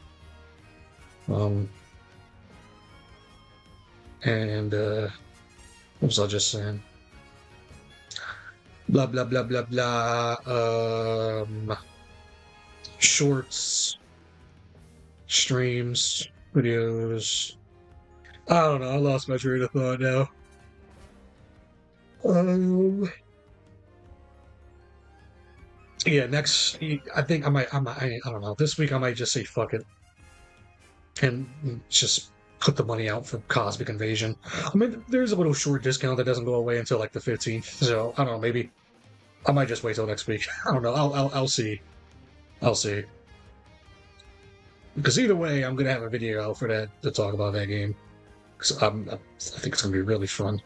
And what was I just saying? Blah blah blah blah blah. Shorts, streams, videos. I don't know. I lost my train of thought now. Yeah, next. I think I don't know. This week I might just say fuck it and just put the money out for Cosmic Invasion. I mean, there's a little short discount that doesn't go away until like the 15th. So I don't know. Maybe I might just wait till next week. I don't know. I'll see. I'll see. Because either way, I'm gonna have a video out for that to talk about that game. Because I think it's gonna be really fun.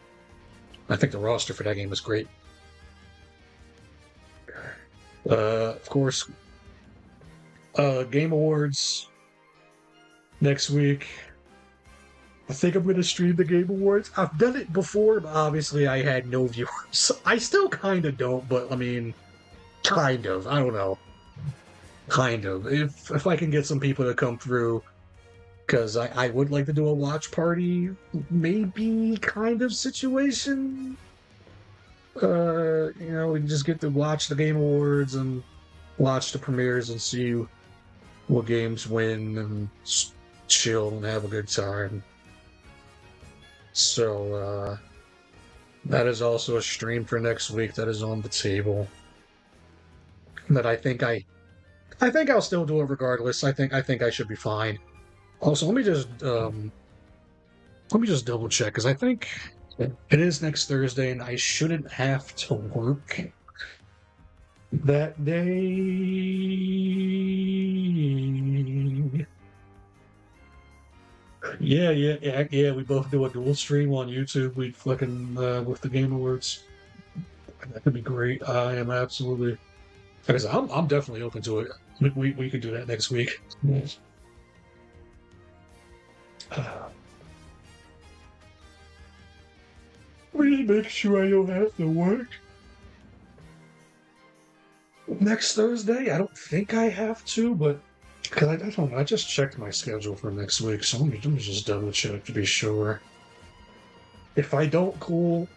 I think the roster for that game is great. Of course, Game Awards next week. I think I'm going to stream the Game Awards. I've done it before, but obviously I had no viewers. I still kind of don't, but I mean, kind of. I don't know. Kind of. If I can get some people to come through, because I would like to do a watch party, maybe kind of situation. You know, we just get to watch the Game Awards and watch the premieres and see what games win and chill and have a good time. So, that is also a stream for next week that is on the table. That I think I'll still do it regardless. I think I should be fine. Also, let me just double check, because I think it is next Thursday and I shouldn't have to work that day. Yeah, we both do a dual stream on YouTube. We fucking with the Game Awards. That could be great. I am absolutely, like I said, I'm definitely open to it. We could do that next week. Yes. Really make sure I don't have to work next Thursday. I don't think I have to, but because I don't know, I just checked my schedule for next week, so let me just double check to be sure. If I don't, cool.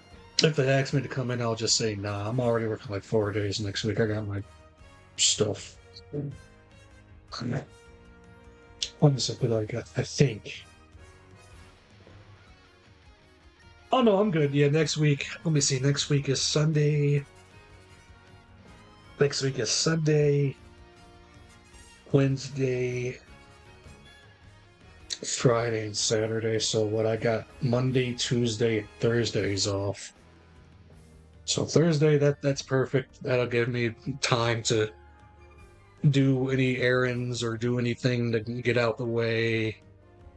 If they ask me to come in, I'll just say, nah, I'm already working like 4 days next week. I got my stuff. What is it that I got? I think. Oh no, I'm good. Yeah, next week. Let me see. Next week is Sunday. Wednesday, Friday, and Saturday. So what I got Monday, Tuesday, and Thursdays off. So Thursday, that's perfect. That'll give me time to do any errands or do anything to get out the way.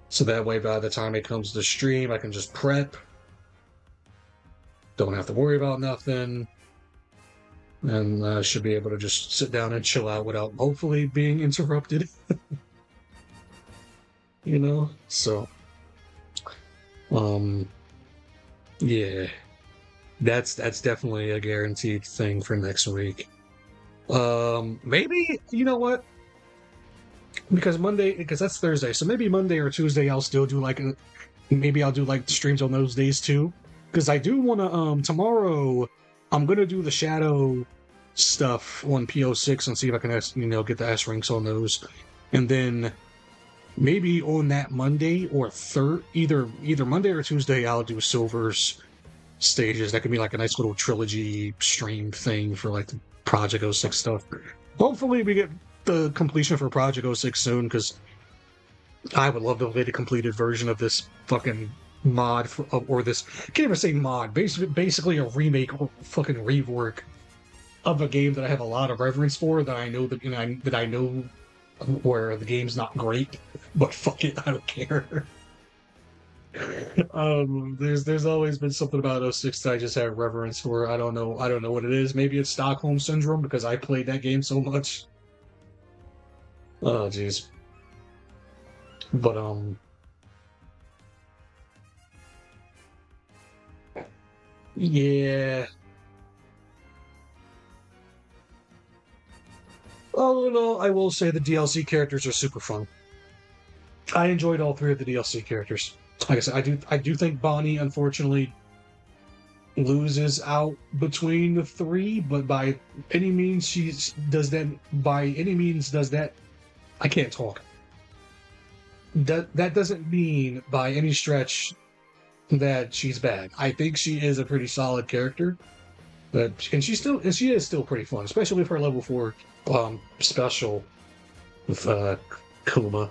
So that way, by the time it comes to stream, I can just prep. Don't have to worry about nothing. And should be able to just sit down and chill out without hopefully being interrupted. You know? So, yeah. That's definitely a guaranteed thing for next week. Maybe, you know what? Because that's Thursday, so maybe Monday or Tuesday I'll still do maybe I'll do like the streams on those days too. Because I do want to, tomorrow, I'm going to do the Shadow stuff on PO6 and see if I can, get the S ranks on those. And then maybe on that Monday or either Monday or Tuesday, I'll do Silver's stages. That could be like a nice little trilogy stream thing for like the Project 06 stuff. Hopefully we get the completion for Project 06 soon, because I would love to play the completed version of this fucking mod or this, I can't even say mod, basically a remake or fucking rework of a game that I have a lot of reverence for, that I know that I know where the game's not great, but fuck it, I don't care. There's always been something about 06 that I just have reverence for. I don't know what it is. Maybe it's Stockholm Syndrome, because I played that game so much. Oh jeez. But yeah. Oh no, I will say the DLC characters are super fun. I enjoyed all 3 of the DLC characters. Like I said, I do think Bonnie unfortunately loses out between the 3, but by any means does that. I can't talk. That doesn't mean by any stretch that she's bad. I think she is a pretty solid character, and she is still pretty fun, especially with her level 4 special with Kuma.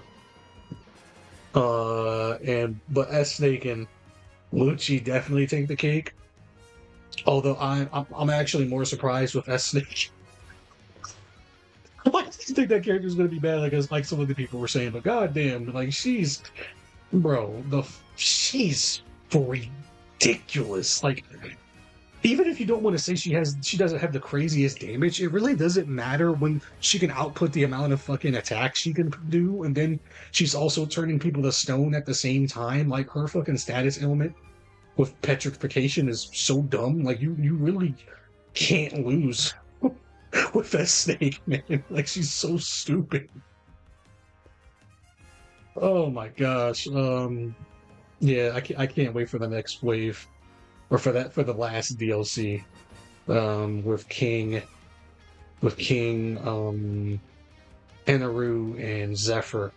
But S-Snake and Lucci definitely take the cake. Although I'm actually more surprised with S-Snake. I just think that character is going to be bad, like some of the people were saying. But goddamn, like she's ridiculous. Like even if you don't want to say she doesn't have the craziest damage, it really doesn't matter when she can output the amount of fucking attacks she can do, and then she's also turning people to stone at the same time. Like, her fucking status element with petrification is so dumb. Like, you really can't lose with that snake, man. Like, she's so stupid. Oh my gosh. Yeah, I can't wait for the next wave, or for the last DLC. With King, Enaru and Zephyr.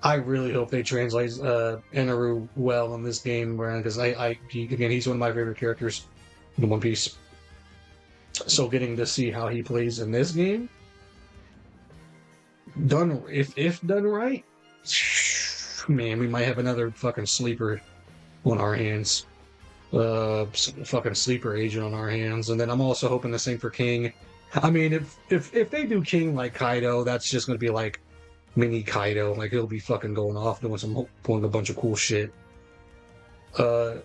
I really hope they translate Enaru well in this game, because again, he's one of my favorite characters in One Piece. So getting to see how he plays in this game, done if done right, man, we might have another fucking sleeper on our hands. Fucking sleeper agent on our hands. And then I'm also hoping the same for King. I mean, if they do King like Kaido, that's just gonna be like mini Kaido. Like, he'll be fucking going off doing a bunch of cool shit. Or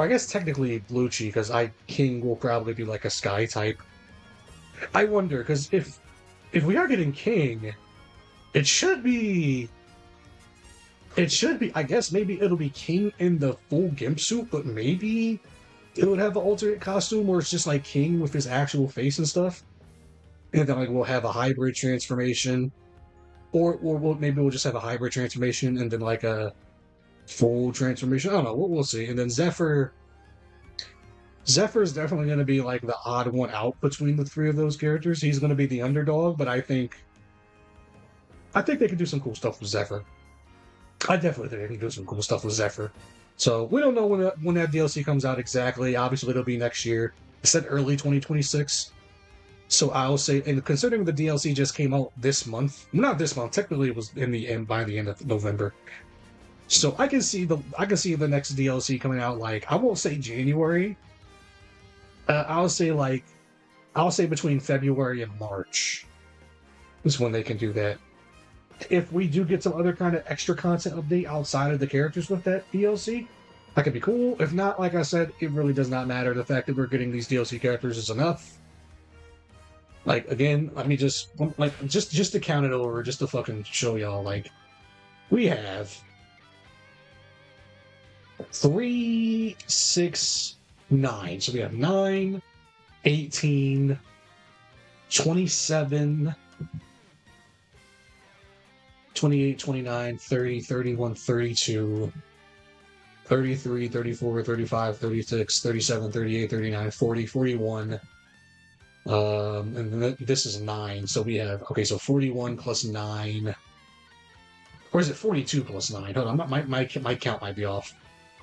I guess technically Lucci, because King will probably be like a Sky type. I wonder, because if we are getting King, it should be. I guess maybe it'll be King in the full Gimp suit, but maybe it would have an alternate costume where it's just like King with his actual face and stuff. And then, like, we'll have a hybrid transformation. Or maybe we'll just have a hybrid transformation and then like a full transformation. I don't know. We'll see. And then Zephyr's definitely going to be like the odd one out between the three of those characters. He's going to be the underdog, but I think they can do some cool stuff with Zephyr. I definitely think they can do some cool stuff with Zephyr. So we don't know when that DLC comes out exactly. Obviously, it'll be next year. It said early 2026. So I'll say, and considering the DLC just came out this month, not this month, technically it was by the end of November. So I can see the next DLC coming out, like, I won't say January. I'll say between February and March is when they can do that. If we do get some other kind of extra content update outside of the characters with that DLC, that could be cool. If not, like I said, it really does not matter. The fact that we're getting these DLC characters is enough. Like, again, let me just to count it over, just to fucking show y'all, like, we have 3, 6, 9. So we have 9, 18, 27, 28, 29, 30, 31, 32, 33, 34, 35, 36, 37, 38, 39, 40, 41. And then this is 9. So we have, okay, so 41 plus 9. Or is it 42 plus 9? Hold on, my count might be off.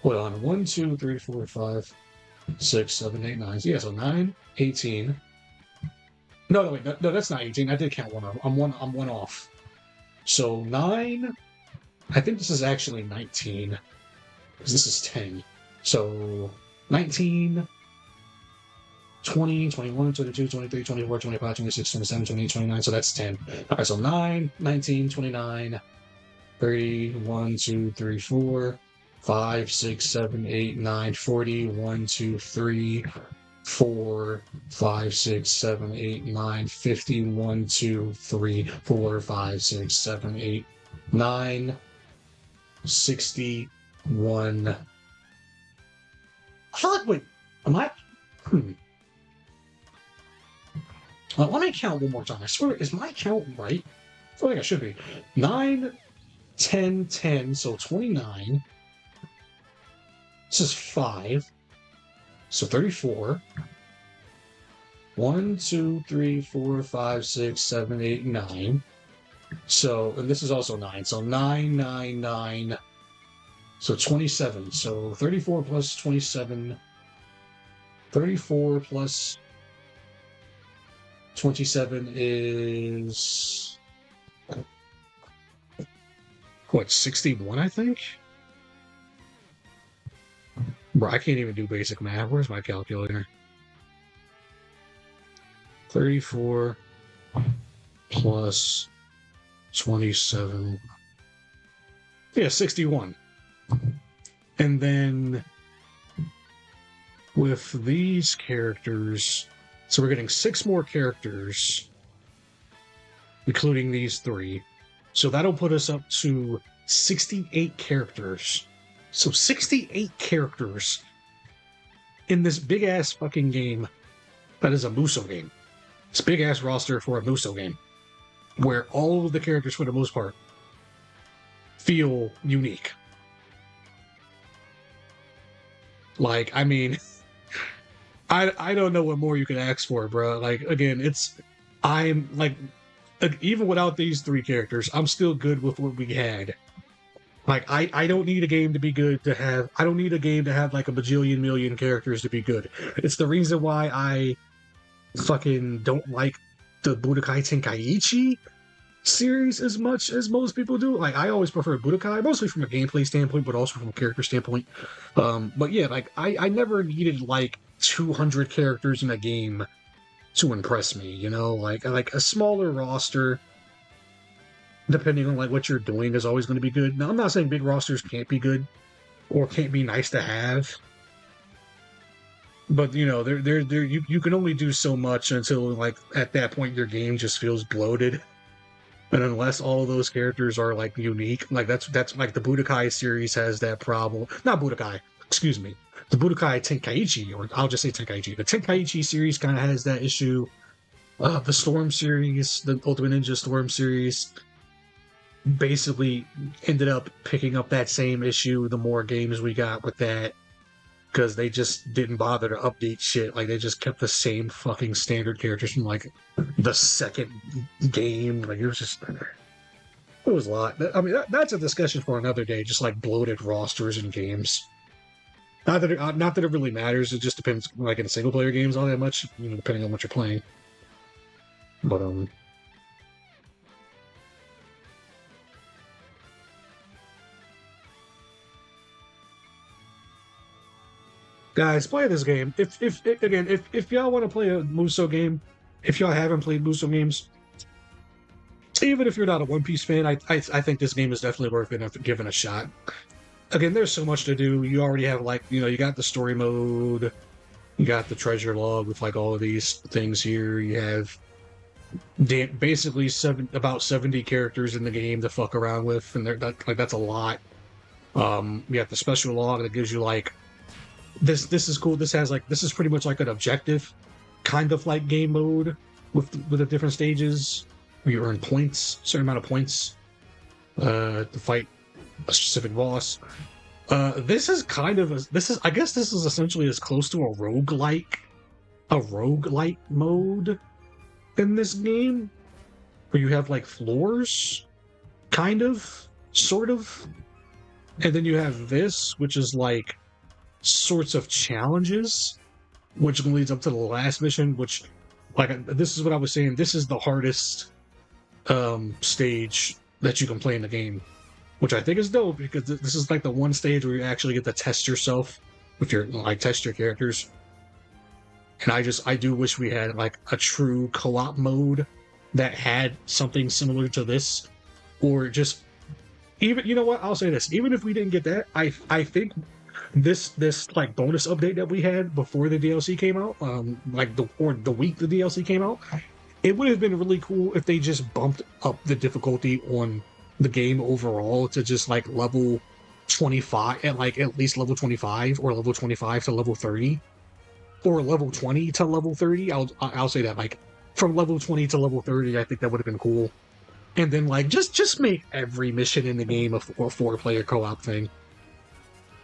Hold on. 1, 2, 3, 4, 5, 6, 7, 8, 9. So yeah, so 9, 18. No, wait, no, that's not 18. I did count one off. I'm one off. So 9, I think this is actually 19, because this is 10. So 19, 20, 21, 22, 23, 24, 25, 26, 27, 28, 29, so that's 10. All right, so 9, 19, 29, 30, 1, 2, 3, 4, 5, 6, 7, 8, 9, 40, 1, 2, 3, 4, 5, 6, 7, 8, 9, 50, 1, 2, 3, 4, 5, 6, 7, 8, 9, 61. I feel like, wait, am I? Let me count one more time. I swear, is my count right? I feel like I should be. 9, 10, 10, so 29. This is 5. So 34. 1, 2, 3, 4, 5, 6, 7, 8, 9. So, and this is also 9. So 9, 9, 9. So 27. So 34 plus 27. 34 plus 27 is... what, 61, I think? Bro, I can't even do basic math. Where's my calculator? 34 plus 27. Yeah, 61. And then with these characters, so we're getting 6 more characters, including these 3. So that'll put us up to 68 characters. So 68 characters in this big-ass fucking game that is a Musou game. It's a big-ass roster for a Musou game, where all of the characters, for the most part, feel unique. Like, I mean, I don't know what more you can ask for, bro. Like, again, I'm like, even without these 3 characters, I'm still good with what we had. Like, I don't need a game to be good to have, I don't need a game to have like a bajillion million characters to be good. It's the reason why I fucking don't like the Budokai Tenkaichi series as much as most people do. Like, I always prefer Budokai, mostly from a gameplay standpoint, but also from a character standpoint. But yeah, like, I never needed like 200 characters in a game to impress me, you know? Like a smaller roster, depending on like what you're doing, is always going to be good. Now, I'm not saying big rosters can't be good or can't be nice to have, but you know, you can only do so much until like at that point your game just feels bloated. And unless all of those characters are like unique, like that's like the Budokai series has that problem. Not Budokai, excuse me. The Budokai Tenkaichi, or I'll just say Tenkaichi. The Tenkaichi series kind of has that issue. The Storm series, the Ultimate Ninja Storm series, basically ended up picking up that same issue the more games we got with that, because they just didn't bother to update shit. Like, they just kept the same fucking standard characters from like the second game. Like, it was a lot. I mean, that's a discussion for another day, just like bloated rosters in games. Not that it really matters. It just depends, like in single player games, all that much, you know, depending on what you're playing. But guys, play this game. If y'all want to play a Musou game, if y'all haven't played Musou games, even if you're not a One Piece fan, I think this game is definitely worth giving a shot. Again, there's so much to do. You already have, like, you know, you got the story mode, you got the treasure log with like all of these things here. You have basically about 70 characters in the game to fuck around with, and that's a lot. You have the special log that gives you like this is cool. This is pretty much like an objective kind of like game mode with the different stages where you earn points, a certain amount of points, to fight a specific boss. I guess this is essentially as close to a roguelike mode in this game, where you have like floors, kind of, sort of, and then you have this, which is like sorts of challenges, which leads up to the last mission, which, like, this is what I was saying, this is the hardest stage that you can play in the game, which I think is dope, because this is like the one stage where you actually get to test yourself with your, like, test your characters. And I do wish we had like a true co-op mode that had something similar to this, or just even, you know what, I'll say this, even if we didn't get that, I think this like bonus update that we had before the DLC came out, like the week the DLC came out, it would have been really cool if they just bumped up the difficulty on the game overall to just like level 25, at least level 25, or level 25 to level 30, or level 20 to level 30. I'll say that, like, from level 20 to level 30, I think that would have been cool. And then like just make every mission in the game a 4-player co-op thing.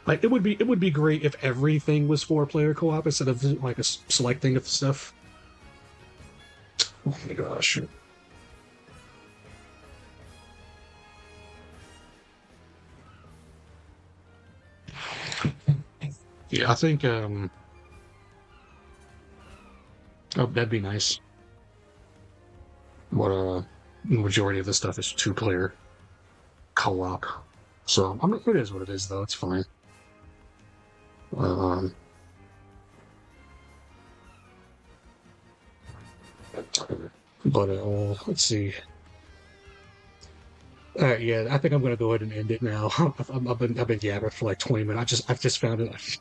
Like, it would be great if everything was 4-player co-op instead of like a selecting of stuff. Oh my gosh. Yeah, I think oh, that'd be nice. But majority of the stuff is 2-player co-op. So I mean, it is what it is, though. It's fine. But let's see. Yeah, I think I'm gonna go ahead and end it now. I've been yabbering for like 20 minutes. I've just found it.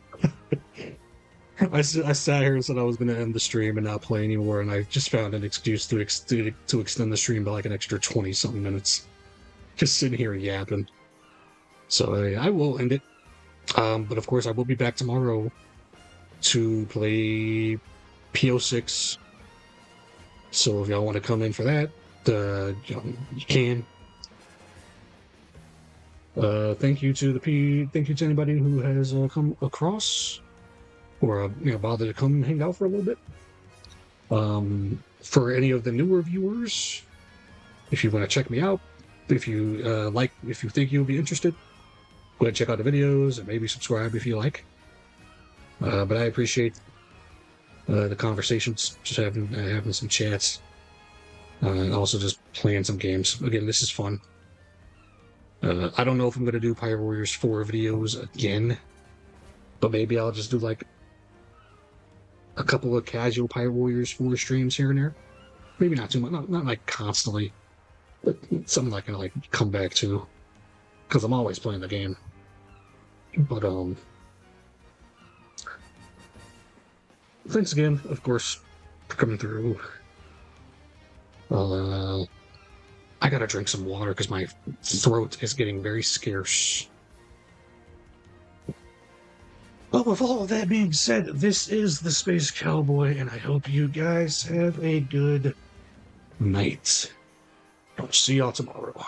I sat here and said I was going to end the stream and not play anymore, and I just found an excuse to extend the stream by like an extra 20 something minutes. Just sitting here yapping. So I will end it. But of course, I will be back tomorrow to play PO6. So if y'all want to come in for that, you can. Thank you to anybody who has come across or bothered to come hang out for a little bit. For any of the newer viewers, if you want to check me out, if you think you'll be interested, go ahead and check out the videos and maybe subscribe if you like. But I appreciate the conversations, just having some chats, and also just playing some games. Again, this is fun. I don't know if I'm going to do Pirate Warriors 4 videos again, but maybe I'll just do like a couple of casual Pirate Warriors 4 streams here and there. Maybe not too much, not like constantly, but something I can like come back to, because I'm always playing the game. But thanks again, of course, for coming through. I gotta drink some water because my throat is getting very scarce. Well, with all of that being said, this is the Space Cowboy, and I hope you guys have a good night. I'll see y'all tomorrow.